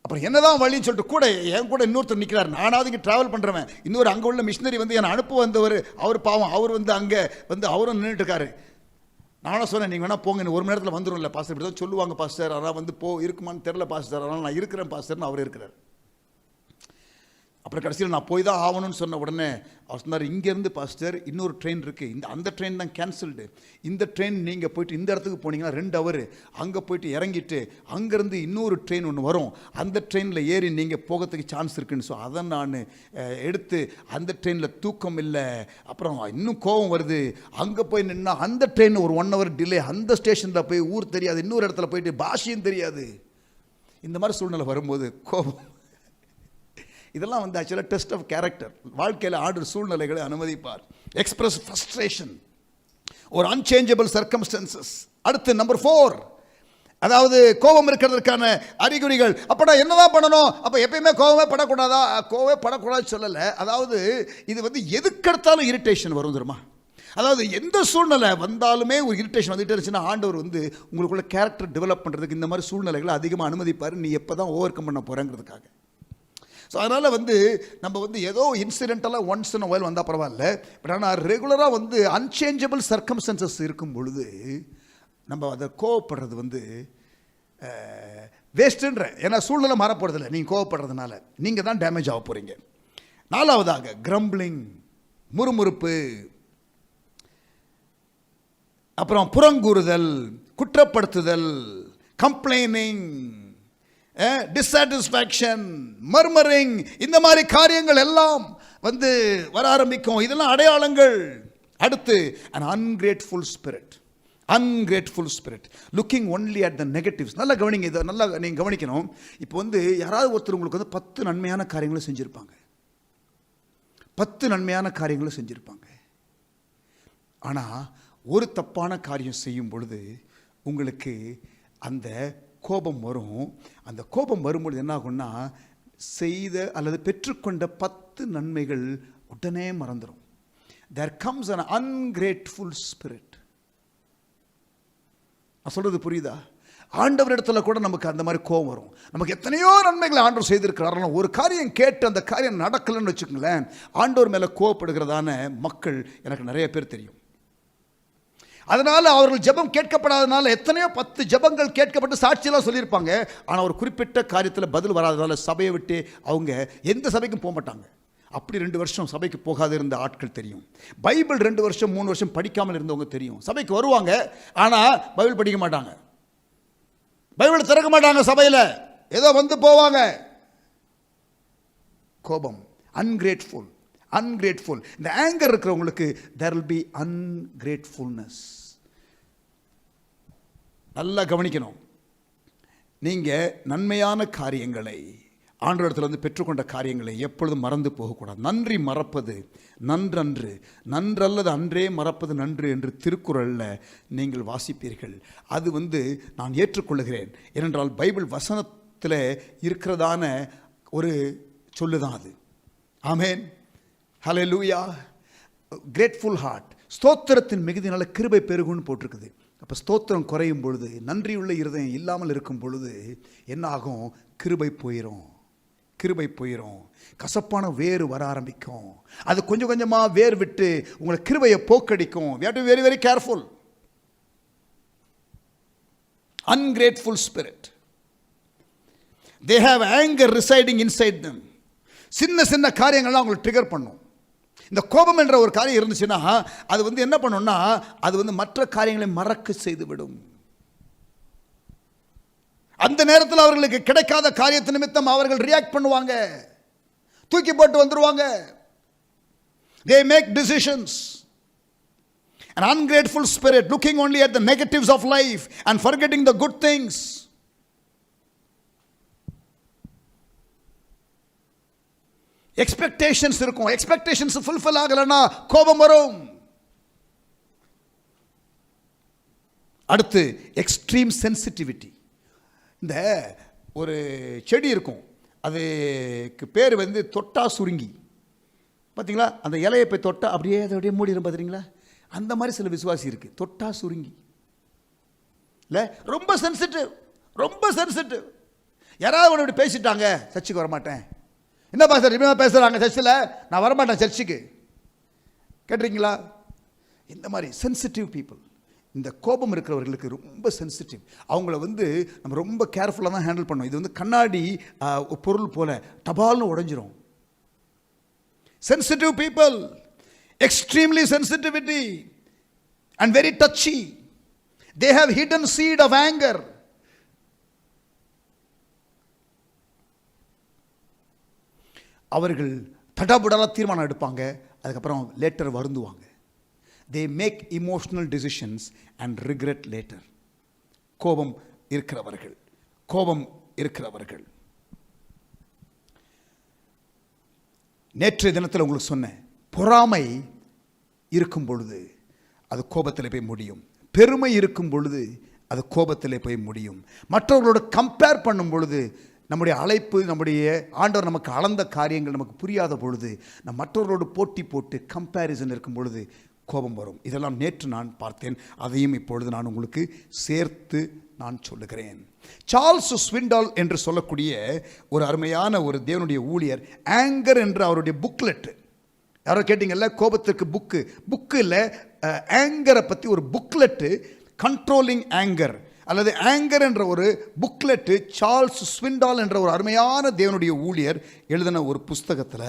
Speaker 2: அப்புறம் என்னதான் வழின்னு சொல்லிட்டு கூட என் கூட இன்னொருத்தர் நிற்கிறார். நானாவது இங்கே ட்ராவல் பண்ணுறவன், இன்னொரு அங்கே உள்ள மிஷினரி வந்து என்னை அனுப்ப வந்தவர், அவர் பாவம், அவர் வந்து அங்கே வந்து அவரும் நின்றுட்டு இருக்காரு. நானும் சொன்னேன், நீங்கள் வேணால் போங்க, இன்னும் 1 மணி நேரத்தில் வந்துடும். இல்லை பாஸ்டர், இப்படி தான் சொல்லுவாங்க பாஸ்டர், ஆனால் வந்து இருக்குமான்னு தெரில பாஸ்டர், அதனால் நான் இருக்கிறேன் பாஸ்டர்னு அவர் இருக்கிறார். அப்புறம் கடைசியில் நான் போய் தான் ஆகணும்னு சொன்ன உடனே அவர் சொன்னார், இங்கேருந்து பாஸ்டர் இன்னொரு ட்ரெயின் இருக்குது, அந்த ட்ரெயின் தான் கேன்சல்டு, இந்த ட்ரெயின் நீங்கள் போயிட்டு இந்த இடத்துக்கு போனீங்கன்னா 2 ஹவர் அங்கே போயிட்டு இறங்கிட்டு அங்கேருந்து இன்னொரு ட்ரெயின் ஒன்று வரும், அந்த ட்ரெயினில் ஏறி நீங்கள் போகிறதுக்கு சான்ஸ் இருக்குன்னு. ஸோ அதை நான் எடுத்து அந்த ட்ரெயினில் தூக்கம் இல்லை, அப்புறம் இன்னும் கோபம் வருது, அங்கே போய் நின்னா அந்த ட்ரெயின் ஒரு 1 ஹவர் டிலே, அந்த ஸ்டேஷனில் போய் ஊர் தெரியாது, இன்னொரு இடத்துல போயிட்டு பாஷையும் தெரியாது. இந்த மாதிரி சூழ்நிலை வரும்போது கோபம், இதெல்லாம் வந்து ஆக்சுவலாக டெஸ்ட் ஆஃப் கேரக்டர். வாழ்க்கையில் ஆண்டவர் சூழ்நிலைகளை அனுமதிப்பார். எக்ஸ்பிரஸ் ஃப்ரஸ்ட்ரேஷன் ஒரு அன்சேஞ்சபிள் சர்க்கம்ஸ்டன்சஸ். அடுத்து நம்பர் 4, அதாவது கோபம் இருக்கிறதுக்கான அறிகுறிகள். அப்போ நான் என்னதான் பண்ணணும்? அப்போ எப்பயுமே கோபமே படக்கூடாதா? கோபமே படக்கூடாதுன்னு சொல்லலை. அதாவது இது வந்து எதுக்கெடுத்தாலும் இரிட்டேஷன் வரும் தெரியுமா? அதாவது எந்த சூழ்நிலை வந்தாலுமே ஒரு இரிட்டேஷன் வந்துகிட்டே இருந்துச்சுன்னா ஆண்டவர் வந்து உங்களுக்குள்ள கேரக்டர் டெவலப் பண்ணுறதுக்கு இந்த மாதிரி சூழ்நிலைகளை அதிகமாக அனுமதிப்பார். நீ எப்போ தான் ஓவர் கம் பண்ண போகிறேங்கிறதுக்காக. ஸோ அதனால் வந்து நம்ம வந்து ஏதோ இன்சிடென்டெல்லாம் ஒன்ஸ் இன் ஒயில் வந்தால் பரவாயில்ல, பட் ஆனால் ரெகுலராக வந்து அன்சேஞ்சபிள் சர்க்கம்ஸ்டன்சஸ் இருக்கும் பொழுது நம்ம அதை கோவப்படுறது வந்து வேஸ்ட்டுன்ற. ஏன்னா சூழ்நிலை மாறப்படுறதில்ல, நீங்கள் கோவப்படுறதுனால நீங்கள் தான் டேமேஜ் ஆக போகிறீங்க. 4வதாக கிரம்பிளிங், முறுமுறுப்பு, அப்புறம் புறங்கூறுதல், குற்றப்படுத்துதல், கம்ப்ளைனிங், டிஸாட்டிஸ்ஃபேக்ஷன், மர்மரிங், இந்த மாதிரி காரியங்கள் எல்லாம் வந்து வர ஆரம்பிக்கும். இதெல்லாம் அடையாளங்கள். அடுத்து an ungrateful spirit, ungrateful spirit, looking only at the negatives. நல்லா கவனிங்க, இதை நல்லா நீங்கள் கவனிக்கணும். இப்போ வந்து யாராவது ஒருத்தர் உங்களுக்கு வந்து 10 நன்மையான காரியங்களை செஞ்சுருப்பாங்க, 10 நன்மையான காரியங்களை செஞ்சுருப்பாங்க. ஆனால் ஒரு தப்பான காரியம் செய்யும் பொழுது உங்களுக்கு அந்த கோபம் வரும். அந்த கோபம் வரும்பொழுது என்ன ஆகும்னா, செய்த அல்லது பெற்றுக்கொண்ட 10 நன்மைகள் உடனே மறந்துடும். There comes an ungrateful spirit. நான் சொல்றது புரியுதா? ஆண்டவர் இடத்துல கூட நமக்கு அந்த மாதிரி கோபம் வரும். நமக்கு எத்தனையோ நன்மைகளை ஆண்டவர் செய்திருக்கிறார்கள், ஒரு காரியம் கேட்டு அந்த காரியம் நடக்கலன்னு வச்சுக்கோங்களேன், ஆண்டவர் மேலே கோபப்படுகிறதான மக்கள் எனக்கு நிறைய பேர் தெரியும். அதனால் அவர்கள் ஜெபம் கேட்கப்படாதனால எத்தனையோ 10 ஜெபங்கள் கேட்கப்பட்டு சாட்சியெல்லாம் சொல்லியிருப்பாங்க. ஆனால் ஒரு குறிப்பிட்ட காரியத்தில் பதில் வராதனால சபையை விட்டு அவங்க எந்த சபைக்கும் போக மாட்டாங்க. அப்படி 2 வருஷம் சபைக்கு போகாது இருந்த ஆட்கள் தெரியும். பைபிள் 2 வருஷம் 3 வருஷம் படிக்காமல் இருந்தவங்க தெரியும். சபைக்கு வருவாங்க, ஆனால் பைபிள் படிக்க மாட்டாங்க, பைபிள் திறக்க மாட்டாங்க, சபையில் ஏதோ வந்து போவாங்க. கோபம், அன்கிரேட்ஃபுல், அன்கிரேட்ஃபுல். இந்த ஆங்கர் இருக்கிறவங்களுக்கு there will be ungratefulness. நல்லா கவனிக்கணும். நீங்கள் நன்மையான காரியங்களை ஆண்டவரிடத்தில் வந்து பெற்றுக்கொண்ட காரியங்களை எப்பொழுதும் மறந்து போகக்கூடாது. நன்றி மறப்பது நன்றன்று, நன்றல்லது அன்றே மறப்பது நன்று என்று திருக்குறளில் நீங்கள் வாசிப்பீர்கள். அது வந்து நான் ஏற்றுக்கொள்ளுகிறேன். ஏனென்றால் பைபிள் வசனத்தில் இருக்கிறதான ஒரு சொல்லுதான் அது. ஆமேன், ஹல்லேலூயா. கிரேட்ஃபுல் ஹார்ட், ஸ்தோத்திரத்தின் மிகுதினால கிருபை பெருகுன்னு போட்டிருக்குது. அப்போ ஸ்தோத்திரம் குறையும் பொழுது, நன்றியுள்ள இருதயம் இல்லாமல் இருக்கும் பொழுது என்ன ஆகும்? கிருபை போயிடும், கிருபை போயிடும். கசப்பான வேறு வர ஆரம்பிக்கும். அது கொஞ்சம் கொஞ்சமாக வேர் விட்டு உங்களை கிருபையை போக்கடிக்கும். we have to be very very careful. Ungrateful spirit, they have anger residing inside them. சின்ன சின்ன காரியங்கள்லாம் அவங்களை ட்ரிகர் பண்ணும். இந்த கோபம் என்ற ஒரு காரியம் இருந்துச்சுன்னா அது வந்து என்ன பண்ணும்னா, அது வந்து மற்ற காரியங்களை மறக்க செய்துவிடும். அந்த நேரத்தில் அவர்களுக்கு கிடைக்காத காரியத்து நிமித்தம் அவர்கள் ரியாக்ட் பண்ணுவாங்க, தூக்கி போட்டு வந்துருவாங்க. they make decisions. An ungrateful spirit, looking only at the negatives of life and forgetting the good things. Expectations இருக்கும், எக்ஸ்பெக்டேஷன்ஸ் ஃபுல்ஃபில் ஆகலைன்னா கோபம் வரும். அடுத்து எக்ஸ்ட்ரீம் சென்சிட்டிவிட்டி. இந்த ஒரு செடி இருக்கும், அதுக்கு பேர் வந்து தொட்டா சுருங்கி. பார்த்தீங்களா, அந்த இலையை போய் தொட்டா அப்படியே அதை அப்படியே மூடிடும். பார்த்துறீங்களா, அந்த மாதிரி சில விசுவாசி இருக்குது, தொட்டா சுருங்கி. இல்லை, ரொம்ப சென்சிட்டிவ், ரொம்ப சென்சிட்டிவ்.
Speaker 1: யாராவது ஒன்று இப்படி பேசிட்டாங்க, சர்ச்சுக்கு வரமாட்டேன். என்ன பாஸ்டர் இப்படி பேசுகிறாங்க சர்ச்சில், நான் வரமாட்டேன் சர்ச்சுக்கு. கேட்டிருக்கீங்களா? இந்த மாதிரி சென்சிட்டிவ் பீப்புள், இந்த கோபம் இருக்கிறவர்களுக்கு ரொம்ப சென்சிட்டிவ். அவங்கள நம்ம ரொம்ப கேர்ஃபுல்லாக தான் ஹேண்டில் பண்ணோம். இது கண்ணாடி பொருள் போல டபால்னு உடைஞ்சிரும். Sensitive people, extremely sensitivity and very touchy. They have hidden seed of anger. அவர்கள் தடபுடலா தீர்மானம் எடுப்பாங்க, அதுக்கப்புறம் later வருந்துவாங்க. They make emotional decisions and regret later. கோபம் இருக்கிறவர்கள். நேற்றைய தினத்தில் உங்களுக்கு சொன்னேன், பொறாமை இருக்கும் பொழுது அது கோபத்தில் போய் முடியும். பெருமை இருக்கும் பொழுது அது கோபத்தில் போய் முடியும். மற்றவர்களோட கம்பேர் பண்ணும் பொழுது, நம்முடைய அழைப்பு, நம்முடைய ஆண்டவர் நமக்கு அளந்த காரியங்கள் நமக்கு புரியாத பொழுது, நம் மற்றவர்களோடு போட்டி போட்டு கம்பேரிசன் இருக்கும் பொழுது கோபம் வரும். இதெல்லாம் நேற்று நான் பார்த்தேன், அதையும் இப்பொழுது நான் உங்களுக்கு சேர்த்து நான் சொல்லுகிறேன். சார்ல்ஸ் ஸ்விண்டால் என்று சொல்லக்கூடிய ஒரு அருமையான ஒரு தேவனுடைய ஊழியர், ஆங்கர் என்ற அவருடைய புக்லெட், யாரோ கேட்டிங்கல்ல கோபத்திற்கு புக்கில் ஆங்கரை பற்றி ஒரு புக்லெட்டு, கண்ட்ரோலிங் ஆங்கர் அல்லது ஆங்கர் என்ற ஒரு புக்லெட்டு சார்ல்ஸ் ஸ்விண்டால் என்ற ஒரு அருமையான தேவனுடைய ஊழியர் எழுதின ஒரு புஸ்தகத்தில்,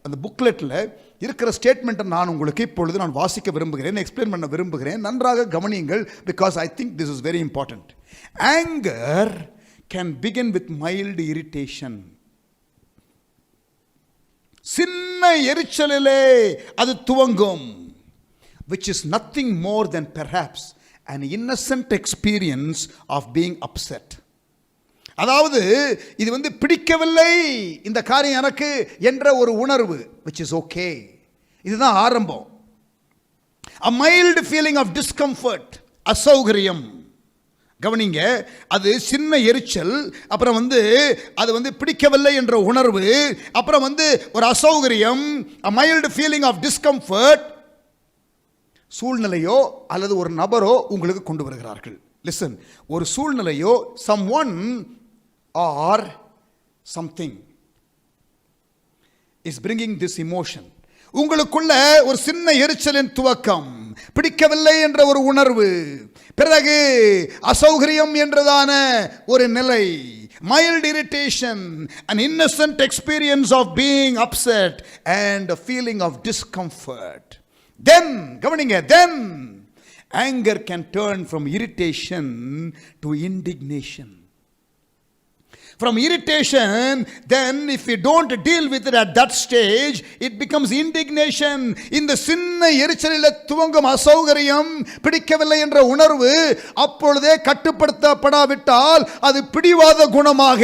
Speaker 1: அந்த புக்லெட்டில் இருக்கிற ஸ்டேட்மெண்ட்டை நான் உங்களுக்கு இப்பொழுது நான் வாசிக்க விரும்புகிறேன், எக்ஸ்பிளைன் பண்ண விரும்புகிறேன். நன்றாக கவனியுங்கள், because I think this is very important. Anger can begin with mild irritation. சின்ன எரிச்சலிலே அது துவங்கும், which is nothing more than perhaps an innocent experience of being upset. அதாவது இது பிடிக்கவில்லை இந்த காரியம் எனக்கு என்ற ஒரு உணர்வு, which is okay. இதுதான் ஆரம்பம். a mild feeling of discomfort, அசௌகரியம். கவனிங்க, அது சின்ன எரிச்சல், அப்புறம் அது பிடிக்கவில்லை என்ற உணர்வு, அப்புறம் ஒரு அசௌகரியம், a mild feeling of discomfort. சூழ்நிலையோ அல்லது ஒரு நபரோ உங்களுக்கு கொண்டு வருகிறார்கள். லிசன், ஒரு சூழ்நிலையோ, someone or something is bringing this emotion. உங்களுக்குள்ள ஒரு சின்ன எரிச்சலின் துவக்கம், பிடிக்கவில்லை என்ற ஒரு உணர்வு, பிறகு அசௌகரியம் என்றதான ஒரு நிலை, mild irritation, an innocent experience of being upset and a feeling of discomfort. Then, கவனிங்க, then anger can turn from irritation to indignation. From irritation, then if we don't deal with it at that stage, it becomes indignation. இந்த சின்ன எரிச்சலில் துவங்கும் அசௌகரியம், பிடிக்கவில்லை என்ற உணர்வு அப்பொழுதே கட்டுப்படுத்தப்படாவிட்டால் அது பிடிவாத குணமாக,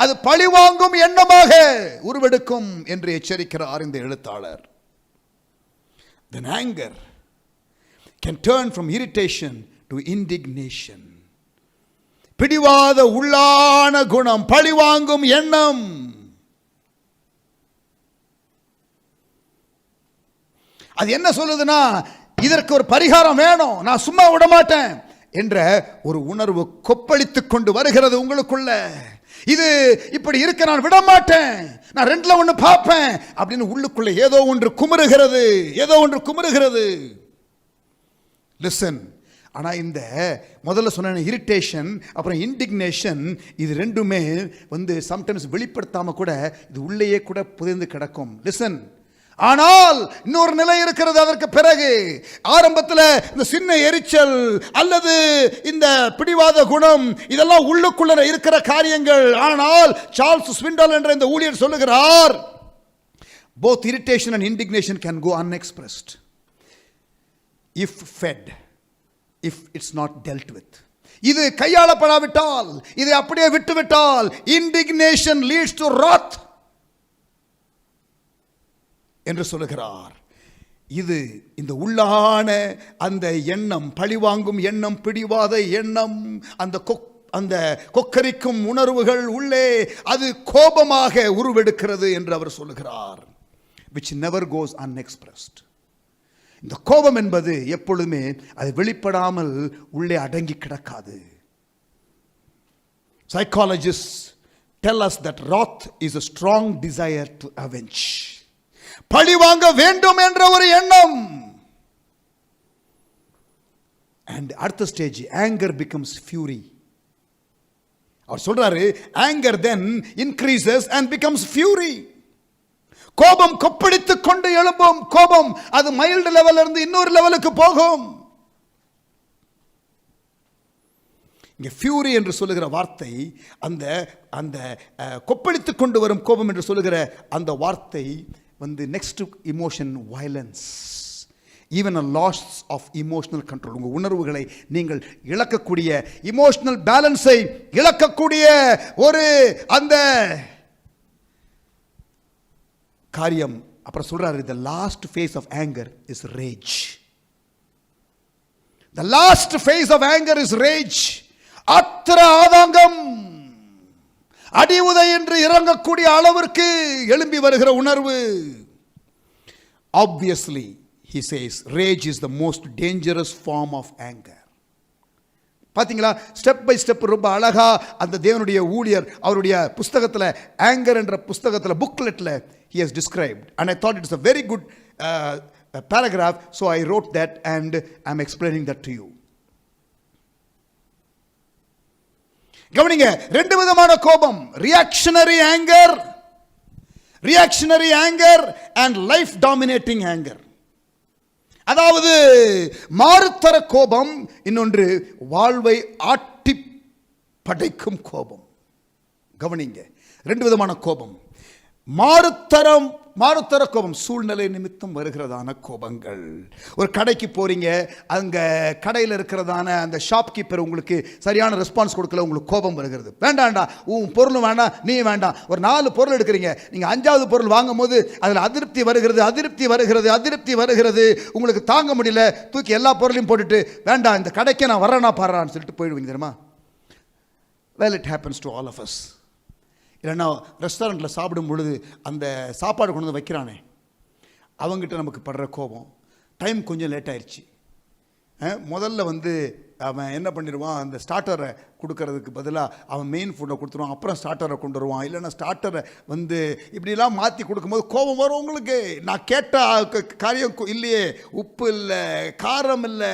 Speaker 1: அது பழிவாங்கும் எண்ணமாக உருவெடுக்கும் என்று எச்சரிக்கிறார் இந்த எழுத்தாளர். Then anger can turn from irritation to indignation. பிடிவாத உள்ளான குணம், பழிவாங்கும் எண்ணம். அது என்ன சொல்லுதுன்னா, இதற்கு ஒரு பரிகாரம் வேணும், நான் சும்மா விட மாட்டேன் என்ற ஒரு உணர்வு கொப்பளித்துக் கொண்டு வருகிறது உங்களுக்குள்ள. இது இப்படி இருக்க நான் விட மாட்டேன், நான் ரெண்டுல ஒன்று பார்ப்பேன் அப்படின்னு உள்ளுக்குள்ள ஏதோ ஒன்று குமுறுகிறது. லிசன், ஆனால் இந்த முதல்ல சொன்ன இரிட்டேஷன் அப்புறம் இன்டிக்னேஷன், இது ரெண்டுமே சம்டைம்ஸ் வெளிப்படுத்தாமல் கூட இது உள்ளேயே கூட புதைந்து கிடக்கும். லிசன், ஆனால் இன்னொரு நிலை இருக்கிறது. அதற்கு பிறகு ஆரம்பத்தில் இந்த சின்ன எரிச்சல் அல்லது இந்த பிடிவாத குணம் இதெல்லாம் உள்ளுக்குள்ள இருக்கிற காரியங்கள். ஆனால் சார்ல்ஸ் ஸ்விண்டால் என்ற இந்த ஊழியர் சொல்லுகிறார், both irritation and indignation can go unexpressed if fed, if it's not dealt with. இது கையாளப்படாவிட்டால், இதை அப்படியே விட்டுவிட்டால், indignation leads to wrath என்று சொல்லுகிறார். இது இந்த உள்ளான அந்த எண்ணம், பழிவாங்கும் எண்ணம், பிடிவாத எண்ணம், அந்த கொக்கரிக்கும் உணர்வுகள் உள்ளே அது கோபமாக உருவெடுக்கிறது என்று அவர் சொல்லுகிறார். which never goes unexpressed. இந்த கோபம் என்பது எப்பொழுதுமே அது வெளிப்படாமல் உள்ளே அடங்கி கிடக்காது. Psychologist tell us that wrath is a strong desire to avenge. பழி வாங்க வேண்டும் என்ற ஒரு எண்ணம். And அடுத்த ஸ்டேஜ் anger becomes fury. அவர் சொல்றாரு anger then increases and becomes fury. கோபம் கொப்பளித்துக் கொண்டு எழும்பும். கோபம் அது மைல்டு லெவல்ல இருந்து இன்னொரு லெவலுக்கு போகும். இங்கே ஃபியூரி என்று சொல்லுகிற வார்த்தை அந்த அந்த கொப்பளித்துக் கொண்டு வரும் கோபம் என்று சொல்லுகிற அந்த வார்த்தை வந்து next emotion violence, even a loss of emotional control. உங்கள் உணர்வுகளை நீங்கள் இழக்கக்கூடிய, இமோஷனல் பேலன்ஸை இழக்கக்கூடிய ஒரு அந்த காரியம். அப்புறம் சொல்றாரு the last phase of anger is rage. The last phase of anger is rage. அத்திர ஆதங்கம், அடி உதை என்று இறங்கக்கூடிய அளவிற்கு எழும்பி வருகிற உணர்வு. Obviously he says rage is the most dangerous form of anger. பாத்தீங்களா, ஸ்டெப் பை ஸ்டெப் ரொம்ப அழகா அந்த தேவனுடைய ஊழியர் அவருடைய புஸ்தகத்தில், ஆங்கர் என்ற புஸ்தகத்தில், புக்லெட்டில் he has described, and I thought it's a very good paragraph, so I wrote that and I'm explaining that to you. கவனிங்க, ரெண்டு விதமான கோபம், reactionary anger, reactionary anger and life dominating anger. அதாவது மாறுத்தர கோபம், இன்னொன்று வாழ்வை ஆட்டி படைக்கும் கோபம். கவனிங்க, ரெண்டு விதமான கோபம். மாறுத்தர கோபம் சூழ்நிலை நிமித்தம் வருகிறதான கோபங்கள். ஒரு கடைக்கு போறீங்க, அங்க கடையில் இருக்கிறதான அந்த ஷாப்கீப்பர் உங்களுக்கு சரியான ரெஸ்பான்ஸ் கொடுக்கல, உங்களுக்கு கோபம் வருகிறது. வேண்டாம்டா, உன் பொருளும் வேண்டாம், நீ வேண்டாம். ஒரு 4 பொருள் எடுக்கிறீங்க, நீங்க 5வது பொருள் வாங்கும் போது அதில் அதிருப்தி வருகிறது, உங்களுக்கு தாங்க முடியல, தூக்கி எல்லா பொருளையும் போட்டுட்டு வேண்டாம் இந்த கடைக்கு நான் வரேனா பாடுறான்னு சொல்லிட்டு போயிடுவீங்க தெரியுமா? Well, it happens to all of us. இல்லைன்னா ரெஸ்டாரண்ட்டில் சாப்பிடும் பொழுது அந்த சாப்பாடு கொண்டு வந்து வைக்கிறானே, அவங்ககிட்ட நமக்கு படுற கோபம். டைம் கொஞ்சம் லேட் ஆயிடுச்சு, முதல்ல வந்து அவன் என்ன பண்ணிடுவான், அந்த ஸ்டார்டரை கொடுக்கறதுக்கு பதிலாக அவன் மெயின் ஃபுட்டை கொடுத்துருவான், அப்புறம் ஸ்டார்டரை கொண்டு வருவான். இல்லைன்னா ஸ்டார்டரை வந்து இப்படிலாம் மாற்றி கொடுக்கும்போது கோபம் வரும் உங்களுக்கு. நான் கேட்ட காரியம் இல்லையே, உப்பு இல்லை, காரம் இல்லை,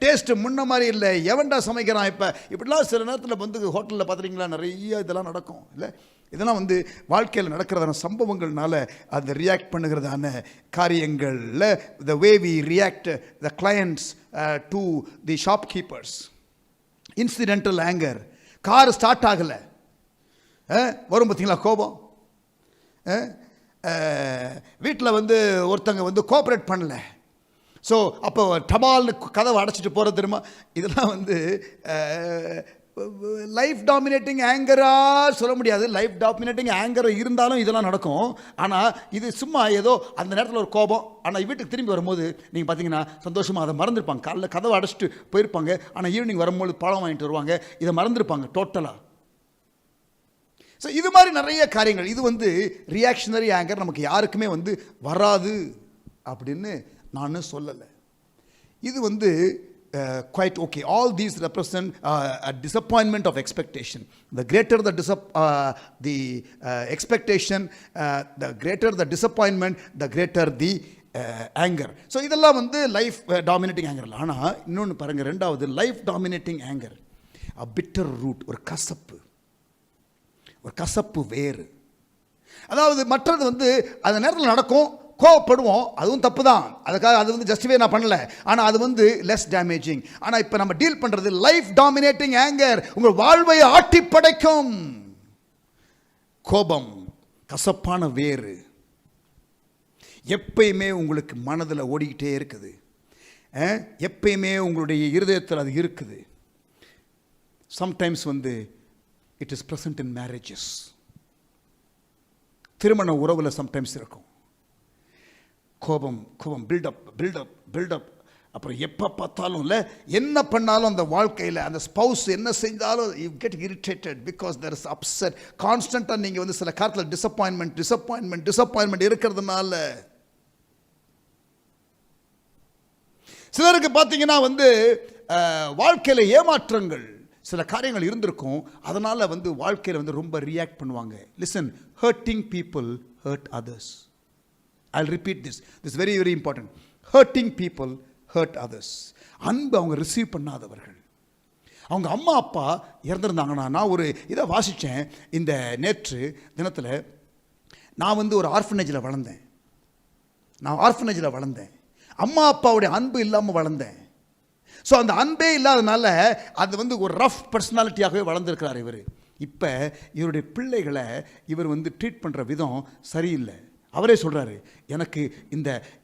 Speaker 1: டேஸ்ட்டு முன்ன மாதிரி இல்லை, எவன்டா சமைக்கிறான் இப்போ, இப்படிலாம் சில நேரத்தில் வந்து ஹோட்டலில் பார்த்துறீங்களா, நிறைய இதெல்லாம் நடக்கும் இல்லை? இதெல்லாம் வந்து வாழ்க்கையில் நடக்கிறதான சம்பவங்கள்னால அந்த ரியாக்ட் பண்ணுகிறதான காரியங்களில் the way we react the clients to the shopkeepers. Incidental anger. Car start ஆகலை, வரும் பார்த்தீங்களா கோபம். வீட்டில் வந்து ஒருத்தங்க வந்து கோஆப்ரேட் பண்ணல, ஸோ அப்போ டபால்னு கதவை அடைச்சிட்டு போகிறது தெரியுமா? இதெல்லாம் வந்து லைஃப் டாமினேட்டிங் ஆங்கரா சொல்ல முடியாது. லைஃப் டாமினேட்டிங் ஆங்கர் இருந்தாலும் இதெல்லாம் நடக்கும். ஆனால் இது சும்மா ஏதோ அந்த நேரத்தில் ஒரு கோபம், ஆனால் வீட்டுக்கு திரும்பி வரும்போது நீங்கள் பார்த்தீங்கன்னா சந்தோஷமாக அதை மறந்துருப்பாங்க. காலைல கதவை அடைச்சிட்டு போயிருப்பாங்க, ஆனால் ஈவினிங் வரும்போது பழம் வாங்கிட்டு வருவாங்க, இதை மறந்துருப்பாங்க டோட்டலாக. ஸோ இது மாதிரி நிறைய காரியங்கள். இது வந்து ரியாக்ஷனரி ஆங்கர் நமக்கு யாருக்குமே வந்து வராது அப்படின்னு நான் சொல்லலை. இது வந்து quite okay. All these represent a disappointment of expectation. The greater the expectation, the greater the disappointment, the greater the anger. So இதெல்லாம் வந்து லைஃப் டாமினேட்டிங் ஆங்கர். ஆனால் இன்னொன்று பாருங்கள், ரெண்டாவது life dominating anger, a bitter root, ஒரு கசப்பு வேறு. அதாவது மற்றது வந்து அந்த நேரத்தில் நடக்கும், கோவப்படுவோம், அதுவும் தப்பு தான், அதுக்காக அது வந்து ஜஸ்டிஃபை நான் பண்ணல, ஆனால் அது வந்து லெஸ் டேமேஜிங். ஆனால் இப்போ நம்ம டீல் பண்ணுறது லைஃப் டாமினேட்டிங் ஆங்கர், உங்கள் வாழ்வை ஆட்டி படைக்கும் கோபம், கசப்பான வேறு, எப்பயுமே உங்களுக்கு மனதில் ஓடிக்கிட்டே இருக்குது, எப்பயுமே உங்களுடைய இருதயத்தில் அது இருக்குது. சம்டைம்ஸ் வந்து it is present in marriages, திருமண உறவில் சம்டைம்ஸ் இருக்கும் கோபம். பில்டப். அப்புறம் எப்போ பார்த்தாலும் இல்லை, என்ன பண்ணாலும் அந்த வாழ்க்கையில் அந்த ஸ்பௌஸ் என்ன செஞ்சாலும் you get irritated because there is upset. கான்ஸ்டண்ட்டாக நீங்கள் வந்து சில காலத்தில் டிசப்பாயின்மெண்ட் இருக்கிறதுனால. சிலருக்கு பார்த்தீங்கன்னா வந்து வாழ்க்கையில் ஏமாற்றங்கள்,
Speaker 2: சில காரியங்கள் இருந்திருக்கும், அதனால் வாழ்க்கையில் ரொம்ப ரியாக்ட் பண்ணுவாங்க. Listen, hurting people hurt others. I'll repeat this very very important. Hurting people hurt others. அன்பு அவங்க ரிசீவ் பண்ணாதவர்கள். அவங்க அம்மா அப்பா இறந்துருந்தாங்கன்னா, நான் ஒரு இதை வாசித்தேன் இந்த நேற்று தினத்தில். நான் ஒரு ஆர்ஃபனேஜில் வளர்ந்தேன். அம்மா அப்பாவுடைய அன்பு இல்லாமல் வளர்ந்தேன். ஸோ அந்த அன்பே இல்லாதனால அது ஒரு ரஃப் பர்சனாலிட்டியாகவே வளர்ந்துருக்கிறார் இவர். இப்போ இவருடைய பிள்ளைகளை இவர் ட்ரீட் பண்ணுற விதம் சரியில்லை. அவரே சொல்கிறாரு, எனக்கு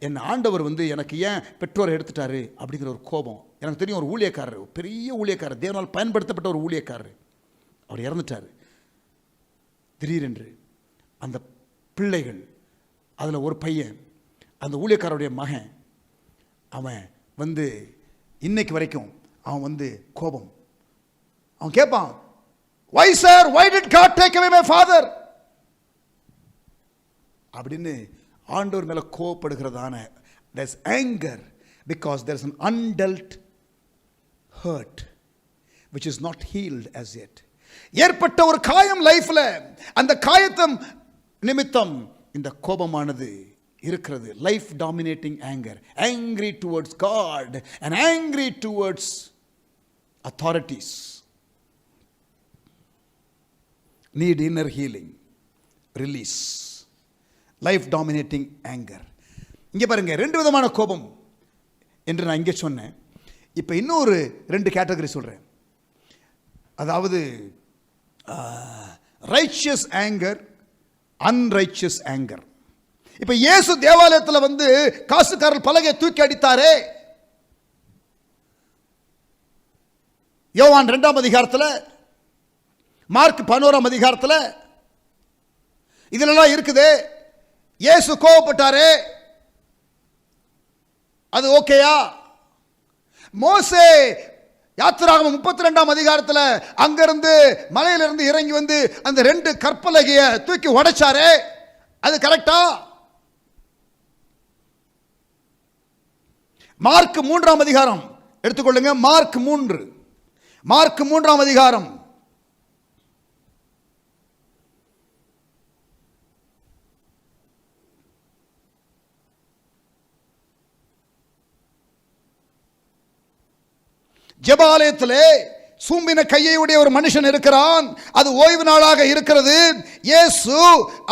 Speaker 2: என் ஆண்டவர் எனக்கு ஏன் பெற்றோரை எடுத்துட்டாரு அப்படிங்கிற ஒரு கோபம். எனக்கு தெரியும், ஒரு ஊழியக்காரர், பெரிய ஊழியக்காரர், தேவனால் பயன்படுத்தப்பட்ட ஒரு ஊழியக்காரர், அவர் இறந்துட்டார் திடீரென்று. அந்த பிள்ளைகள், அதில் ஒரு பையன், அந்த ஊழியக்காரருடைய மகன், அவன் இன்னைக்கு வரைக்கும் அவன் கோபம். அவன் கேட்பான், why sir, why did God take away my father அப்படின்னு ஆண்டவர் மேலே கோபப்படுகிறதான there's anger because there's an undealt hurt which is not healed as yet. ஏற்பட்ட ஒரு காயம் லைஃப்ல, அந்த காயத்தம் நிமித்தம் இந்த கோபமானது இருக்கிறது. Life dominating anger, angry towards God and angry towards authorities. Need inner healing, release. Life dominating anger. இங்கே பாருங்க, 2 விதமான கோபம் என்று நான் இங்கே சொன்னேன். இப்போ இன்னொரு 2 கேட்டகரி சொல்கிறேன். அதாவது ரைச்சியஸ் ஆங்கர், அன்ரைச்சியஸ் ஆங்கர். இப்போ இயேசு தேவாலயத்தில் காசுக்காரர் பலகையை தூக்கி அடித்தாரே, யோவான் 2ஆம் அதிகாரத்தில், மார்க் 11ஆம் அதிகாரத்தில் இதெல்லாம் இருக்குது. இயேசு கோபப்பட்டாரே, அது ஓகேயா? மோசே யாத்திராகமம் 32ஆம் அதிகாரத்தில் அங்கிருந்து மலையிலிருந்து இறங்கி அந்த 2 கற்பலகையை தூக்கி உடைச்சாரே, அது கரெக்டா? மார்க் 3ஆம் அதிகாரம் எடுத்துக்கொள்ளுங்க. மார்க் 3ஆம் அதிகாரம் ஜெபாலயத்திலே சூம்பின கையை உடைய ஒரு மனுஷன் இருக்கிறான். அது ஓய்வு நாளாக இருக்கிறது. இயேசு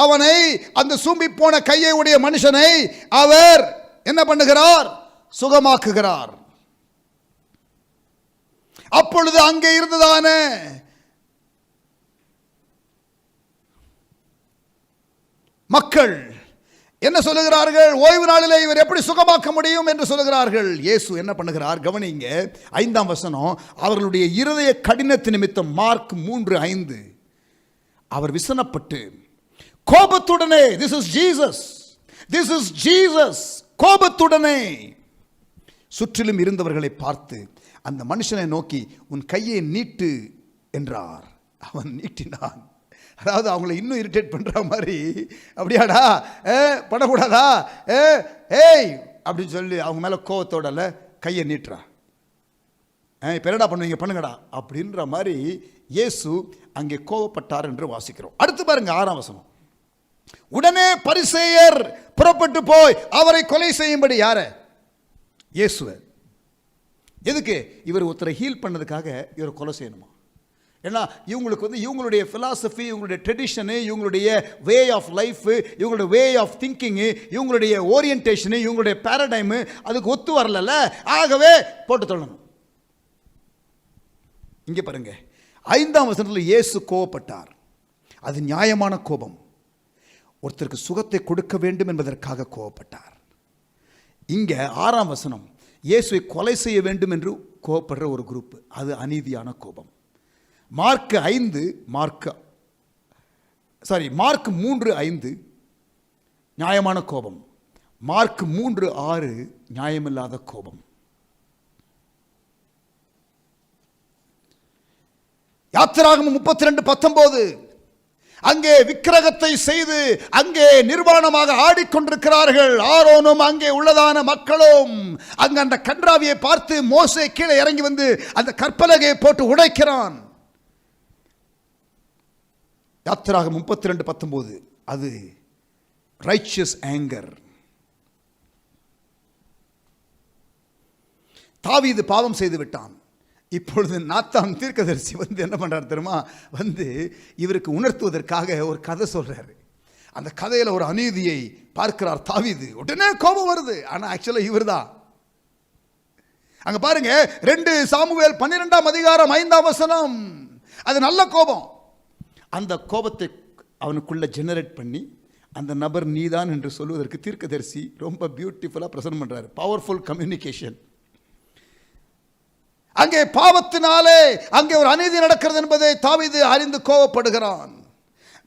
Speaker 2: அவனை, அந்த சூம்பி போன கையை உடைய மனுஷனை அவர் என்ன பண்ணுகிறார்? சுகமாக்குகிறார். அப்பொழுது அங்கே இருந்ததான மக்கள் என்ன சொல்லுகிறார்கள்? ஓய்வு நாளிலே இவர் எப்படி சுகமாக்க முடியும் என்று சொல்லுகிறார்கள். இயேசு என்ன பண்ணுகிறார்? கவனிங்க 5ஆம் வசனம். அவர்களுடைய இருதய கடினத்து நிமித்தம், மார்க் 3:5, அவர் விசனப்பட்டு கோபத்துடனே, திஸ் இஸ் ஜீசஸ், கோபத்துடனே சுற்றிலும் இருந்தவர்களை பார்த்து அந்த மனுஷனை நோக்கி, உன் கையை நீட்டு என்றார். அவன் நீட்டினான். அதாவது அவங்கள இன்னும் இரிட்டேட் பண்ணுற மாதிரி, அப்படியாடா பண்ணக்கூடாதா, ஏய் அப்படின்னு சொல்லி அவங்க மேலே கோவத்தோடல கையை நீட்டுறா. இப்போ என்னடா பண்ணுவீங்க, பண்ணுங்கடா அப்படின்ற மாதிரி இயேசு அங்கே கோவப்பட்டார் என்று வாசிக்கிறோம். அடுத்து பாருங்க 6ஆம் வசனம். உடனே பரிசேயர் புறப்பட்டு போய் அவரை கொலை செய்யும்படி, யார? இயேசுவை. எதுக்கு? இவர் ஒருத்தரை ஹீல் பண்ணதுக்காக இவர் கொலை செய்யணுமா? ஏன்னா இவங்களுக்கு இவங்களுடைய ஃபிலாசபி, இவங்களுடைய ட்ரெடிஷனு, இவங்களுடைய வே ஆஃப் லைஃப், இவங்களுடைய வே ஆஃப் திங்கிங்கு, இவங்களுடைய ஓரியன்டேஷனு, இவங்களுடைய பேரடைமு அதுக்கு ஒத்து வரல. ஆகவே போட்டு தள்ளணும். இங்கே பாருங்க 5ஆம் வசனத்தில் இயேசு கோபப்பட்டார். அது நியாயமான கோபம். ஒருத்தருக்கு சுகத்தை கொடுக்க வேண்டும் என்பதற்காக கோபப்பட்டார். இங்கே 6ஆம் வசனம், இயேசுவை கொலை செய்ய வேண்டும் என்று கோபப்படுற ஒரு குரூப், அது அநீதியான கோபம். மார்க் 3:5 நியாயமான கோபம். மார்க் 3:6 நியாயமில்லாத கோபம். யாத்திராகமம் 32:19 அங்கே விக்கிரகத்தை செய்து அங்கே நிர்வாணமாக ஆடிக்கொண்டிருக்கிறார்கள். ஆரோனும் அங்கே உள்ளதான மக்களும். அங்கு அந்த கன்றாவியை பார்த்து மோசே கீழே இறங்கி அந்த கற்பலகையை போட்டு உடைக்கிறான்.
Speaker 1: யாத்திராகமம் 32:19 அது ரைச்சியஸ் ஆங்கர். தாவீது பாவம் செய்து விட்டான். இப்பொழுது நாத்தான் தீர்க்கதரிசி என்ன பண்றாரு தெரியுமா? இவருக்கு உணர்த்துவதற்காக ஒரு கதை சொல்றாரு. அந்த கதையில ஒரு அநீதியை பார்க்கிறார் தாவீது. உடனே கோபம் வருது. ஆனா ஆக்சுவலா இவர் தான். அங்க பாருங்க, 2 சாமுவேல் 12:5 அது நல்ல கோபம். அந்த கோபத்தை அவனுக்குள்ள ஜெனரேட் பண்ணி அந்த நபர் நீதான் என்று சொல்வதற்கு தீர்க்கதரிசி ரொம்ப பியூட்டிஃபுல்லா பிரசன்ட் பண்றாரு. Powerful communication. அங்கே பாவத்தினாலே அங்கே ஒரு அநீதி நடக்கிறது என்பதை தாவீது அறிந்து கோபப்படுகிறான்.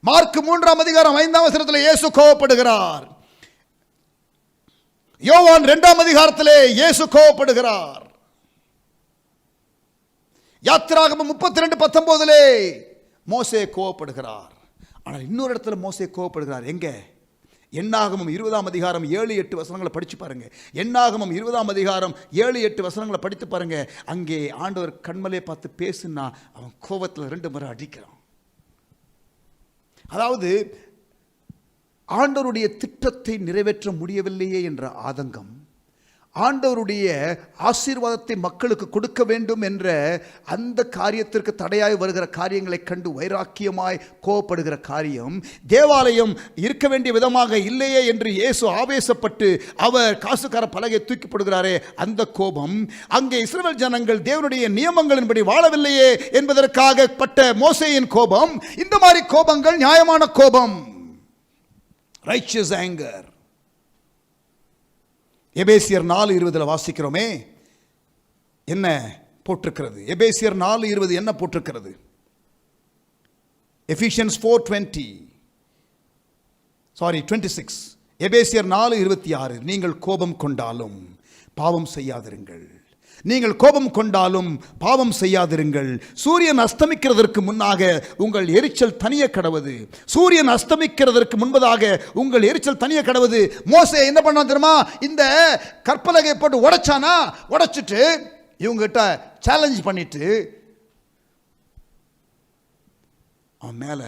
Speaker 1: மார்க் 3:5 இயேசு கோபப்படுகிறார். யோவான் 2 இயேசு கோபப்படுகிறார். யாத்திராகமம் 32:19 மோசே கோபப்படுகிறார். ஆனால் இன்னொரு இடத்துல மோசே கோபப்படுகிறார். எங்க? எண்ணாகமம் 20 7-8 படிச்சு பாருங்க. எண்ணாகமம் 20 7-8 படித்து பாருங்க. அங்கே ஆண்டவர் கண்மலே பார்த்து பேசுனா அவன் கோபத்தில் 2 முறை அடிக்கிறான். அதாவது ஆண்டவருடைய திட்டத்தை நிறைவேற்ற முடியவில்லையே என்ற ஆதங்கம், ஆண்டவருடைய ஆசீர்வாதத்தை மக்களுக்கு கொடுக்க வேண்டும் என்ற அந்த காரியத்திற்கு தடையாய் வருகிற காரியங்களை கண்டு வைராக்கியமாய் கோபப்படுகிற காரியம், தேவாலயம் இருக்க வேண்டிய விதமாக இல்லையே என்று இயேசு ஆவேசப்பட்டு அவர் காசுக்கார பலகை தூக்கிப்படுகிறாரே அந்த கோபம், அங்கே இஸ்ரவேல் ஜனங்கள் தேவனுடைய நியமங்களின்படி வாழவில்லையே என்பதற்காக பட்ட மோசேயின் கோபம், இந்த மாதிரி கோபங்கள் நியாயமான கோபம். Righteous anger. எபேசியர் 4:20 வாசிக்கிறோமே, என்ன போட்டிருக்கிறது? எபேசியர் 4:20 என்ன போட்டிருக்கிறது? எபிஷியன்ஸ் 4:26. எபேசியர் 4:26 நீங்கள் கோபம் கொண்டாலும் பாவம் செய்யாதிருங்கள். நீங்கள் கோபம் கொண்டாலும் பாவம் செய்யாதிருங்கள். சூரியன் அஸ்தமிக்கிறதற்கு முன்னாக உங்கள் எரிச்சல் தனிய கடவது. சூரியன் அஸ்தமிக்கிறதற்கு முன்பதாக உங்கள் எரிச்சல் தனிய கடவது. மோசே என்ன பண்ணான் தெரியுமா? இந்த கற்பலகை போட்டு உடைச்சானா, உடைச்சிட்டு இவங்க கிட்ட சேலஞ்ச் பண்ணிட்டு அவன் மேல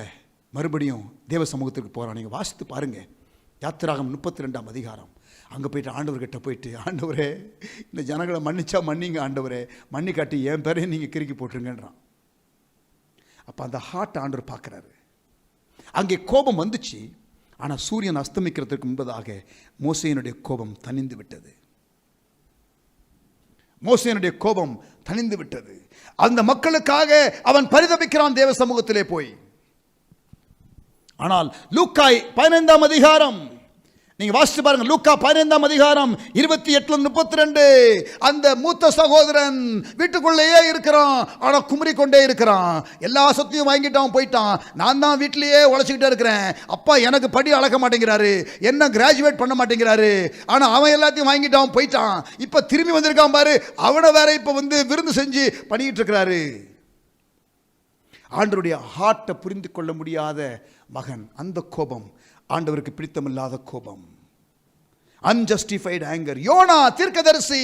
Speaker 1: மறுபடியும் தேவ சமூகத்திற்கு போறான். நீங்க வாசித்து பாருங்க. யாத்திராகமம் 32 அங்கே போயிட்டு ஆண்டவர்கிட்ட போயிட்டு, ஆண்டவரே இந்த ஜனங்களை மன்னிச்சா மன்னிங்க ஆண்டவரே, மன்னி காட்டி என் பேரையும் நீங்கள் கிறுக்கி போட்டுருங்கன்றான். அப்போ அந்த ஹார்ட் ஆண்டவர் பார்க்குறாரு. அங்கே கோபம் வந்துச்சு. ஆனால் சூரியன் அஸ்தமிக்கிறதுக்கு முன்பதாக மோசேயினுடைய கோபம் தணிந்து விட்டது. மோசேயினுடைய கோபம் தணிந்து விட்டது. அந்த மக்களுக்காக அவன் பரிதபிக்கிறான் தேவ சமூகத்திலே போய். ஆனால் லூக்காய் 15 நீங்க வாசிச்சு பாருங்க. லூக்கா 15 28-32 அந்த மூத்த சகோதரன் வீட்டுக்குள்ளேயே இருக்கிறான். ஆனா குமரி கொண்டே இருக்கிறான். எல்லா சொத்தையும் வாங்கிட்டான், போயிட்டான். நான் தான் வீட்டிலேயே உழைச்சிக்கிட்டே இருக்கிறேன். அப்பா எனக்கு படி அளக்க மாட்டேங்கிறாரு, என்ன கிராஜுவேட் பண்ண மாட்டேங்கிறாரு. ஆனா அவன் எல்லாத்தையும் வாங்கிட்டான், போயிட்டான். இப்ப திரும்பி வந்திருக்கான் பாரு, அவனை வேற இப்ப விருந்து செஞ்சு பண்ணிட்டு இருக்கிறாரு. ஆண்டவருடைய ஹார்ட்டை புரிந்து கொள்ள முடியாத மகன். அந்த கோபம் ஆண்டவருக்கு பிடித்தமில்லாத கோபம். அன்ஜஸ்டிஃபைடு ஆங்கர். யோனா தீர்க்கதரிசி,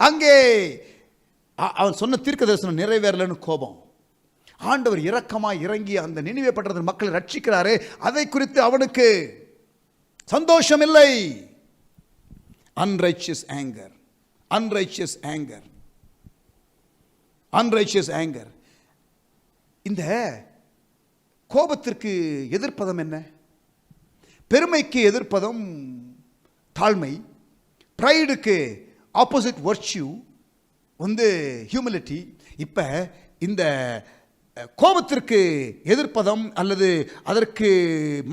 Speaker 1: அங்கே அவன் சொன்ன தீர்க்க தரிசனம் நிறைவேறலன்னு கோபம். ஆண்டவர் இரக்கமாய் இறங்கி அந்த நினிவே பட்டணத்தின் மக்களை ரட்சிக்கிறாரு, அதை குறித்து அவனுக்கு சந்தோஷம் இல்லை. Unrighteous anger. Unrighteous anger. Unrighteous anger. இந்த கோபத்திற்கு எதிர்ப்பதம் என்ன? பெருமைக்கு எதிர்ப்பதம் தாழ்மை. ப்ரைடுக்கு ஆப்போசிட் வர்ச்சியூ ஹியூமிலிட்டி. இப்போ இந்த கோபத்திற்கு எதிர்ப்பதம் அல்லது அதற்கு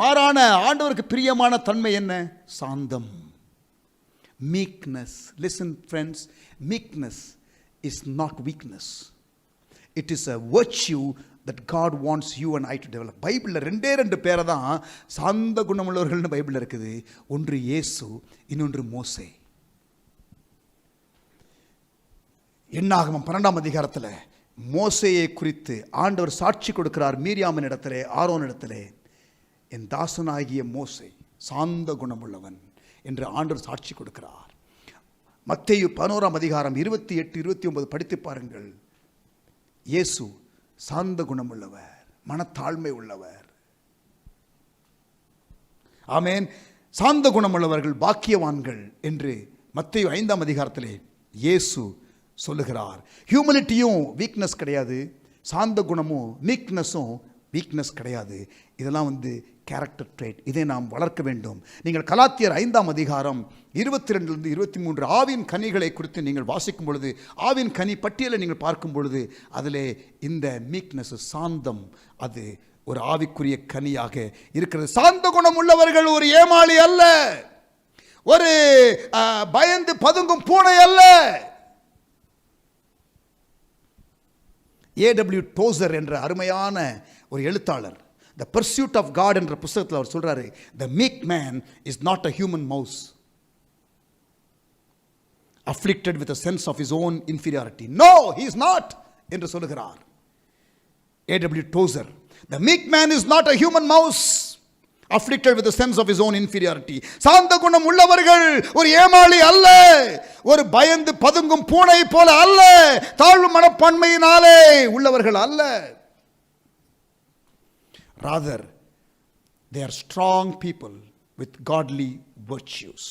Speaker 1: மாறான ஆண்டவருக்கு பிரியமான தன்மை என்ன? சாந்தம். Meekness. Listen friends, meekness is not weakness. It is a virtue that God wants you and I to develop. பைபிளில் 2 பேரை தான் சாந்த குணமுள்ளவர்கள்னு பைபிளில் இருக்குது. ஒன்று இயேசு, இன்னொன்று மோசே. எண்ணாகமம் 12 மோசேயை குறித்து ஆண்டவர் சாட்சி கொடுக்கிறார். மீரியாமின் இடத்திலே, ஆரோன் இடத்திலே, என் தாசனாகிய மோசே சாந்த குணமுள்ளவன் என்று ஆண்டவர் சாட்சி கொடுக்கிறார். மத்தேயு 11 28-29 படித்து பாருங்கள். இயேசு சாந்த குணமுள்ளவர், மனத்தாழ்மை உள்ளவர்.
Speaker 2: ஆமென். சாந்த குணமுள்ளவர்கள் பாக்கியவான்கள் என்று மத்தேயு 5ஆம் அதிகாரத்திலே இயேசு சொல்லுகிறார். ஹியூமிலிட்டியும் வீக்னஸ் கிடையாது, சாந்த குணமும் மீக்னஸும் வீக்னஸ் கிடையாது. இதெல்லாம் கேரக்டர் ட்ரேட். இதை நாம் வளர்க்க வேண்டும். நீங்கள் கலாத்தியர் 5ஆம் அதிகாரம் 22 23 ஆவின் கனிகளை குறித்து நீங்கள் வாசிக்கும் பொழுது, ஆவின் கனி பட்டியலை நீங்கள் பார்க்கும் பொழுது அதிலே இந்த மீக்னஸ், சாந்தம், அது ஒரு ஆவிக்குரிய கனியாக இருக்கிறது. சாந்த குணம் உள்ளவர்கள் ஒரு ஏமாளி அல்ல, ஒரு பயந்து பதுங்கும் பூனை அல்ல. A.W. டோசர் என்ற அருமையான ஒரு எழுத்தாளர் The Pursuit of God என்ற புத்தகத்தில் அவர் சொல்றாரு, The meek man is not a human mouse afflicted with a sense of his own inferiority. No, he is not என்று சொல்லுகிறார் A.W. Dozer. The meek man is not a human mouse afflicted with a sense of his own inferiority. சாந்த குணம் உள்ளவர்கள் ஒரு ஏமாளி அல்ல, ஒரு பயந்து பதுங்கும் பூனை போல அல்ல, தாழ்வு மனப்பான்மையினாலே உள்ளவர்கள் அல்ல. Rather, they are strong people with godly virtues.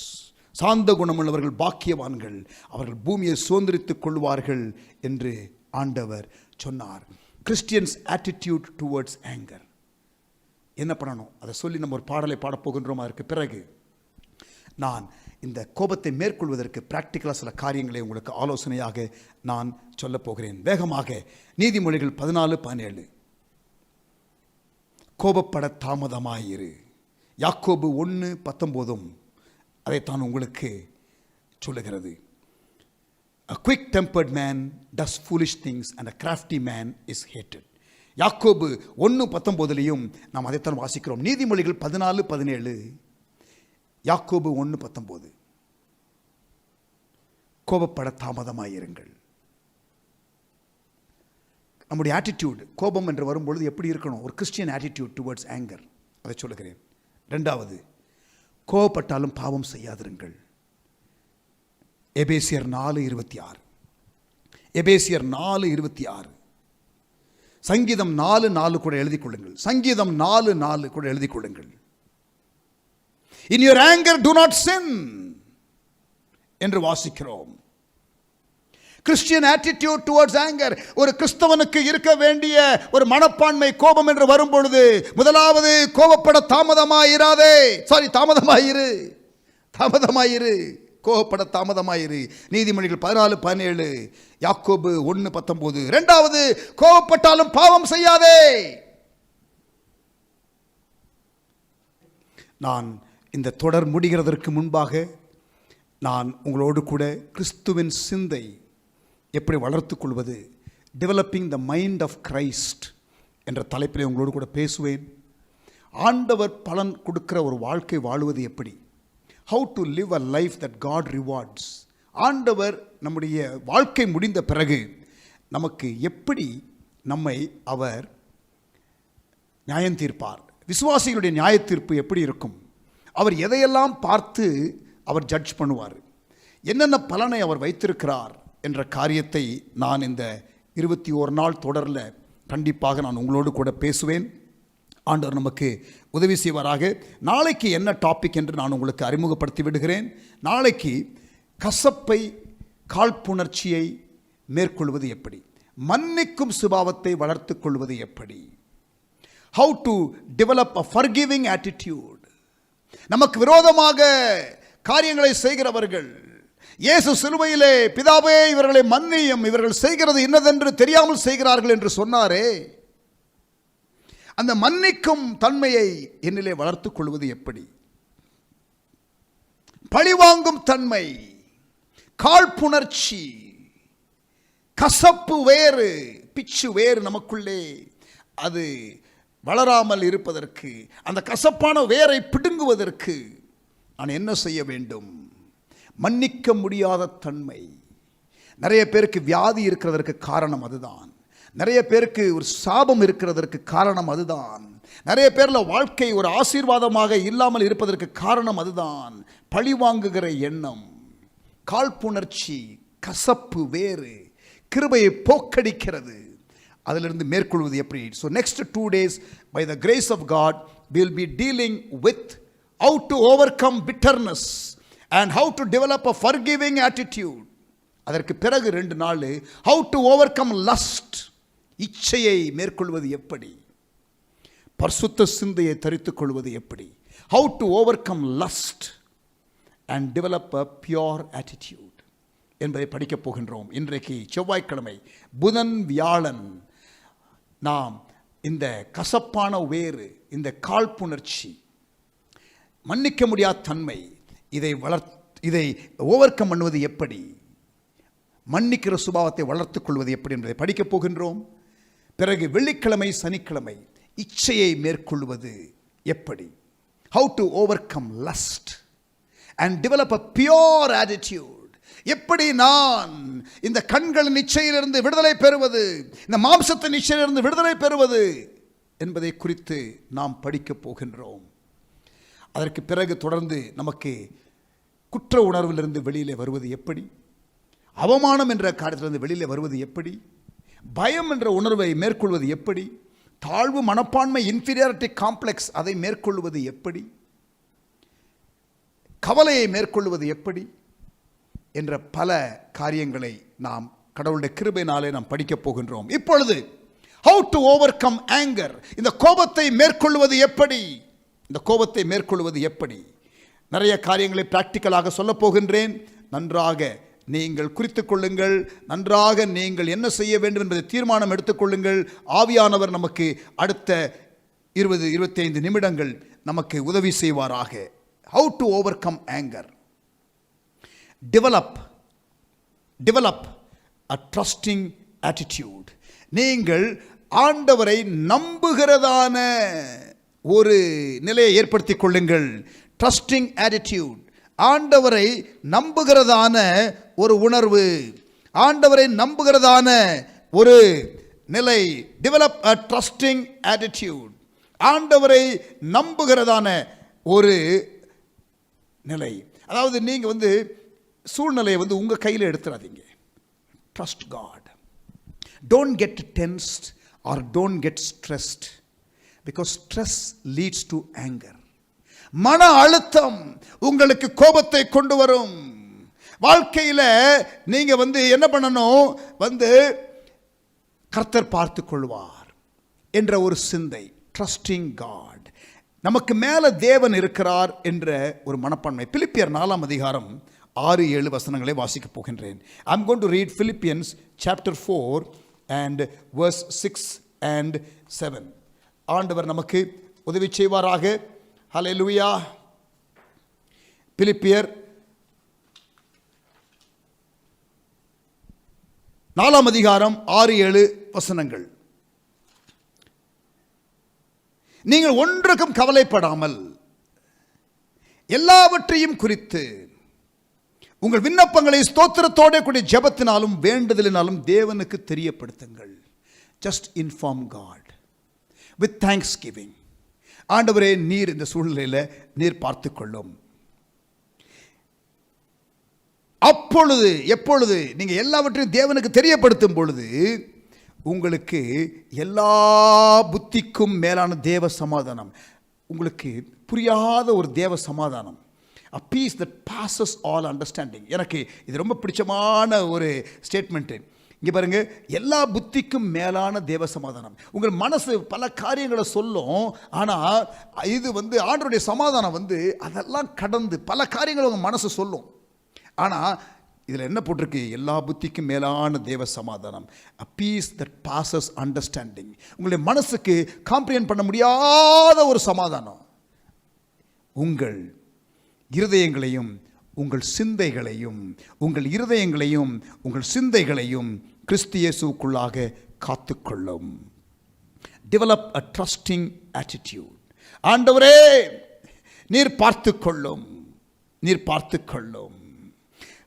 Speaker 2: சாந்த குணமுள்ளவர்கள் பாக்கியவான்கள், அவர்கள் பூமியை சுதந்திரித்துக் கொள்வார்கள் என்று ஆண்டவர் சொன்னார். Christians attitude towards anger. என்ன பண்ணணும் அதை சொல்லி நம்ம ஒரு பாடலை பாடப்போகின்றோமா? இருக்கு பிறகு நான் இந்த கோபத்தை மேற்கொள்வதற்கு பிராக்டிக்கலாக சில காரியங்களை உங்களுக்கு ஆலோசனையாக நான் சொல்ல போகிறேன். வேகமாக நீதிமொழிகள் 14:17. கோபப்பட தாமதமாயிரு. யாக்கோபு 1:19 அதைத்தான் உங்களுக்கு சொல்லுகிறது. A quick tempered man does foolish things and a crafty man is hated. யாக்கோபு 1:19 நாம் அதைத்தான் வாசிக்கிறோம். நீதிமொழிகள் 14:17, யாக்கோபு 1:19. கோபப்பட தாமதமாயிருங்கள். நம்முடைய ஆட்டிடியூட் கோபம் என்று வரும்பொழுது எப்படி இருக்கணும்? ஒரு கிறிஸ்டியன் ஆட்டிடியூட் டுவர்ட்ஸ் ஆங்கர், அதை சொல்லுகிறேன். 2வது, கோபப்பட்டாலும் பாவம் செய்யாதிருங்கள். எபேசியர் 4:26. எபேசியர் 4:26. சங்கீதம் 4:4 கூட எழுதிக் கொள்ளுங்கள். சங்கீதம் 4:4 கூட எழுதிக் கொள்ளுங்கள். In your anger do not sin என்று வாசிக்கிறோம். கிறிஸ்டியன் ஆட்டிடியூட் டுவர்ட்ஸ் ஆங்கர், ஒரு கிறிஸ்தவனுக்கு இருக்க வேண்டிய ஒரு மனப்பான்மை கோபம் என்று வரும் பொழுது, முதலாவது கோபப்பட தாமதமாயிராதே. தாமதமாயிரு, கோபப்பட தாமதமாயிரு. நீதிமொழிகள் 14:17, யாக்கோபு 1:19. 2வது, கோபப்பட்டாலும் பாவம் செய்யாதே. நான் இந்த தொடர் முடிகிறதற்கு முன்பாக நான் உங்களோடு கூட கிறிஸ்துவின் சிந்தை எப்படி வளர்த்துக் கொள்வது, developing the mind of Christ என்ற தலைப்பில் உங்களோடு கூட பேசுவேன். ஆண்டவர் பலன் கொடுக்கிற ஒரு வாழ்க்கை வாழுவது எப்படி, how to live a life that God rewards. ஆண்டவர் நம்முடைய வாழ்க்கை முடிந்த பிறகு நமக்கு எப்படி நம்மை அவர் நியாயம் தீர்ப்பார், விசுவாசிகளுடைய நியாய தீர்ப்பு எப்படி இருக்கும், அவர் எதையெல்லாம் பார்த்து அவர் ஜட்ஜ் பண்ணுவார், என்னென்ன பலனை அவர் வைத்திருக்கிறார் என்ற காரியத்தை நான் இந்த 21 நாள் தொடரில் கண்டிப்பாக நான் உங்களோடு கூட பேசுவேன். ஆண்டவர் நமக்கு உதவி செய்வாராக. நாளைக்கு என்ன டாபிக் என்று நான் உங்களுக்கு அறிமுகப்படுத்தி விடுகிறேன். நாளைக்கு கசப்பை, காழ்ப்புணர்ச்சியை மேற்கொள்வது எப்படி, மன்னிக்கும் சுபாவத்தை வளர்த்து கொள்வது எப்படி, how to develop a forgiving attitude. நமக்கு விரோதமாக காரியங்களை செய்கிறவர்கள், இயேசு சிலுவையிலே பிதாவே இவர்களை மன்னியும், இவர்கள் செய்கிறது இன்னதென்று தெரியாமல் செய்கிறார்கள் என்று சொன்னாரே, அந்த மன்னிக்கும் தன்மையை என்னிலே வளர்த்துக் கொள்வது எப்படி, பழிவாங்கும் தன்மை, காழ்ப்புணர்ச்சி, கசப்பு வேறு, பிச்சு வேறு நமக்குள்ளே அது வளராமல் இருப்பதற்கு, அந்த கசப்பான வேரை பிடுங்குவதற்கு நான் என்ன செய்ய வேண்டும்? மன்னிக்க முடியாத தன்மை. நிறைய பேருக்கு வியாதி இருக்கிறதற்கு காரணம் அதுதான். நிறைய பேருக்கு ஒரு சாபம் இருக்கிறதற்கு காரணம் அதுதான். நிறைய பேர்ல வாழ்க்கை ஒரு ஆசீர்வாதமாக இல்லாமல் இருப்பதற்கு காரணம் அதுதான். பழிவாங்குகிற எண்ணம், காழ்ப்புணர்ச்சி, கசப்பு வேறு கிருபையை போக்கடிக்கிறது. அதிலிருந்து மேற்கொள்வது எப்படி? So next 2 days by the grace of God we will be dealing with
Speaker 1: how to overcome bitterness and how to develop a forgiving attitude. அதற்கு பிறகு 2 நாள் how to overcome lust, இச்சையை மேற்கொள்வது எப்படி, பரிசுத்த சிந்தையை தரித்துக் கொள்வது எப்படி, how to overcome lust and develop a pure attitude என்பதை படிக்கப் போகின்றோம். இன்றைக்கு செவ்வாய்க்கிழமை, புதன் வியாழன் நாம் இந்த கசப்பான வேறு, இந்த காழ்ப்புணர்ச்சி, மன்னிக்க முடியாத தன்மை, இதை ஓவர் கம் பண்ணுவது எப்படி, மன்னிக்கிற சுபாவத்தை வளர்த்துக் கொள்வது எப்படி என்பதை படிக்கப் போகின்றோம். பிறகு வெள்ளிக்கிழமை சனிக்கிழமை இச்சையை மேற்கொள்வது எப்படி, how to overcome lust and develop a pure attitude, எப்படி நான் இந்த கண்களின் இச்சையிலிருந்து விடுதலை பெறுவது, இந்த மாம்சத்தின் இச்சையிலிருந்து விடுதலை பெறுவது என்பதை குறித்து நாம் படிக்கப் போகின்றோம். அதற்கு பிறகு தொடர்ந்து நமக்கு குற்ற உணர்விலிருந்து வெளியிலே வருவது எப்படி, அவமானம் என்ற காரியத்திலிருந்து வெளியிலே வருவது எப்படி, பயம் என்ற உணர்வை மேற்கொள்வது எப்படி, தாழ்வு மனப்பான்மை இன்ஃபீரியாரிட்டி காம்ப்ளெக்ஸ் அதை மேற்கொள்வது எப்படி, கவலையை மேற்கொள்வது எப்படி என்ற பல காரியங்களை நாம் கடவுளுடைய கிருபையினாலே நாம் படிக்கப் போகின்றோம். இப்பொழுது how to overcome anger, இந்த கோபத்தை மேற்கொள்வது எப்படி, இந்த கோபத்தை மேற்கொள்வது எப்படி, நிறைய காரியங்களை பிராக்டிக்கலாக சொல்ல போகின்றேன். நன்றாக நீங்கள் குறித்துக் கொள்ளுங்கள், நன்றாக நீங்கள் என்ன செய்ய வேண்டும் என்பதை தீர்மானம் எடுத்துக்கொள்ளுங்கள். ஆவியானவர் நமக்கு அடுத்த 20-25 நிமிடங்கள் நமக்கு உதவி செய்வாராக. how to overcome anger, develop a trusting attitude. நீங்கள் ஆண்டவரை நம்புகிறதான ஒரு நிலையை ஏற்படுத்திக் கொள்ளுங்கள். trusting attitude, ஆண்டவரை நம்புகிறதான ஒரு உணர்வு, ஆண்டவரை நம்புகிறதான ஒரு நிலை. develop a trusting attitude, ஆண்டவரை நம்புகிறதான ஒரு நிலை. அதாவது நீங்க சூழ்நிலையை உங்க கையில் எடுத்துறாதீங்க. trust God, don't get tensed or don't get stressed because stress leads to anger. மன அழுத்தம் உங்களுக்கு கோபத்தை கொண்டு வரும். வாழ்க்கையில் நீங்க என்ன பண்ணணும், கர்த்தர் பார்த்து கொள்வார் என்ற ஒரு சிந்தை, trusting God, நமக்கு மேல தேவன் இருக்கிறார் என்ற ஒரு மனப்பான்மை. பிலிப்பியர் 4ஆம் அதிகாரம் 6-7 வசனங்களை வாசிக்க போகின்றேன். I'm going to read Philippians chapter 4 and verse 6 and 7. ஆண்டவர் நமக்கு உதவி செய்வாராக. ஹல்லேலூயா. பிலிப்பியர் 4ஆம் அதிகாரம் 6-7 வசனங்கள். நீங்கள் ஒன்றுக்கும் கவலைப்படாமல் எல்லாவற்றையும் குறித்து உங்கள் விண்ணப்பங்களை ஸ்தோத்திரத்தோட கூடிய ஜெபத்தினாலும் வேண்டுதலினாலும் தேவனுக்கு தெரியப்படுத்துங்கள். Just inform God with thanksgiving. ஆண்டவரே, நீர் இந்த சூழ்நிலையில் நீர் பார்த்து கொள்ளும். அப்பொழுது எப்பொழுது நீங்க எல்லாவற்றையும் தேவனுக்கு தெரியப்படுத்தும் பொழுது உங்களுக்கு எல்லா புத்திக்கும் மேலான தேவ சமாதானம், உங்களுக்கு புரியாத ஒரு தேவ சமாதானம், a peace that passes all understanding. எனக்கு இது ரொம்ப பிடிச்சமான ஒரு ஸ்டேட்மெண்ட்டு. இங்கே பாருங்க, எல்லா புத்திக்கும் மேலான தேவ சமாதானம். உங்கள் மனசு பல காரியங்களை சொல்லும், ஆனால் இது ஆண்டவருடைய சமாதானம் அதெல்லாம் கடந்து பல காரியங்களை உங்கள் மனசு சொல்லும். ஆனால் இதில் என்ன போட்டிருக்கு? எல்லா புத்திக்கும் மேலான தேவ சமாதானம், a peace that passes understanding. உங்களுடைய மனசுக்கு காம்ப்ரிஹெண்ட் பண்ண முடியாத ஒரு சமாதானம் உங்கள் இருதயங்களையும் உங்கள் சிந்தைகளையும் உங்கள் சிந்தைகளையும் கிறிஸ்து இயேசுவுக்குள்ளாக காத்துக்கொள்ளும். Develop a trusting attitude. ஆண்டவரே, நீர் பார்த்துக்கொள்ளும்.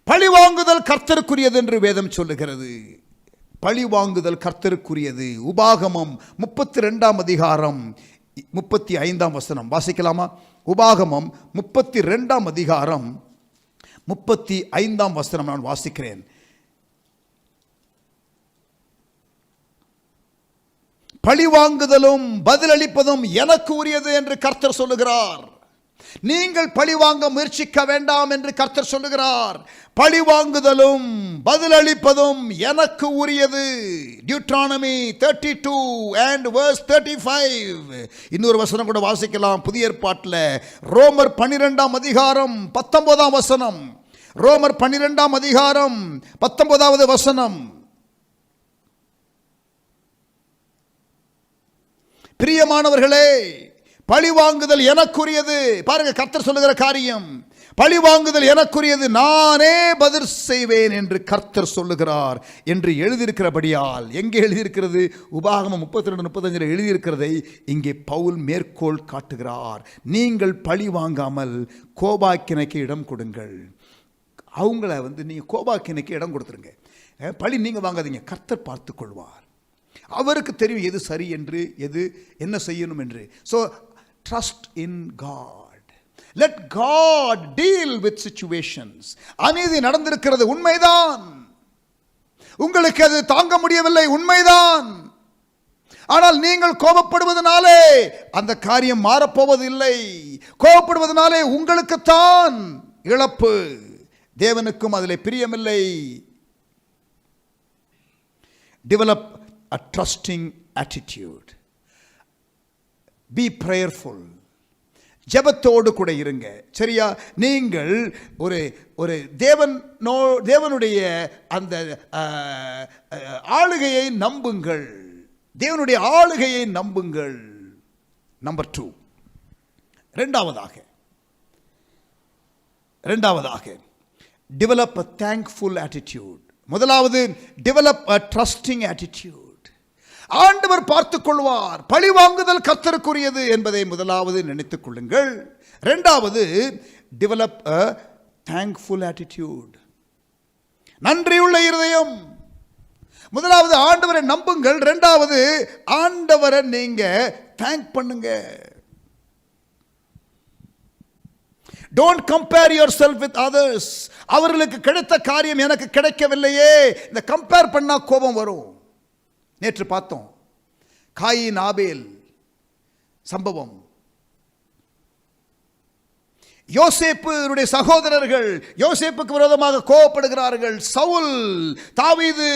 Speaker 1: பழி வாங்குதல் கர்த்தருக்குரியது என்று வேதம் சொல்லுகிறது. பழி வாங்குதல் கர்த்தருக்குரியது. உபாகமம் 32ஆம் அதிகாரம் 35ஆம் வசனம் வாசிக்கலாமா? உபாகமம் 32ஆம் அதிகாரம் 35ஆம் வசனம் நான் வாசிக்கிறேன். பழி வாங்குதலும் பதிலளிப்பதும் எனக்கு உரியது என்று கர்த்தர் சொல்லுகிறார். நீங்கள் பழிவாங்க முயற்சிக்க வேண்டாம் என்று கர்த்தர் சொல்லுகிறார். பழிவாங்குதலும் பதிலளிப்பதும் எனக்கு உரியது. Deuteronomy 32 and verse 35. இன்னொரு வசனம் கூட வாசிக்கலாம் புதிய ஏற்பாட்டில். ரோமர் 12ஆம் அதிகாரம் 19ஆம் வசனம். ரோமர் 12ஆம் அதிகாரம் 19வது வசனம். பிரியமானவர்களே, பழிவாங்குதல் எனக்குரியது. பாருங்க, கர்த்தர் சொல்லுகிற காரியம், பழிவாங்குதல் எனக்குரியது, நானே பதில் செய்வேன் என்று கர்த்தர் சொல்லுகிறார் என்று எழுதியிருக்கிறபடியால், எங்கே எழுதியிருக்கிறது? உபாகமம் 32:35 எழுதியிருக்கிறதை இங்கே பவுல் மேற்கோள் காட்டுகிறார். நீங்கள் பழி வாங்காமல் கோபாக்கினைக்கு இடம் கொடுங்கள். அவங்கள நீங்கள் கோபாக்கினைக்கு இடம் கொடுத்துருங்க. பழி நீங்கள் வாங்காதீங்க, கர்த்தர் பார்த்து கொள்வார். அவருக்கு தெரியும் எது சரி என்று, எது என்ன செய்யணும் என்று. So trust in God. Let God deal with situations. அநீதி நடந்திருக்கிறது, உண்மைதான். உங்களுக்கு அது தாங்க முடியவில்லை, உண்மைதான். ஆனால் நீங்கள் கோபப்படுவதனாலே அந்த காரியம் மாறப்போவதில்லை. கோபப்படுவதனாலே உங்களுக்குத்தான் இழப்பு, தேவனுக்கும் அதில் பிரியமில்லை. Develop a trusting attitude. Be prayerful. ஜெபத்தோடு கூட இருங்க. சரியா? நீங்கள் ஒரு தேவனுடைய அந்த ஆளுகையை நம்புங்கள். தேவனுடைய ஆளுகையை நம்புங்கள். நம்பர் 2. இரண்டாவதாக develop a thankful attitude. முதலாவது develop a trusting attitude. ஆண்டவர் பார்த்துக் கொள்வார். பழி வாங்குதல் கர்த்தருக்குரியது என்பதை முதலாவது நினைத்துக் கொள்ளுங்கள். இரண்டாவது, develop a thankful attitude. நன்றியுள்ள இருதயம். முதலாவது ஆண்டவரை நம்புங்கள், இரண்டாவது ஆண்டவரை நீங்க தேங்க் பண்ணுங்க. Don't compare yourself with others. அவர்களுக்கு கிடைத்த காரியம் எனக்கு கிடைக்கவில்லையே, இந்த கம்பேர் பண்ணா கோபம் வரும். நேற்று பார்த்தோம் காயின் ஆபேல் சம்பவம். யோசேப்புடைய சகோதரர்கள் யோசேப்புக்கு விரோதமாக கோபப்படுகிறார்கள். சவுல் தாவீது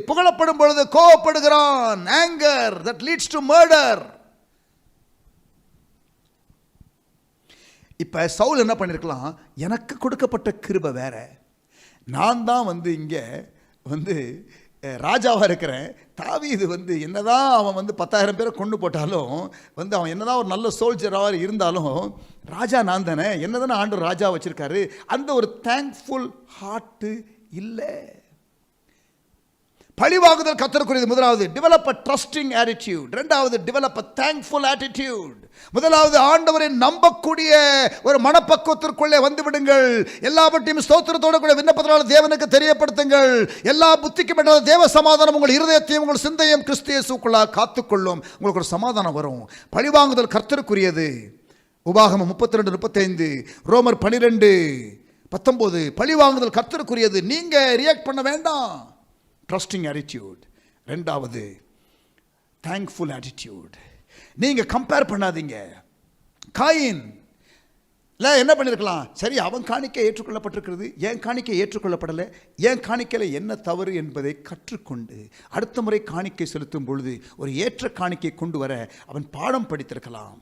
Speaker 1: புகழப்படும் பொழுது கோபப்படுகிறான். anger that leads to murder. இப்ப சவுல் என்ன பண்ணிருக்கலாம்? எனக்கு கொடுக்கப்பட்ட கிருபை வேற, நான் தான் இங்க ராஜாவாக இருக்கிறேன். தாவீது என்னதான் அவன் 10,000 பேரை கொண்டு போட்டாலும் அவன் என்னதான் ஒரு நல்ல சோல்ஜராக இருந்தாலும் ராஜா நான் தானே, என்னதானே ஆண்டவர் ராஜா வச்சிருக்காரு. அந்த ஒரு தேங்க்ஃபுல் ஹார்ட் இல்லை. பழிவாங்குதல் கர்த்தருக்குரியது. முதலாவது டெவலப் a trusting attitude. இரண்டாவது டெவலப் a thankful attitude. முதலாவது ஆண்டவரை நம்பக்கூடிய ஒரு மனப்பக்குவத்திற்குள்ளே வந்துவிடுங்கள். எல்லாவற்றையும் ஸ்தோத்திரத்தோடு கூட விண்ணப்பத்தினால் தேவனுக்கு தெரியப்படுத்துங்கள். எல்லா புத்திக்கும் எட்டாத தேவ சமாதானம் உங்கள் இருதயத்தையும் உங்கள் சிந்தையும் கிறிஸ்து இயேசுக்குள்ளாக காத்துக்கொள்ளும். உங்களுக்கு ஒரு சமாதானம் வரும். பழிவாங்குதல் கர்த்தருக்குரியது. உபாகமம் 32:35, ரோமர் 12:19. பழிவாங்குதல் கர்த்தருக்குரியது. நீங்க ரியாக்ட் பண்ண வேண்டாம். Trusting attitude. ரெண்டாவது தேங்க்ஃபுல் attitude. நீங்க கம்பேர் பண்ணாதீங்க. காயின் என்ன பண்ணிருக்கலாம்? சரி, அவன் காணிக்கை ஏற்றுக்கொள்ளப்பட்டிருக்கிறது, என் காணிக்கை ஏற்றுக்கொள்ளப்படலை, என் காணிக்கையில் என்ன தவறு என்பதை கற்றுக்கொண்டு அடுத்த முறை காணிக்கை செலுத்தும் பொழுது ஒரு ஏற்ற காணிக்கை கொண்டு வர அவன் பாடம் படித்திருக்கலாம்.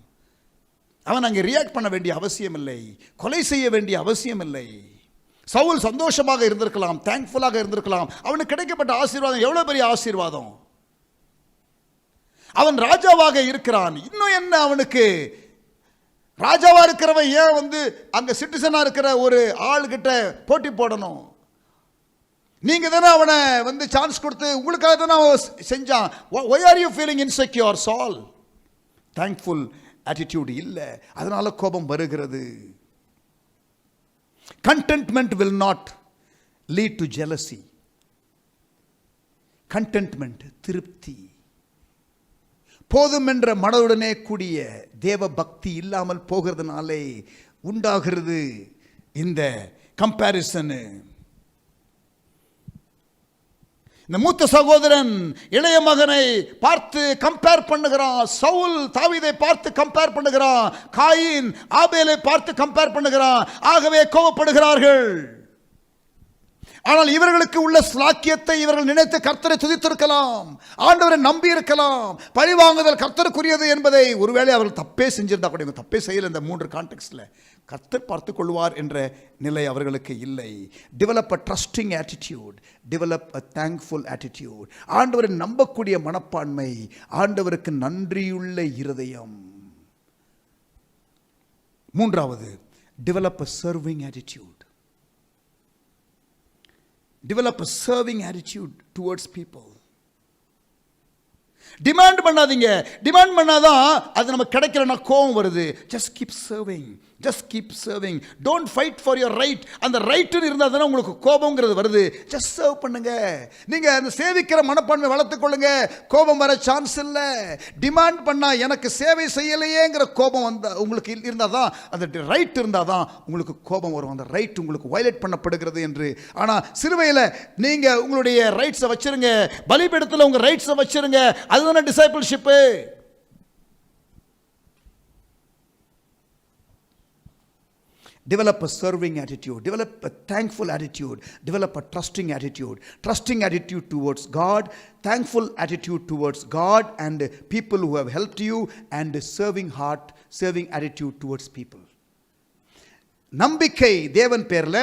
Speaker 1: அவன் அங்கே ரியாக்ட் பண்ண வேண்டிய அவசியம் இல்லை, கொலை செய்ய வேண்டிய அவசியம் இல்லை. சவுல் சந்தோஷமாக இருந்திருக்கலாம், தேங்க்ஃபுல்லாக இருந்திருக்கலாம். அவனுக்கு கிடைக்கப்பட்ட ஆசீர்வாதம் எவ்வளவு பெரிய ஆசீர்வாதம். அவன் ராஜாவாக இருக்கிறான். இன்னும் என்ன அவனுக்கு? ராஜாவா இருக்கிறவன் ஏன் அங்க சிட்டிசனா இருக்கிற ஒரு ஆளுகிட்ட போட்டி போடணும்? நீங்க தானே அவனை சான்ஸ் கொடுத்து உங்களுக்காக தானே அவன் செஞ்சான். why are you feeling insecure, Saul? thankful attitude இல்லை, அதனால கோபம் வருகிறது. contentment will not lead to jealousy. contentment, திருப்தி, போதும் என்ற மனதுடனே கூடிய தேவ பக்தி இல்லாமல் போகிறதுனாலே உண்டாகிறது இந்த கம்பேரிசன்.
Speaker 2: இந்த மூத்த சகோதரன் இளைய மகனை பார்த்து கம்பேர் பண்ணுகிறான். சவுல் தாவீதை பார்த்து கம்பேர் பண்ணுகிறான். காயின் ஆபேலை பார்த்து கம்பேர் பண்ணுகிறான். ஆகவே கோபப்படுகிறார்கள். ஆனால் இவர்களுக்கு உள்ள ஸ்லாக்கியத்தை இவர்கள் நினைத்து கர்த்தரை துதித்திருக்கலாம், ஆண்டவரை நம்பி இருக்கலாம். பழிவாங்குதல் கர்த்தருக்குரியது என்பதை ஒருவேளை அவர்கள் தப்பே செஞ்சிருந்தா கூட, தப்பே செய்யல. இந்த 3 கான்டெக்ட்ல கர்த்தர் பார்த்து கொள்வார் என்ற நிலை அவர்களுக்கு இல்லை. Develop a trusting attitude, develop a thankful attitude. ஆண்டவரை நம்பக்கூடிய மனப்பான்மை, ஆண்டவருக்கு நன்றியுள்ள இருதயம். 3வது, develop a serving attitude. Develop a serving attitude towards people. Demand பண்ணாதீங்க. டிமாண்ட் பண்ணாதான் அது நமக்கு கிடைக்கலன்னா கோபம் வருது. Just keep serving, just keep serving. Don't fight for your right. அந்த ரைட்டுன்னு இருந்தால் தானே உங்களுக்கு கோபங்கிறது வருது. ஜஸ்ட் சர்வ் பண்ணுங்க. நீங்க அந்த சேவிக்கிற மனப்பான்மை வளர்த்துக் கொள்ளுங்க. கோபம் வர சான்ஸ் இல்லை. டிமாண்ட் பண்ணா எனக்கு சேவை செய்யலையேங்கிற கோபம் வந்தா உங்களுக்கு இருந்தால் தான், அந்த ரைட் இருந்தால் தான் உங்களுக்கு கோபம் வரும். அந்த ரைட் உங்களுக்கு வயலேட் பண்ணப்படுகிறது என்று. ஆனால் சிறுவையில் நீங்க உங்களுடைய ரைட்ஸை வச்சிருங்க, பலிபீடத்தில் உங்க ரைட்ஸை வச்சிருங்க. அதுதானே discipleship. Develop a serving attitude, develop a thankful attitude, develop a trusting attitude. Trusting attitude towards God, thankful attitude towards God and people who have helped you, and serving heart, serving attitude towards people. நம்பிக்கை தேவன் பேர்ல,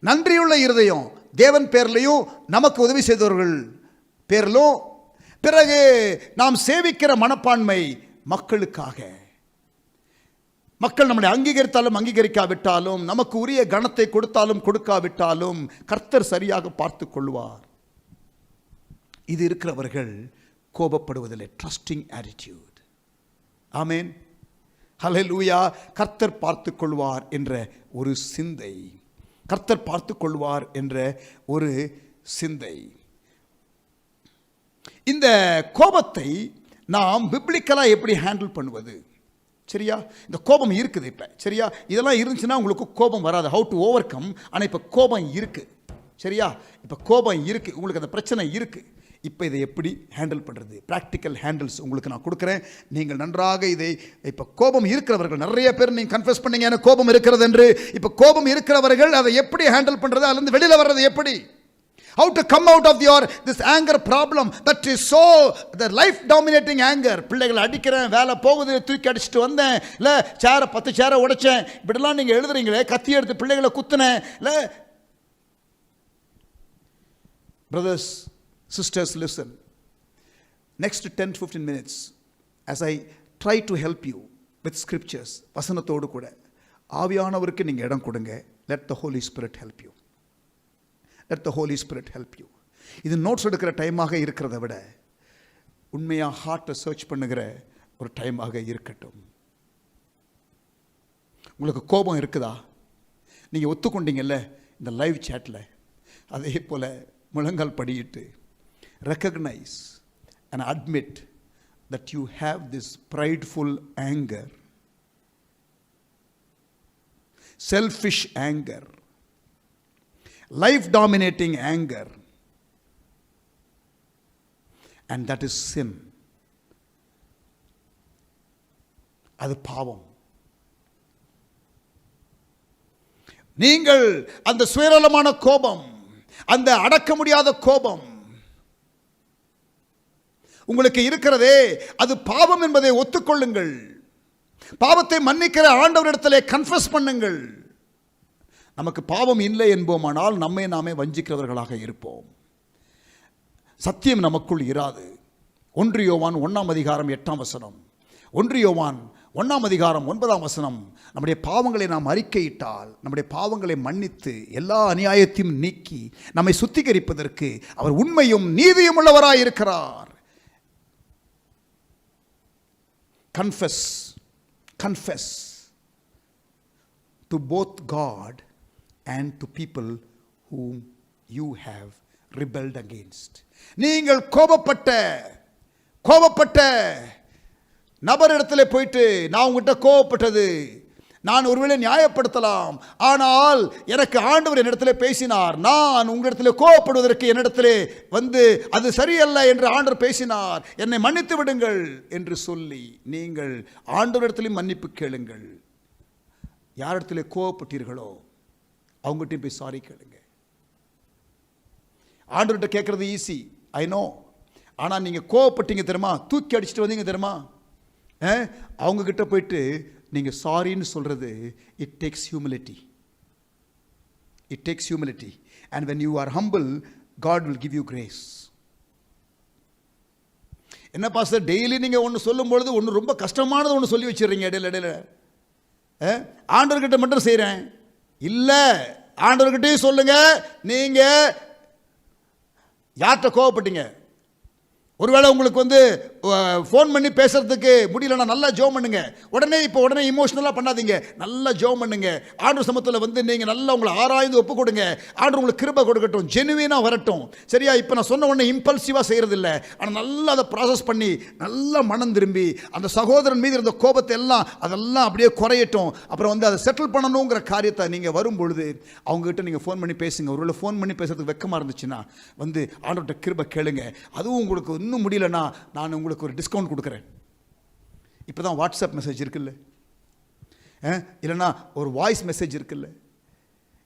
Speaker 2: நன்றியுள்ள இருதயம் தேவன் பேர்லையும், நமக்கு உதவி செய்தவர்கள் பேரிலும், பிறகு நாம் சேவிக்கிற மனப்பான்மை மக்களுக்காக. மக்கள் நம்மை அங்கீகரித்தாலும் அங்கீகரிக்காவிட்டாலும், நமக்கு உரிய கணத்தை கொடுத்தாலும் கொடுக்காவிட்டாலும் கர்த்தர் சரியாக பார்த்து கொள்வார். இது இருக்கிறவர்கள் கோபப்படுவதில்லை. Trusting attitude. ஆமென், ஹல்லேலூயா. கர்த்தர் பார்த்து கொள்வார் என்ற ஒரு சிந்தை, கர்த்தர் பார்த்து கொள்வார் என்ற ஒரு சிந்தை. இந்த கோபத்தை நாம் பிப்ளிக்கலாக எப்படி ஹேண்டில் பண்ணுவது? சரியா, இந்த கோபம் இருக்குது இப்போ. சரியா, இதெல்லாம் இருந்துச்சுன்னா உங்களுக்கு கோபம் வராது. How to over come. ஆனால் இப்போ கோபம் இருக்குது. சரியா, இப்போ கோபம் இருக்குது, உங்களுக்கு அந்த பிரச்சனை இருக்குது. இப்போ இதை எப்படி ஹேண்டில் பண்ணுறது? ப்ராக்டிக்கல் ஹேண்டில்ஸ் உங்களுக்கு நான் கொடுக்குறேன். நீங்கள் நன்றாக இதை, இப்போ கோபம் இருக்கிறவர்கள் நிறைய பேர் நீங்கள் கன்ஃபஸ் பண்ணீங்க எனக்கு கோபம் இருக்கிறது என்று. இப்போ கோபம் இருக்கிறவர்கள் அதை எப்படி ஹேண்டில் பண்ணுறது, அதுலேருந்து வெளியில் வர்றது எப்படி? How to come out of this anger problem that is so the life dominating anger. பிள்ளைகளை அடிக்கிறேன், வேலை போகுது, தூக்கி அடிச்சுட்டு வந்தேன், இல்லை சேரை 10 சேரை உடைச்சேன், இப்படிலாம் நீங்கள் எழுதுறீங்களே, கத்தி எடுத்து பிள்ளைகளை குத்துனேன், இல்லை. Brothers, sisters, listen. Next 10-15 minutes as I try to help you with scriptures, வசனத்தோடு கூட ஆவியானவருக்கு நீங்கள் இடம் கொடுங்க. Let the Holy Spirit help you. Let the Holy Spirit help you. இது நோட்ஸ் எடுக்கிற டைமாக இருக்கிறத விட உண்மையாக ஹார்ட்டை சர்ச் பண்ணுகிற ஒரு டைமாக இருக்கட்டும். உங்களுக்கு கோபம் இருக்குதா? நீங்கள் ஒத்துக்கொண்டீங்கல்ல இந்த லைவ் சேட்டில், அதே போல் முழங்கால் படியிட்டு recognise and admit that you have this prideful anger, selfish anger, life dominating anger, and that is sin. அது பாவம். நீங்கள் அந்த சுயநலமான கோபம், அந்த அடக்க முடியாத கோபம் உங்களுக்கு இருக்கிறதே, அது பாவம் என்பதை ஒத்துக்கொள்ளுங்கள். பாவத்தை மன்னிக்கிற ஆண்டவரிடத்திலே கன்ஃபஸ் பண்ணுங்கள். நமக்கு பாவம் இல்லை என்போமானால் நம்மை நாமே வஞ்சிக்கிறவர்களாக இருப்போம். சத்தியம் நமக்குள் இராது. 1 யோவான் 1ஆம் அதிகாரம் 8ஆம் வசனம், 1 யோவான் 1ஆம் அதிகாரம் 9ஆம் வசனம், நம்முடைய பாவங்களை நாம் அறிக்கையிட்டால், நம்முடைய பாவங்களை மன்னித்து எல்லா அநியாயத்தையும் நீக்கி நம்மை சுத்திகரிப்பதற்கு அவர் உண்மையும் நீதியும் உள்ளவராய் இருக்கிறார். Confess to both God and to people whom you have rebelled against. நீங்கள் கோபப்பட்ட நபரிடத்தில் போயிட்டு, நான் உங்ககிட்ட கோபப்பட்டது,
Speaker 1: நான் ஒருவேளை நியாயப்படுத்தலாம், ஆனால் எனக்கு ஆண்டவர் என்னிடத்திலே பேசினார், நான் உங்களிடத்தில் கோபப்படுவதற்கு என்னிடத்திலே வந்து அது சரியல்ல என்று ஆண்டவர் பேசினார், என்னை மன்னித்து விடுங்கள் என்று சொல்லி நீங்கள் ஆண்டவரிடத்திலும் மன்னிப்பு கேளுங்கள். யாரிடத்திலே கோபப்பட்டீர்களோ அவங்ககிட்ட போய் சாரி கேளுங்க. ஆண்டவர்கிட்ட கேட்கறது ஈஸி, ஐ நோ. ஆனால் நீங்கள் கோவப்பட்டீங்க தெரியுமா, தூக்கி அடிச்சுட்டு வந்தீங்க தெரியுமா, அவங்க கிட்ட போயிட்டு நீங்கள் சாரின்னு சொல்றது, it takes humility. It takes humility. And when you are humble, God will give you grace. என்ன பாஸ்டர், டெய்லி நீங்கள் ஒன்று சொல்லும் பொழுது ஒன்று ரொம்ப கஷ்டமானது ஒன்று சொல்லி வச்சிடுறீங்க இடையில. ஆண்டவர்கிட்ட மட்டும் செய்கிறேன் இல்லை, ஆண்டவர்கிட்டையும் சொல்லுங்க. நீங்கள் யார்கிட்ட கோவப்பட்டீங்க? ஒருவேளை உங்களுக்கு வந்து ஃபோன் பண்ணி பேசுறதுக்கு முடியலன்னா நல்லா ஜெபம் பண்ணுங்க. உடனே இமோஷனலாக பண்ணாதீங்க, நல்லா ஜெபம் பண்ணுங்க. ஆண்டவர் சமூகத்தில் வந்து நீங்கள் நல்லா உங்களை ஆராய்ந்து ஒப்பு கொடுங்க. ஆண்டவர் உங்களுக்கு கிருபை கொடுக்கட்டும், ஜெனுவினாக வரட்டும். சரியா? இப்போ நான் சொன்ன உடனே இம்பல்சிவாக செய்கிறது இல்லை, ஆனால் நல்லா அதை ப்ராசஸ் பண்ணி நல்லா மனம் திரும்பி அந்த சகோதரன் மீது இருந்த கோபத்தை எல்லாம் அதெல்லாம் அப்படியே குறையட்டும். அப்புறம் வந்து அதை செட்டில் பண்ணணுங்கிற காரியத்தை நீங்கள் வரும்பொழுது அவங்ககிட்ட நீங்கள் ஃபோன் பண்ணி பேசுங்க. ஒருவேளை ஃபோன் பண்ணி பேசுறதுக்கு வெக்கமாக இருந்துச்சுன்னா வந்து ஆண்டவர்கிட்ட கிருபை கேளுங்க. அதுவும் உங்களுக்கு இன்னும் முடியலன்னா நான் உங்களுக்கு ஒரு டிஸ்கவுண்ட் கொடுக்குறேன். இப்போ தான் வாட்ஸ்அப் மெசேஜ் இருக்குல்ல, இல்லைன்னா ஒரு வாய்ஸ் மெசேஜ் இருக்குல்ல,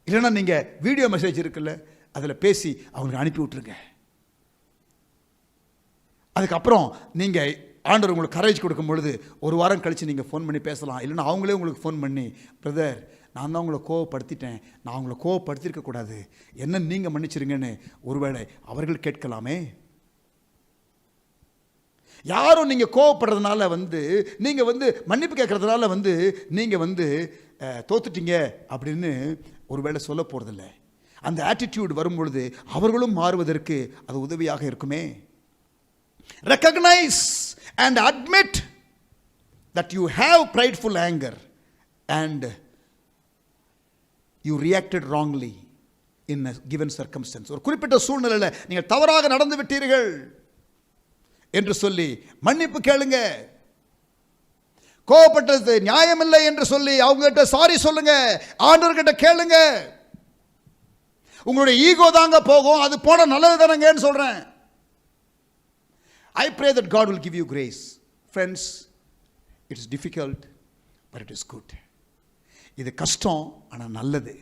Speaker 1: இல்லைன்னா நீங்கள் வீடியோ மெசேஜ் இருக்குல்ல, அதில் பேசி அவங்களுக்கு அனுப்பி விட்டுருங்க. அதுக்கப்புறம் நீங்கள் ஆண்டவர் உங்களுக்கு கரேஜ் கொடுக்கும் பொழுது ஒரு வாரம் கழித்து நீங்கள் ஃபோன் பண்ணி பேசலாம். இல்லைன்னா அவங்களே உங்களுக்கு ஃபோன் பண்ணி, பிரதர் நான் தான் உங்களை கோவப்படுத்திட்டேன், நான் உங்களை கோவப்படுத்திருக்கக்கூடாது, என்ன நீங்கள் மன்னிச்சிருங்கன்னு ஒருவேளை அவர்கள் கேட்கலாமே. யாரும் நீங்கள் கோவப்படுறதுனால வந்து நீங்கள் வந்து மன்னிப்பு கேட்கறதுனால வந்து நீங்கள் வந்து தோத்துட்டீங்க அப்படின்னு ஒருவேளை சொல்ல போகிறதில்ல. அந்த ஆட்டிடியூட் வரும்பொழுது அவர்களும் மாறுவதற்கு அது உதவியாக இருக்குமே. Recognise and admit that you have prideful anger and you reacted wrongly in a given circumstance. ஒரு குறிப்பிட்ட சூழ்நிலையில் நீங்கள் தவறாக நடந்து விட்டீர்கள் என்று சொல்லி மன்னிப்பு கேளுங்க. கோபப்பட்டது நியாயமில்லை என்று சொல்லி அவங்ககிட்ட சாரி சொல்லுங்க. ஆண்டவர்கிட்ட கேளுங்க. உங்களுடைய ஈகோ தாங்க போகும், அது போன நல்லது தானங்கன்னு சொல்றேன். I pray that God will give you grace. Friends, it is difficult but it is good. இது கஷ்டம் ஆனால் நல்லது.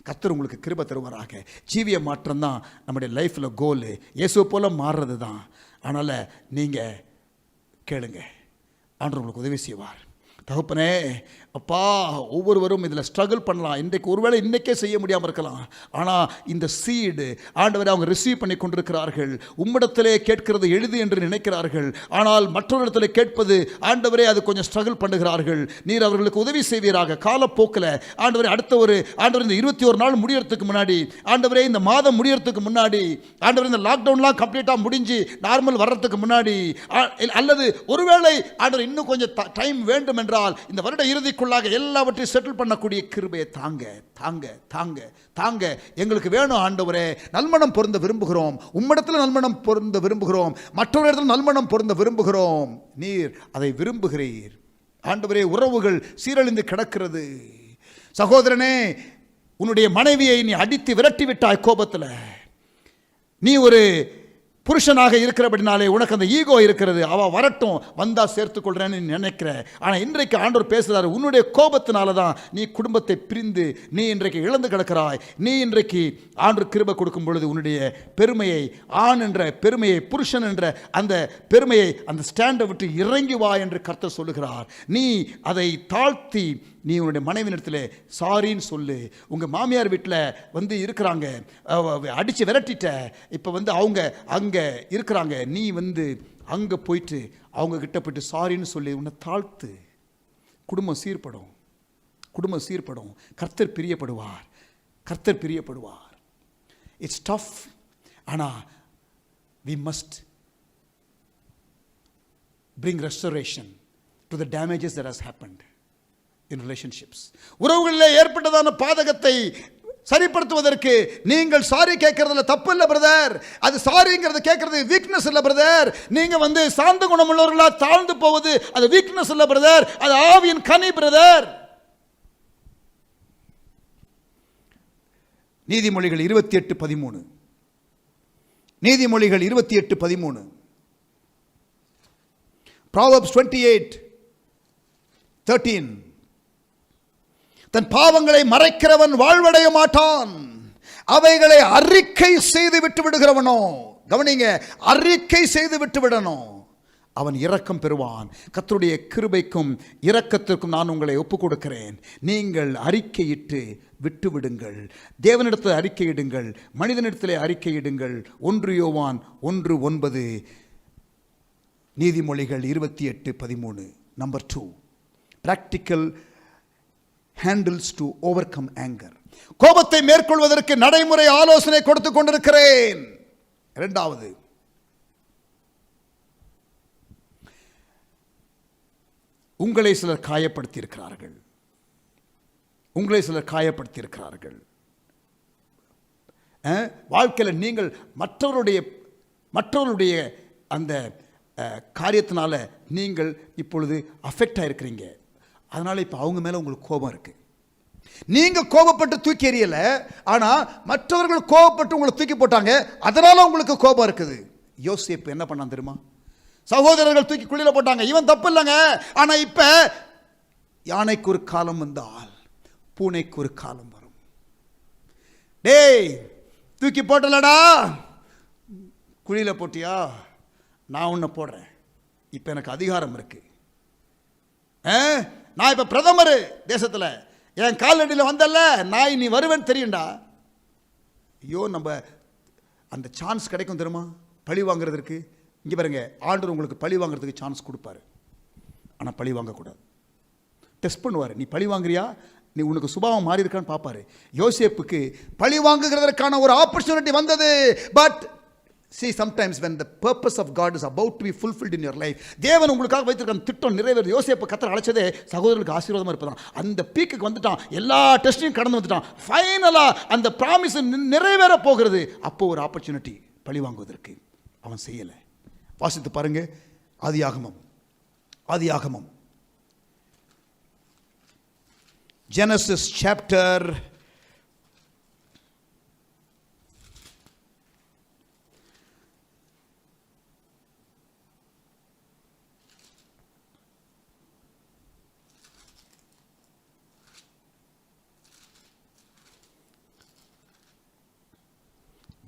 Speaker 1: கர்த்தர் உங்களுக்கு கிருபை தருவாராக. ஜீவிய மாற்றம் தான் நம்முடைய லைஃப்பில் கோலு. இயேசு போல மாறுறது தான். அதனால் நீங்கள் கேளுங்க, ஆண்டவர் உங்களுக்கு உதவி செய்வார். தகப்பனே அப்பா, ஒவ்வொருவரும் இதில் ஸ்ட்ரகிள் பண்ணலாம். இன்றைக்கு ஒருவேளை இன்றைக்கே செய்ய முடியாமல் இருக்கலாம், ஆனால் இந்த சீடு ஆண்டவரை அவங்க ரிசீவ் பண்ணி கொண்டிருக்கிறார்கள். உம்மிடத்திலே கேட்கிறது எளிது என்று நினைக்கிறார்கள், ஆனால் மற்றொரு இடத்துல கேட்பது ஆண்டவரே அது கொஞ்சம் ஸ்ட்ரகிள் பண்ணுகிறார்கள். நீர் அவர்களுக்கு உதவி செய்வீராக. காலப்போக்கில் ஆண்டவரே அடுத்த ஒரு ஆண்டவர் இந்த 21 நாள் முடியறதுக்கு முன்னாடி, ஆண்டவரே இந்த மாதம் முடியறதுக்கு முன்னாடி, ஆண்டவர் இந்த லாக்டவுன்லாம் கம்ப்ளீட்டாக முடிஞ்சு நார்மல் வர்றதுக்கு முன்னாடி, அல்லது ஒருவேளை ஆண்டவர் இன்னும் கொஞ்சம் டைம் வேண்டும் என்றால் இந்த வருட இறுதிக்குள்ளாக எல்லாவற்றையும் செட்டில் பண்ணக்கூடிய கிருபையை தாங்க தாங்க தாங்க தாங்க எங்களுக்கு வேணும். ஆண்டவரே நல்மனம் பொருந்த விரும்புகிறோம், உம்மிடத்தில் நல்மனம் பொருந்த விரும்புகிறோம், மற்றொரு இடத்துல நல்மனம் பொருந்த விரும்புகிறோம். நீர் அதை விரும்புகிறீர். ஆண்டவரே உறவுகள் சீரழிந்து கிடக்கிறது. சகோதரனே, உன்னுடைய மனைவியை நீ அடித்து விரட்டி விட்டாய் கோபத்தில். நீ ஒரு புருஷனாக இருக்கிறபடினாலே உனக்கு அந்த ஈகோ இருக்கிறது. அவள் வரட்டும், வந்தா சேர்த்துக்கொள்றேன்னு நினைக்கிற. ஆனால் இன்றைக்கு ஆண்டவர் பேசுகிறாரு, உன்னுடைய கோபத்தினால தான் நீ குடும்பத்தை பிரிந்து நீ இன்றைக்கு இழந்து கிடக்கிறாய். நீ இன்றைக்கு ஆண்டவர் கிருபை கொடுக்கும் பொழுது உன்னுடைய பெருமையை, ஆண் என்ற பெருமையை, புருஷன் என்ற அந்த பெருமையை, அந்த ஸ்டாண்டை விட்டு இறங்கி வா என்று கர்த்தர் சொல்லுகிறார். நீ அதை தாழ்த்தி நீ உன்னுடைய மனைவியிடத்தில் சாரின்னு சொல்லு. உங்கள் மாமியார் வீட்டில் வந்து இருக்கிறாங்க, அடித்து விரட்டிட்ட, இப்போ வந்து அவங்க அங்கே இருக்கிறாங்க, நீ வந்து அங்கே போயிட்டு அவங்க கிட்ட போயிட்டு சாரின்னு சொல்லி உன்னை தாழ்த்து. குடும்பம் சீர்படும், குடும்பம் சீர்படும். கர்த்தர் பிரியப்படுவார், கர்த்தர் பிரியப்படுவார். இட்ஸ் டஃப், ஆனால் we must bring restoration to the damages that has happened in relationships. உறவுகளில் ஏற்பட்டதான பாதகத்தை சரிப்படுத்துவதற்கு நீங்கள் சாரி கேட்கறதுல தப்பு இல்லை பிரதர். அது சாரிங்கிறது கேட்கறது வீக்னஸ் இல்லை பிரதர். நீங்க வந்து சாந்த குணமுள்ளவர்களா தாழ்ந்து போவது அது வீக்னஸ் இல்லை பிரதர், அது ஆவியின் கனி பிரதர். நீதிமொழிகள் 28:13. நீதிமொழிகள் 28:13. Proverbs 28:13. தன் பாவங்களை மறைக்கிறவன் வாழ்வடைய மாட்டான், அவைகளை அறிக்கை செய்து விட்டு விடுகிறவனோ, கவனிங்க, அறிக்கை செய்து விட்டு விடணும், அவன் இரக்கம் பெறுவான். கர்த்தருடைய கிருபைக்கும் இரக்கத்திற்கும் நான் உங்களை ஒப்புக் கொடுக்கிறேன். நீங்கள் அறிக்கையிட்டு விட்டு விடுங்கள். தேவனிடத்தில் அறிக்கையிடுங்கள், மனிதனிடத்திலே அறிக்கையிடுங்கள். 1 யோவான் 1:9. நீதிமொழிகள் 28:13. Number 2, practical handles to overcome anger. கோபத்தை மேற்கொள்வதற்கு நடைமுறை ஆலோசனை கொடுத்து கொண்டிருக்கிறேன். இரண்டாவது, உங்களை சிலர் காயப்படுத்தி இருக்கிறார்கள். உங்களை சிலர் காயப்படுத்தி இருக்கிறார்கள். வாழ்க்கையில் நீங்கள் மற்றவருடைய அந்த காரியத்தினால நீங்கள் இப்பொழுது அஃபெக்ட் ஆகிருக்கிறீங்க. அதனால் இப்போ அவங்க மேலே உங்களுக்கு கோபம் இருக்குது. நீங்கள் கோபப்பட்டு தூக்கி எறியல, ஆனால் மற்றவர்கள் கோபப்பட்டு உங்களை தூக்கி போட்டாங்க, அதனால் உங்களுக்கு கோபம் இருக்குது. யோசேப்பு என்ன பண்ணான் தெரியுமா? சகோதரர்கள் தூக்கி குழியில் போட்டாங்க, இவன் தப்பு இல்லைங்க. ஆனால் இப்போ யானைக்கு ஒரு காலம் வந்தால் பூனைக்கு ஒரு காலம் வரும். டேய், தூக்கி போட்டலடா, குழியில் போட்டியா, நான் உன்னை போடுறேன். இப்போ எனக்கு அதிகாரம் இருக்கு. நான் இப்போ பிரதமர் தேசத்தில், என் காலடியில் வந்தல்ல, நான் நீ வருவேன்னு தெரியும்டா. ஐயோ, நம்ம அந்த சான்ஸ் கிடைக்கும் தெரியுமா பழி வாங்குறதுக்கு? இங்கே பாருங்க, ஆண்டவர் உங்களுக்கு பழி வாங்குறதுக்கு சான்ஸ் கொடுப்பாரு, ஆனால் பழி வாங்கக்கூடாது. டெஸ்ட் பண்ணுவார். நீ பழி வாங்குறியா, நீ உனக்கு சுபாவம் மாறி இருக்கான்னு பார்ப்பாரு. யோசேப்புக்கு பழி வாங்குகிறதற்கான ஒரு ஆப்பர்ச்சுனிட்டி வந்தது. But see, sometimes when the purpose of God is about to be fulfilled in your life, தேவன் உங்களுக்காக வைத்திருக்கிற திட்டம் நிறைவேறுது. யோசேப்பு கர்த்தர் அழைச்சதே சகோதரர்களுக்கு ஆசீர்வாதமாக இருப்பதான். அந்த பீக்குக்கு வந்துட்டான், எல்லா டெஸ்டையும் கடந்து வந்துட்டான். ஃபைனலாக அந்த ப்ராமிஸ் நிறைவேற போகிறது. அப்போ ஒரு ஆப்பர்ச்சுனிட்டி பழி வாங்குவதற்கு அவன் செய்யலை. வாசித்து பாருங்க, ஆதியாகமம் Genesis chapter 5.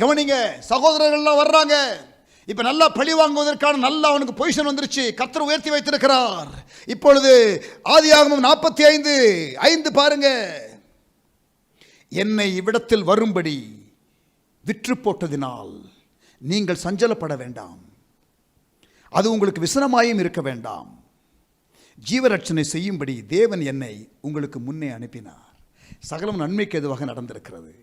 Speaker 1: கவனிங்க, சகோதரர்கள்லாம் வர்றாங்க. இப்ப நல்லா பழி வாங்குவதற்கான நல்ல அவனுக்கு பொசிஷன் வந்துருச்சு. கர்த்தர் உயர்த்தி வைத்திருக்கிறார். இப்பொழுது ஆதியாகமம் 45:5 பாருங்க. என்னை இவ்விடத்தில் வரும்படி விற்று போட்டதினால் நீங்கள் சஞ்சலப்பட வேண்டாம், அது உங்களுக்கு விசனமாயும் இருக்க வேண்டாம். ஜீவரட்சணை செய்யும்படி தேவன் என்னை உங்களுக்கு முன்னே அனுப்பினார். சகலம் நன்மைக்கு எதுவாக நடந்திருக்கிறது.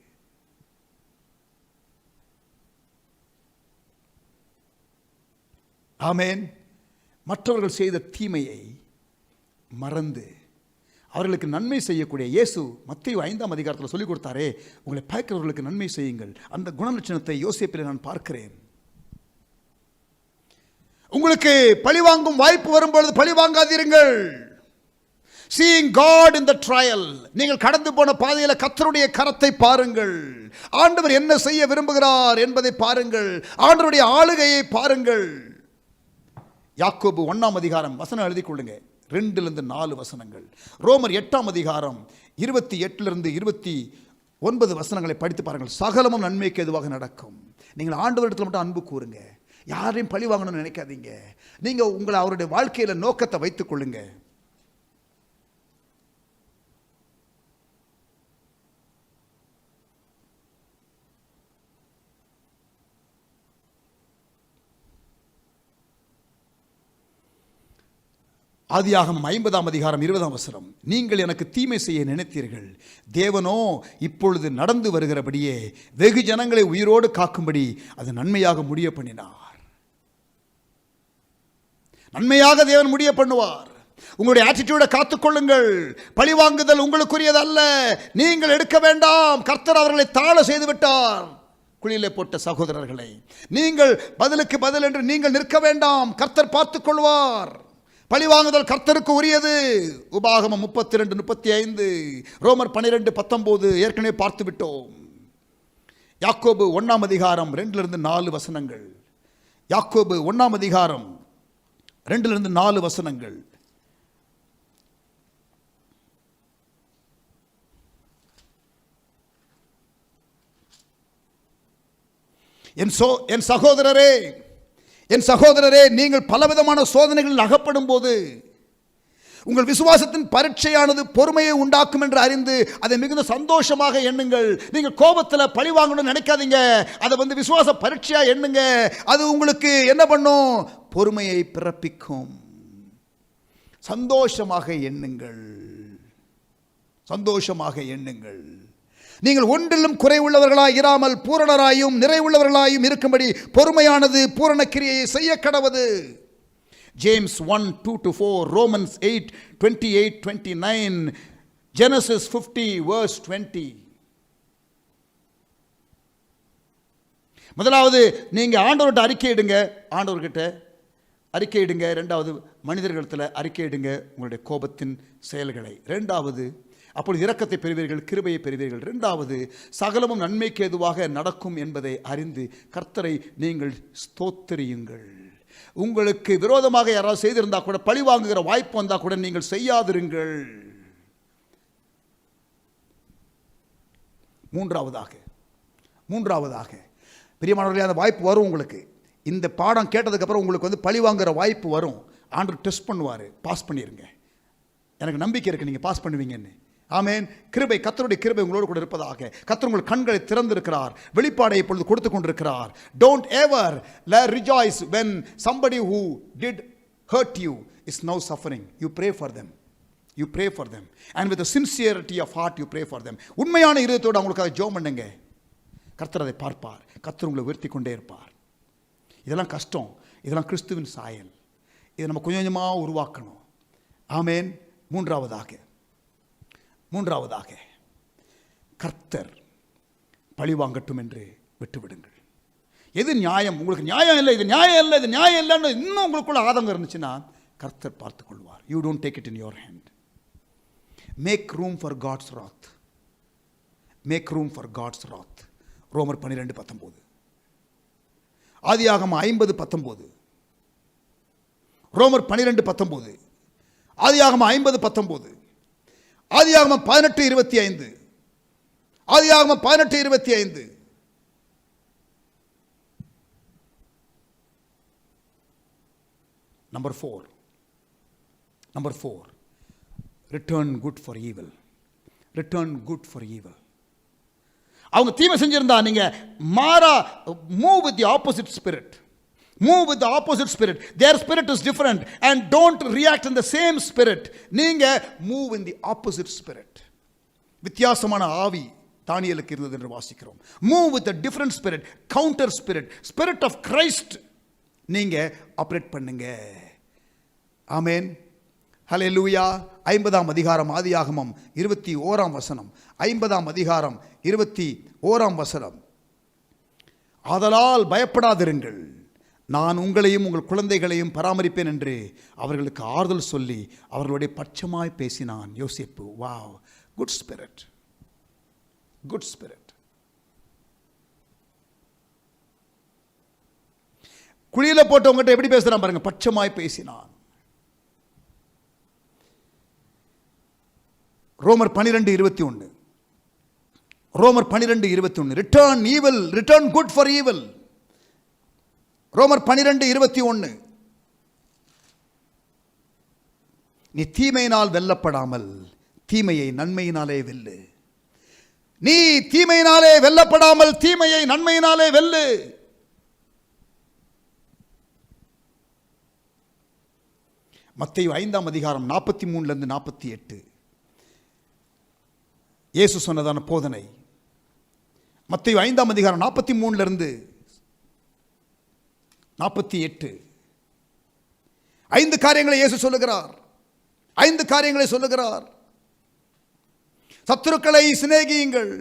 Speaker 1: ஆமென். மற்றவர்கள் செய்த தீமையை மறந்து அவர்களுக்கு நன்மை செய்யக்கூடிய இயேசு மத்தேயு 5ஆம் அதிகாரத்தில் சொல்லிக் கொடுத்தாரே, உங்களை பார்க்கிறவர்களுக்கு நன்மை செய்யுங்கள். அந்த குணலட்சணத்தை யோசேப்பில் நான் பார்க்கிறேன். உங்களுக்கு பழி வாங்கும் வாய்ப்பு வரும்பொழுது பழி வாங்காதீர்கள். Seeing God in the trial, நீங்கள் கடந்து போன பாதையில் கர்த்தருடைய கரத்தை பாருங்கள். ஆண்டவர் என்ன செய்ய விரும்புகிறார் என்பதை பாருங்கள். ஆண்டவருடைய ஆளுகையை பாருங்கள். யாக்கோபு 1ஆம் அதிகாரம் வசனம் எழுதிக் கொள்ளுங்க, 2-4 வசனங்கள். ரோமர் 8ஆம் அதிகாரம் 28-29 வசனங்களை படித்து பாருங்கள். சகலமும் நன்மைக்கு எதுவாக நடக்கும். நீங்கள் ஆண்டவரிடத்தில் மட்டும் அன்பு கூறுங்க. யாரையும் பழி வாங்கணும்னு நினைக்காதீங்க. நீங்கள் உங்களை அவருடைய வாழ்க்கையில் நோக்கத்தை வைத்துக் கொள்ளுங்க. ஆதியாகமம் 50ஆம் அதிகாரம் 20ஆம் வசனம். நீங்கள் எனக்கு தீமை செய்ய நினைத்தீர்கள், தேவனோ இப்பொழுது நடந்து வருகிறபடியே வெகு ஜனங்களை உயிரோடு காக்கும்படி அது நன்மையாக முடிய பண்ணினார். நன்மையாக தேவன் முடிய பண்ணுவார். உங்களுடைய ஆட்டிடியூடை காத்துக்கொள்ளுங்கள். பழிவாங்குதல் உங்களுக்குரியது அல்ல, நீங்கள் எடுக்க வேண்டாம். கர்த்தர் அவர்களை தாழ செய்து விட்டார். குழியிலே போட்ட சகோதரர்களை, நீங்கள் பதிலுக்கு பதில் என்று நீங்கள் நிற்க வேண்டாம். கர்த்தர் பார்த்துக் கொள்வார். பழிவாங்குதல் கர்த்தருக்கு உரியது. உபாகமம் 32:35, ரோமர் 12:19 ஏற்கனவே பார்த்து விட்டோம். யாக்கோபு 1 அதிகாரம் 2-4 வசனங்கள். யாக்கோபு 1 அதிகாரம் 2-4 வசனங்கள். என் சகோதரரே, நீங்கள் பலவிதமான சோதனைகளில் அகப்படும் போது உங்கள் விசுவாசத்தின் பரீட்சையானது பொறுமையை உண்டாக்கும் என்று அறிந்து அதை மிகுந்த சந்தோஷமாக எண்ணுங்கள். நீங்கள் கோபத்தில் பழி வாங்கணும்னு நினைக்காதீங்க. அதை விசுவாச பரீட்சையா எண்ணுங்க. அது உங்களுக்கு என்ன பண்ணும்? பொறுமையை பிறப்பிக்கும். சந்தோஷமாக எண்ணுங்கள், சந்தோஷமாக எண்ணுங்கள். நீங்கள் ஒன்றிலும் குறைவுள்ளவர்களாய் இராமல் பூரணராயும் நிறைவுள்ளவர்களாயும் இருக்கும்படி பொறுமையானது பூரண கிரியையை செய்ய கடவது. James 1:2-4, Romans 8:28-29, Genesis 50 verse 20. முதலாவது நீங்க ஆண்டவர்கிட்ட அறிக்கையிடுங்க, ஆண்டவர்கிட்ட அறிக்கையிடுங்க. இரண்டாவது மனிதர்களிடத்தில் அறிக்கையிடுங்க உங்களுடைய கோபத்தின் செயல்களை. இரண்டாவது அப்பொழுது இரக்கத்தை பெறுவீர்கள், கிருபையை பெறுவீர்கள். இரண்டாவது சகலமும் நன்மைக்கு ஏதுவாக நடக்கும் என்பதை அறிந்து கர்த்தரை நீங்கள் ஸ்தோத்திரியுங்கள். உங்களுக்கு விரோதமாக யாராவது செய்திருந்தா கூட, பழி வாங்குகிற வாய்ப்பு வந்தா கூட நீங்கள் செய்யாதிருங்கள். மூன்றாவதாக பிரியமானவர்களே, அந்த வாய்ப்பு வரும் உங்களுக்கு. இந்த பாடம் கேட்டதுக்கு அப்புறம் உங்களுக்கு பழி வாங்குகிற வாய்ப்பு வரும். ஆண்டவர் டெஸ்ட் பண்ணுவார். பாஸ் பண்ணிருங்க. எனக்கு நம்பிக்கை இருக்கு நீங்க பாஸ் பண்ணுவீங்கன்னு. ஆமென். கிருபை, கர்த்தருடைய கிருபை உங்களோடு கூட இருப்பதாக. கர்த்தர் உங்கள் கண்களை திறந்திருக்கிறார், வெளிப்பாடை இப்பொழுது கொடுத்து கொண்டிருக்கிறார். Don't ever rejoice when somebody who did hurt you is now suffering. You pray for them. You pray for them. And with the sincerity of heart you pray for them. உண்மையான இதயத்தோடு அவங்களுக்காக ஜெபம் பண்ணுங்க. கர்த்தர் அதை பார்ப்பார். கர்த்தர் உங்களை உயர்த்தி கொண்டே இருப்பார். இதெல்லாம் கஷ்டம். இதெல்லாம் கிறிஸ்துவின் சாயல். இதை நம்ம கொஞ்சம் கொஞ்சமாக உருவாக்கணும். ஆமென். மூன்றாவதாக கர்த்தர் பழி வாங்கட்டும் என்று விட்டுவிடுங்கள். எது நியாயம்? உங்களுக்கு நியாயம் இல்லை, இது நியாயம் இல்லை, இது நியாயம் இல்லைன்னு இன்னும் உங்களுக்குள்ள ஆதங்கம் இருந்துச்சுன்னா கர்த்தர் பார்த்துக் கொள்வார். You don't take it in your hand. Make room for God's wrath. Make room for God's wrath. ரோமர் 12:19, ஆதியாகமம் 50:19, ரோமர் 12:19, ஆதியாகமம் 50:19, ஆதியாகமம் 18:25, ஆதியாகமம் 18:25. Number 4, return good for evil. Return good for evil. அவங்க தீமை செஞ்சிருந்தா நீங்க மாறா move with the opposite spirit. Move with the opposite spirit. Their spirit is different and don't react in the same spirit. நீங்க move in the opposite spirit. வித்தியாசமான ஆவி தானியேலுக்கு இருந்தது என்று வாசிக்கிறோம். Move with a different spirit, counter spirit, spirit of Christ. நீங்க operate பண்ணுங்க. ஆமென். ஹல்லேலூயா. 50ஆம் அதிகாரம் ஆதியாகமம் 21ஆம் வசனம். 50ஆம் அதிகாரம் 21ஆம் வசனம். ஆதலால் பயப்படாதிருங்கள், நான் உங்களையும் உங்கள் குழந்தைகளையும் பராமரிப்பேன் என்று அவர்களுக்கு ஆறுதல் சொல்லி அவர்களுடைய பட்சமாய் பேசினான். யோசேப்பு. Wow, good spirit, good spirit. குழியில போட்டவங்ககிட்ட எப்படி பேசுறான் பாருங்க, பட்சமாய் பேசினான். ரோமர் 12:21, ரோமர் 12:21, return evil, return good for evil. ரோமர் 12:21, நீ தீமையினால் வெல்லப்படாமல் தீமையை நன்மையினாலே வெல்லு. நீ தீமையினாலே வெல்லப்படாமல் தீமையை நன்மையினாலே வெல்லு. மத்தேயு 5ஆம் அதிகாரம் 43 48 இயேசு சொன்னதான போதனை. மத்தேயு 5ஆம் அதிகாரம் 43 48 5 காரியங்களை இயேசு சொல்லுகிறார். 5 காரியங்களை சொல்லுகிறார். சத்துருக்களை சிநேகியுங்கள்,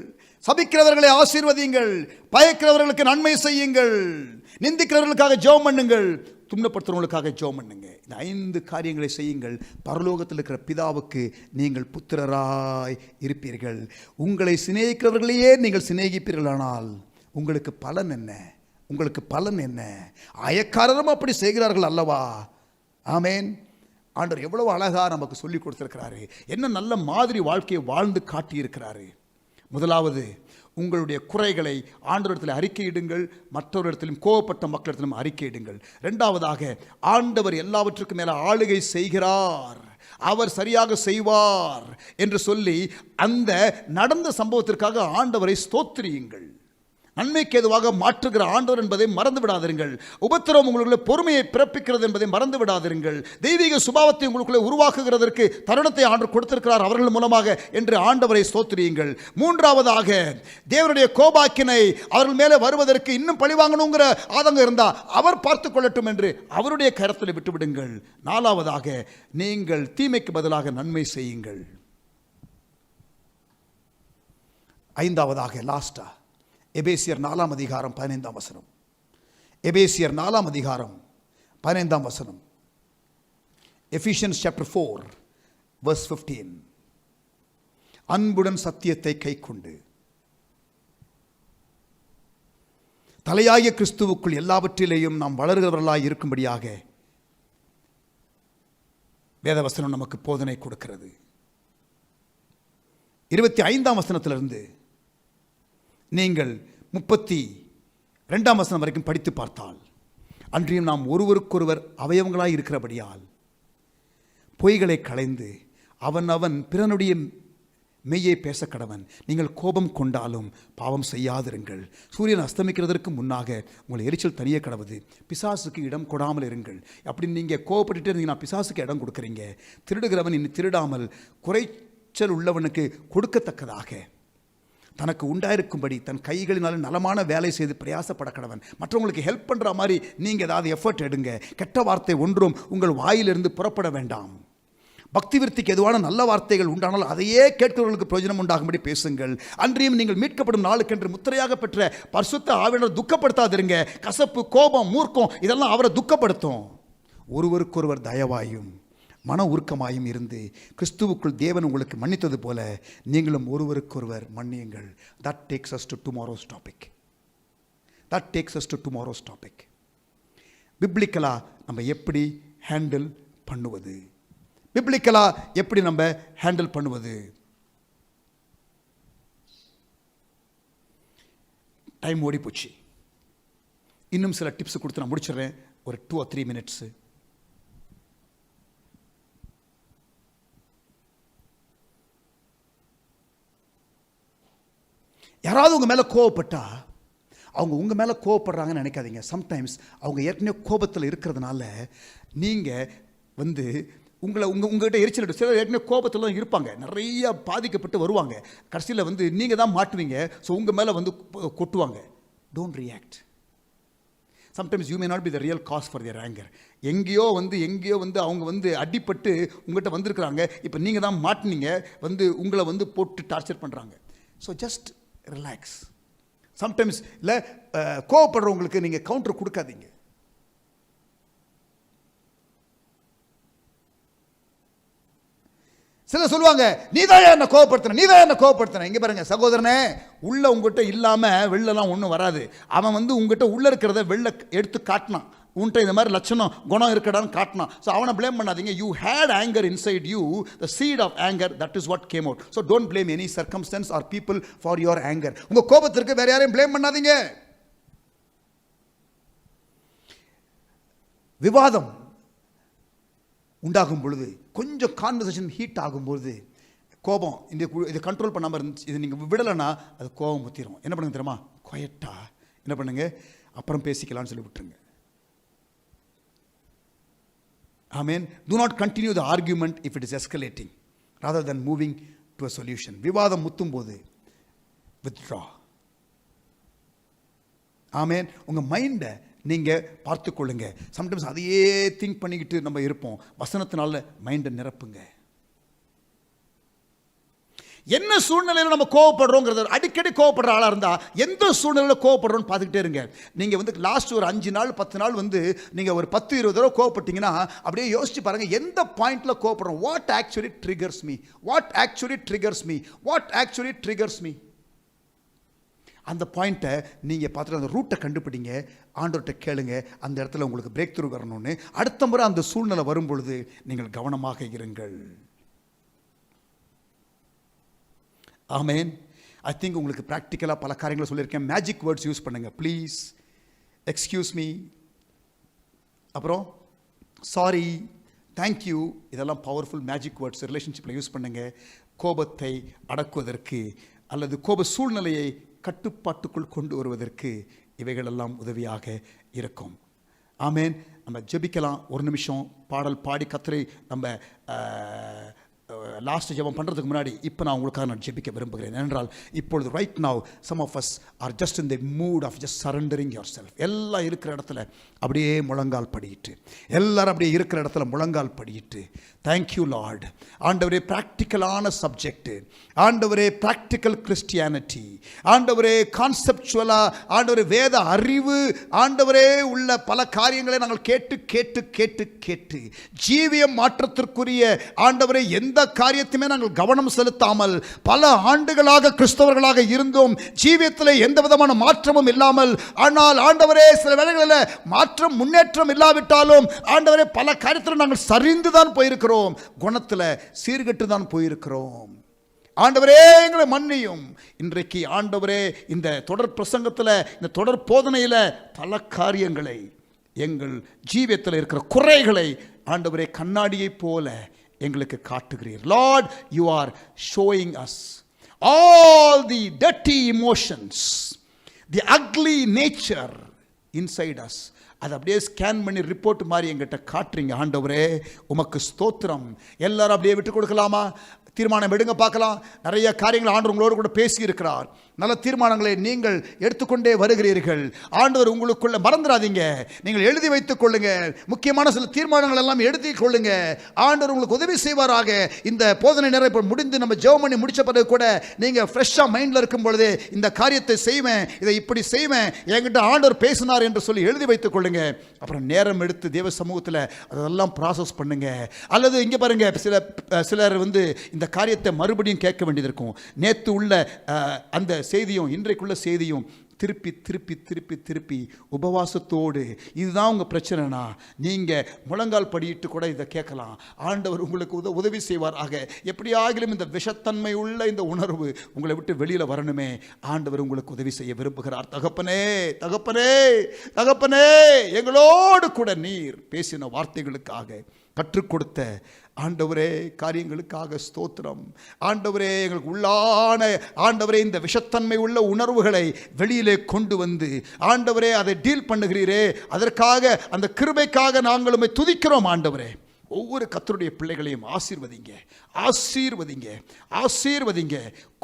Speaker 1: சபிக்கிறவர்களை ஆசீர்வதியுங்கள், பயக்கிறவர்களுக்கு நன்மை செய்யுங்கள், நிந்திக்கிறவர்களுக்காக ஜெபம் பண்ணுங்கள், துன்பப்படுத்துறவங்களுக்காக ஜெபம் பண்ணுங்க. இந்த 5 காரியங்களை செய்யுங்கள். பரலோகத்தில் இருக்கிற பிதாவுக்கு நீங்கள் புத்திரராய் இருப்பீர்கள். உங்களை சிநேகிக்கிறவர்களையே நீங்கள் சிநேகிப்பீர்களானால் உங்களுக்கு பலன் என்ன? உங்களுக்கு பலன் என்ன? ஆயக்காரரும் அப்படி செய்கிறார்கள் அல்லவா? ஆமேன். ஆண்டவர் எவ்வளவு அழகா நமக்கு சொல்லி கொடுத்திருக்கிறாரு. என்ன நல்ல மாதிரி வாழ்க்கையை வாழ்ந்து காட்டியிருக்கிறாரு. முதலாவது, உங்களுடைய குறைகளை ஆண்டவரிடத்தில் அறிக்கையிடுங்கள், மற்றவரிடத்திலும் கோபப்பட்ட மக்களிடத்திலும் அறிக்கையிடுங்கள். இரண்டாவதாக, ஆண்டவர் எல்லாவற்றுக்கும் மேல ஆளுகை செய்கிறார், அவர் சரியாக செய்வார் என்று சொல்லி அந்த நடந்த சம்பவத்திற்காக ஆண்டவரை ஸ்தோத்திரியுங்கள். நன்மைக்கு எதுவாக மாற்றுகிற ஆண்டவர் என்பதை மறந்து விடாதிருங்கள். உபத்திரவம் உங்களுக்குள்ள பொறுமையை பிறப்பிக்கிறது என்பதை மறந்து விடாதிருங்கள். தெய்வீக சுபாவத்தை உங்களுக்குள்ளே உருவாக்குகிறதற்கு தருணத்தை ஆண்டவர் கொடுத்திருக்கிறார் அவர்கள் மூலமாக என்று ஆண்டவரை ஸ்தோத்திரியுங்கள். மூன்றாவதாக, தேவனுடைய கோபாக்கினை அவர்கள் மேலே வருவதற்கு இன்னும் பழிவாங்கணுங்கிற ஆதங்கம் இருந்தால் அவர் பார்த்து கொள்ளட்டும் என்று அவருடைய கரத்தில் விட்டுவிடுங்கள். நாலாவதாக, நீங்கள் தீமைக்கு பதிலாக நன்மை செய்யுங்கள். ஐந்தாவதாக, லாஸ்டா, எபேசியர் 4 அதிகாரம் 15 வசனம். எபேசியர் 4 அதிகாரம் 15 வசனம். Ephesians chapter 4 verse 15. அன்புடன் சத்தியத்தை கைக்கொண்டு தலையாகிய கிறிஸ்துவுக்குள் எல்லாவற்றிலேயும் நாம் வளர்கிறவர்களாய் இருக்கும்படியாக வேதவசனம் நமக்கு போதனை கொடுக்கிறது. 25 வசனத்திலிருந்து நீங்கள் 32 வசனம் வரைக்கும் படித்து பார்த்தால், அன்றியும் நாம் ஒருவருக்கொருவர் அவயவங்களாய் இருக்கிறபடியால் பொய்களை களைந்து அவன் பிறனுடைய மெய்யை பேச கடவன். நீங்கள் கோபம் கொண்டாலும் பாவம் செய்யாதிருங்கள். சூரியன் அஸ்தமிக்கிறதற்கு முன்னாக உங்களை எரிச்சல் தனியே கடவுது. பிசாசுக்கு இடம் கொடாமல் இருங்கள். அப்படி நீங்கள் கோபப்பட்டுட்டே இருந்தீங்கன்னா பிசாசுக்கு இடம் கொடுக்குறீங்க. திருடுகிறவன் இனி திருடாமல் குறைச்சல் உள்ளவனுக்கு கொடுக்கத்தக்கதாக தனக்கு உண்டாயிருக்கும்படி தன் கைகளினாலும் நலமான வேலை செய்து பிரயாசப்பட கடவன். மற்றவங்களுக்கு ஹெல்ப் பண்ணுற மாதிரி நீங்கள் ஏதாவது எஃபர்ட் எடுங்க. கெட்ட வார்த்தை ஒன்றும் உங்கள் வாயிலிருந்து புறப்பட வேண்டாம். பக்தி விருத்திக்கு எதுவான நல்ல வார்த்தைகள் உண்டானால் அதையே கேட்கிறவர்களுக்கு பிரயோஜனம் உண்டாகும்படி பேசுங்கள். அன்றியும் நீங்கள் மீட்கப்படும் நாளுக்கென்று முத்திரையாக பெற்ற பரிசுத்த ஆவியானவரை துக்கப்படுத்தாதிருங்க. கசப்பு, கோபம், மூர்க்கம் இதெல்லாம் அவரை துக்கப்படுத்தும். ஒருவருக்கொருவர் தயவாயும் மன உருக்கமாயும் இருந்து கிறிஸ்துவுக்குள் தேவன் உங்களுக்கு மன்னித்தது போல நீங்களும் ஒருவருக்கொருவர் மன்னியுங்கள். That takes us to tomorrow's topic. That takes us to tomorrow's topic. பிப்ளிக்கலா நம்ம எப்படி ஹேண்டில் பண்ணுவது? பிப்ளிக்கலா எப்படி நம்ம ஹேண்டில் பண்ணுவது? டைம் ஓடி போச்சு. இன்னும் சில டிப்ஸ் கொடுத்து நான் முடிச்சிடுறேன். ஒரு 2 or 3 minutes. யாராவது உங்கள் மேலே கோவப்பட்டா அவங்க உங்கள் மேலே கோவப்படுறாங்கன்னு நினைக்காதீங்க. சம்டைம்ஸ் அவங்க ஏற்கனவே கோபத்தில் இருக்கிறதுனால நீங்கள் உங்கள்கிட்ட எரிச்சல் சிலர் ஏற்கனவே கோபத்தில் இருப்பாங்க, நிறைய பாதிக்கப்பட்டு வருவாங்க. கடைசியில் நீங்கள் தான் மாட்டுவீங்க. ஸோ உங்கள் மேலே கொட்டுவாங்க. Don't react. Sometimes you may not be the real cause for their anger. எங்கேயோ அவங்க அடிப்பட்டு உங்கள்கிட்ட வந்திருக்கிறாங்க. இப்போ நீங்கள் தான் மாட்டினீங்க, உங்களை போட்டு டார்ச்சர் பண்ணுறாங்க. So just relax. சம்டைம்ஸ் இல்லை கோவப்படுறவங்களுக்கு நீங்கள் கவுண்டர் கொடுக்காதீங்க. சில சொல்லுவாங்க, நீதான் என்ன கோவப்படுத்தின. இங்கே பாருங்க சகோதரனே, உள்ள உங்ககிட்ட இல்லாமல் வெளிலலாம் ஒன்றும் வராது. அவன் உங்ககிட்ட உள்ள இருக்கிறத வெளில எடுத்து காட்டினான். உன்ட்ட இந்த மாதிரி லட்சணம் குணம் இருக்கடான்னு காட்டினான். ஸோ அவனை பிளேம் பண்ணாதீங்க. You hate anger inside you, the seat of anger, that is what came out. So don't blame any circumstances or people for your anger. உங்கள் கோபத்திற்கு வேற யாரையும் பிளேம் பண்ணாதீங்க. விவாதம் உண்டாகும் பொழுது, கொஞ்சம் கான்வர்சேஷன் ஹீட் ஆகும்பொழுது, கோபம் இதை கண்ட்ரோல் பண்ணாமல் இருந்துச்சு, இது நீங்கள் விடலைன்னா அது கோபம் முத்திரும். என்ன பண்ணுங்க தெரியுமா? குவைட்டாக என்ன பண்ணுங்க, அப்புறம் பேசிக்கலாம்னு சொல்லி விட்டுருங்க. Amen. Do not continue the argument if it is escalating, rather than moving to a solution. விவாதம் முத்தும் போது withdraw. ஆமென். உங்கள் மைண்டை நீங்கள் பார்த்துக்கொள்ளுங்க. சம்டைம்ஸ் அதையே திங்க் பண்ணிக்கிட்டு நம்ம இருப்போம். வசனத்தினால மைண்டை நிரப்புங்க. என்ன சூழ்நிலையில் நம்ம கோவப்படுறோங்கிறது, அடிக்கடி கோவப்படுற ஆளாக இருந்தால் எந்த சூழ்நிலையில் கோவப்படுறோன்னு பார்த்துக்கிட்டே இருங்க. நீங்கள் லாஸ்ட் ஒரு 5 நாள் 10 நாள் நீங்கள் ஒரு 10-20 தடவை கோவப்பட்டீங்கன்னா அப்படியே யோசிச்சு பாருங்கள், எந்த பாயிண்டில் கோவப்படுறோம். What actually triggers me.
Speaker 2: அந்த பாயிண்ட்டை நீங்கள் பார்த்துட்டு அந்த ரூட்டை கண்டுபிடிங்க, ஆண்டவர்கிட்ட கேளுங்க, அந்த இடத்துல உங்களுக்கு பிரேக் த்ரூ வரணும்னு. அடுத்த முறை அந்த சூழ்நிலை வரும் பொழுது நீங்கள் கவனமாக இருங்கள். ஆமேன். ஐ திங்க் உங்களுக்கு ப்ராக்டிக்கலாக பல காரியங்களை சொல்லியிருக்கேன். மேஜிக் வேர்ட்ஸ் யூஸ் பண்ணுங்கள். ப்ளீஸ், எக்ஸ்கியூஸ் மீ, அப்புறம் சாரி, தேங்க்யூ, இதெல்லாம் பவர்ஃபுல் மேஜிக் வேர்ட்ஸ் ரிலேஷன்ஷிப்பில் யூஸ் பண்ணுங்கள். கோபத்தை அடக்குவதற்கு அல்லது கோப சூழ்நிலையை கட்டுப்பாட்டுக்குள் கொண்டு வருவதற்கு இவைகளெல்லாம் உதவியாக இருக்கும். ஆமேன். நம்ம ஜெபிக்கலாம். ஒரு நிமிஷம் பாடல் பாடி கர்த்தரை நம்ம லாஸ்ட் ஜெபம் பண்ணுறதுக்கு முன்னாடி இப்போ நான் உங்களுக்காக நான் ஜெபிக்க விரும்புகிறேன். ஏனென்றால் இப்பொழுது right now some of us are just in the mood of just surrendering yourself. எல்லாம் இருக்கிற இடத்துல அப்படியே முழங்கால் படியிட்டு, எல்லாரும் அப்படியே இருக்கிற இடத்துல முழங்கால் படியிட்டு, தேங்க்யூ லார்ட். ஆண்டவரே, ப்ராக்டிக்கலான சப்ஜெக்ட் ஆண்டவரே, ப்ராக்டிக்கல் கிறிஸ்டியானிட்டி ஆண்டவரே, கான்செப்சுவலாக ஆண்டவரே, வேத அறிவு ஆண்டவரே உள்ள பல காரியங்களை நாங்கள் கேட்டு கேட்டு கேட்டு கேட்டு ஜீவியம் மாற்றத்திற்குரிய ஆண்டவரே எந்த காரியத்தையுமே நாங்கள் கவனம் செலுத்தாமல் பல ஆண்டுகளாக கிறிஸ்தவர்களாக இருந்தோம். ஜீவியத்தில் எந்த விதமான மாற்றமும் இல்லாமல், ஆனால் ஆண்டவரே சில வேளைகளில் மாற்றம் முன்னேற்றம் இல்லாவிட்டாலும் ஆண்டவரே பல காரியத்தில் நாங்கள் சரிந்து தான் போயிருக்கிறோம், குணத்தில் சீர்கெட்டு தான் போயிருக்கிறோம். ஆண்டவரே எங்களை மன்னியும். இன்றைக்கு ஆண்டவரே இந்த தொடர் பிரசங்கத்தில், இந்த தொடர் போதனையில் பல காரியங்களை, எங்கள் ஜீவியத்தில் இருக்கிற குறைகளை ஆண்டவரே கண்ணாடியை போல எங்களுக்கு காட்டுகிறீர். Lord, you are showing us all the dirty emotions, the ugly nature inside us. அதை அப்படியே ஸ்கேன் பண்ணி ரிப்போர்ட் மாதிரி எங்கிட்ட காட்டுறீங்க. ஆண்டவரே உமக்கு ஸ்தோத்திரம். எல்லாரும் அப்படியே விட்டு கொடுக்கலாமா? தீர்மானம் எடுங்க பார்க்கலாம். நிறைய காரியங்கள் ஆண்டவர் உங்களோடு கூட பேசி இருக்கிறார். நல்ல தீர்மானங்களை நீங்கள் எடுத்துக்கொண்டே வருகிறீர்கள். ஆண்டவர் உங்களுக்குள்ள மறந்துடாதீங்க, நீங்கள் எழுதி வைத்துக் கொள்ளுங்க. முக்கியமான சில தீர்மானங்கள் எல்லாம் எழுதி கொள்ளுங்க. ஆண்டவர் உங்களுக்கு உதவி செய்வாராக. இந்த போதனை நிறைய முடிந்து நம்ம ஜெபம் பண்ணி முடிச்ச பிறகு கூட நீங்கள் ஃப்ரெஷ்ஷாக மைண்டில் இருக்கும் பொழுது இந்த காரியத்தை செய்வேன், இதை இப்படி செய்வேன், என்கிட்ட ஆண்டவர் பேசினார் என்று சொல்லி எழுதி வைத்துக் கொள்ளுங்க. அப்புறம் நேரம் எடுத்து தேவ சமூகத்தில் அதெல்லாம் ப்ராசஸ் பண்ணுங்க. அல்லது இங்கே பாருங்க, சிலர் இந்த காரியத்தை மறுபடியும் கேட்க வேண்டியது இருக்கும். நேற்று உள்ள அந்த செய்தியும் இன்றைக்குள்ள செய்தியும் திருப்பி திருப்பி திருப்பி திருப்பி உபவாசத்தோடு, இதுதான் உங்கள் பிரச்சனைனா நீங்கள் முழங்கால் படியிட்டு கூட இதை கேட்கலாம். ஆண்டவர் உங்களுக்கு உதவி செய்வார். ஆக எப்படியாகிலும் இந்த விஷத்தன்மை உள்ள இந்த உணர்வு உங்களை விட்டு வெளியில் வரணுமே, ஆண்டவர் உங்களுக்கு உதவி செய்ய விரும்புகிறார். தகப்பனே, தகப்பனே, தகப்பனே, எங்களோடு கூட நீர் பேசின வார்த்தைகளுக்காக, கற்றுக் கொடுத்த ஆண்டவரே காரியங்களுக்காக ஸ்தோத்திரம். ஆண்டவரே, எங்களுக்கு உள்ளான ஆண்டவரே இந்த விஷத்தன்மை உள்ள உணர்வுகளை வெளியிலே கொண்டு வந்து ஆண்டவரே அதை டீல் பண்ணுகிறீரே, அதற்காக அந்த கிருபைக்காக நாங்களுமே துதிக்கிறோம். ஆண்டவரே, ஒவ்வொரு கர்த்தருடைய பிள்ளைகளையும் ஆசீர்வதிங்க, ஆசீர்வதிங்க, ஆசீர்வதிங்க.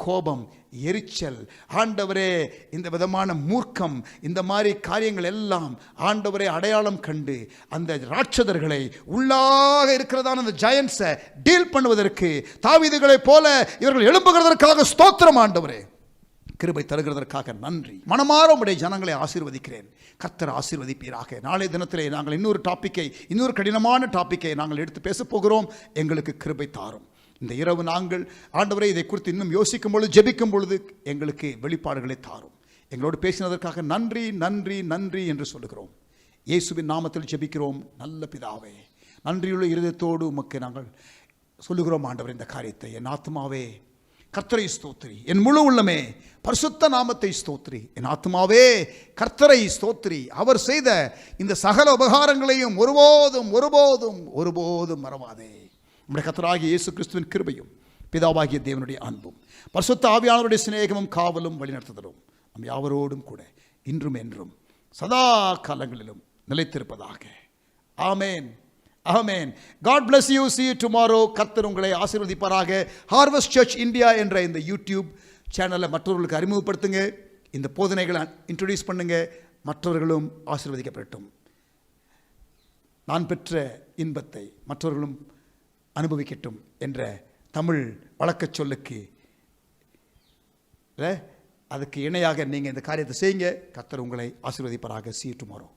Speaker 2: கோபம், எரிச்சல், ஆண்டவரே இந்த விதமான மூர்க்கம், இந்த மாதிரி காரியங்கள் எல்லாம் ஆண்டவரே அடையாளம் கண்டு அந்த ராட்சதர்களை, உள்ளாக இருக்கிறதான அந்த ஜெயன்ஸை டீல் பண்ணுவதற்கு தாவீதுகளைப் போல இவர்கள் எழும்புகிறதற்காக ஸ்தோத்திரம். ஆண்டவரே, கிருபை தருகிறதற்காக நன்றி. மனமாற உம்முடைய ஜனங்களை ஆசீர்வதிக்கிறேன். கர்த்தர் ஆசீர்வதிப்பீராக. நாளைய தினத்திலே நாங்கள் இன்னொரு கடினமான டாப்பிக்கை நாங்கள் எடுத்து பேசப் போகிறோம். எங்களுக்கு கிருபை தாரும். இந்த இரவு நாங்கள் ஆண்டவரே இதை குறித்து இன்னும் யோசிக்கும் பொழுது, ஜெபிக்கும் பொழுது எங்களுக்கு வெளிப்பாடுகளை தாரும். எங்களோடு பேசினதற்காக நன்றி, நன்றி, நன்றி என்று சொல்லுகிறோம். இயேசுவின் நாமத்தில் ஜெபிக்கிறோம் நல்ல பிதாவே. நன்றியுள்ள இருதயத்தோடு உமக்கு நாங்கள் சொல்லுகிறோம். ஆண்டவர், இந்த காரியத்தை என் ஆத்மாவே கர்த்தரை ஸ்தோத்திரி, என் முழு உள்ளமே பரிசுத்த நாமத்தை ஸ்தோத்திரி. என் ஆத்மாவே கர்த்தரை ஸ்தோத்திரி, அவர் செய்த இந்த சகல உபகாரங்களையும் ஒருபோதும் ஒருபோதும் ஒருபோதும் மறவாதே. நம்முடைய கர்த்தராகிய இயேசு கிறிஸ்துவின் கிருபையும் பிதாவாகிய தேவனுடைய அன்பும் பரிசுத்த ஆவியானவருடைய சிநேகமும் காவலும் வழிநடத்துதலும் நம் யாவரோடும் கூட இன்றும் என்றும் சதா காலங்களிலும் நிலைத்திருப்பதாக. ஆமேன், ஆமென். God bless you. See you tomorrow. கர்த்தர் உங்களை ஆசீர்வதிப்பாராக. Harvest Church India என்ற இந்த யூடியூப் சேனலை மற்றவர்களுக்கு அறிமுகப்படுத்துங்க. இந்த போதனைகளை இன்ட்ரோடியூஸ் பண்ணுங்க. மற்றவர்களும் ஆசீர்வதிக்கப்படட்டும். நான் பெற்ற இன்பத்தை மற்றவர்களும் அனுபவிக்கட்டும் என்ற தமிழ் வழக்கச் சொல்லுக்கு அதுக்கு இணையாக நீங்கள் இந்த காரியத்தை செய்யுங்க. கர்த்தர் உங்களை ஆசீர்வதிப்பாராக. See you tomorrow.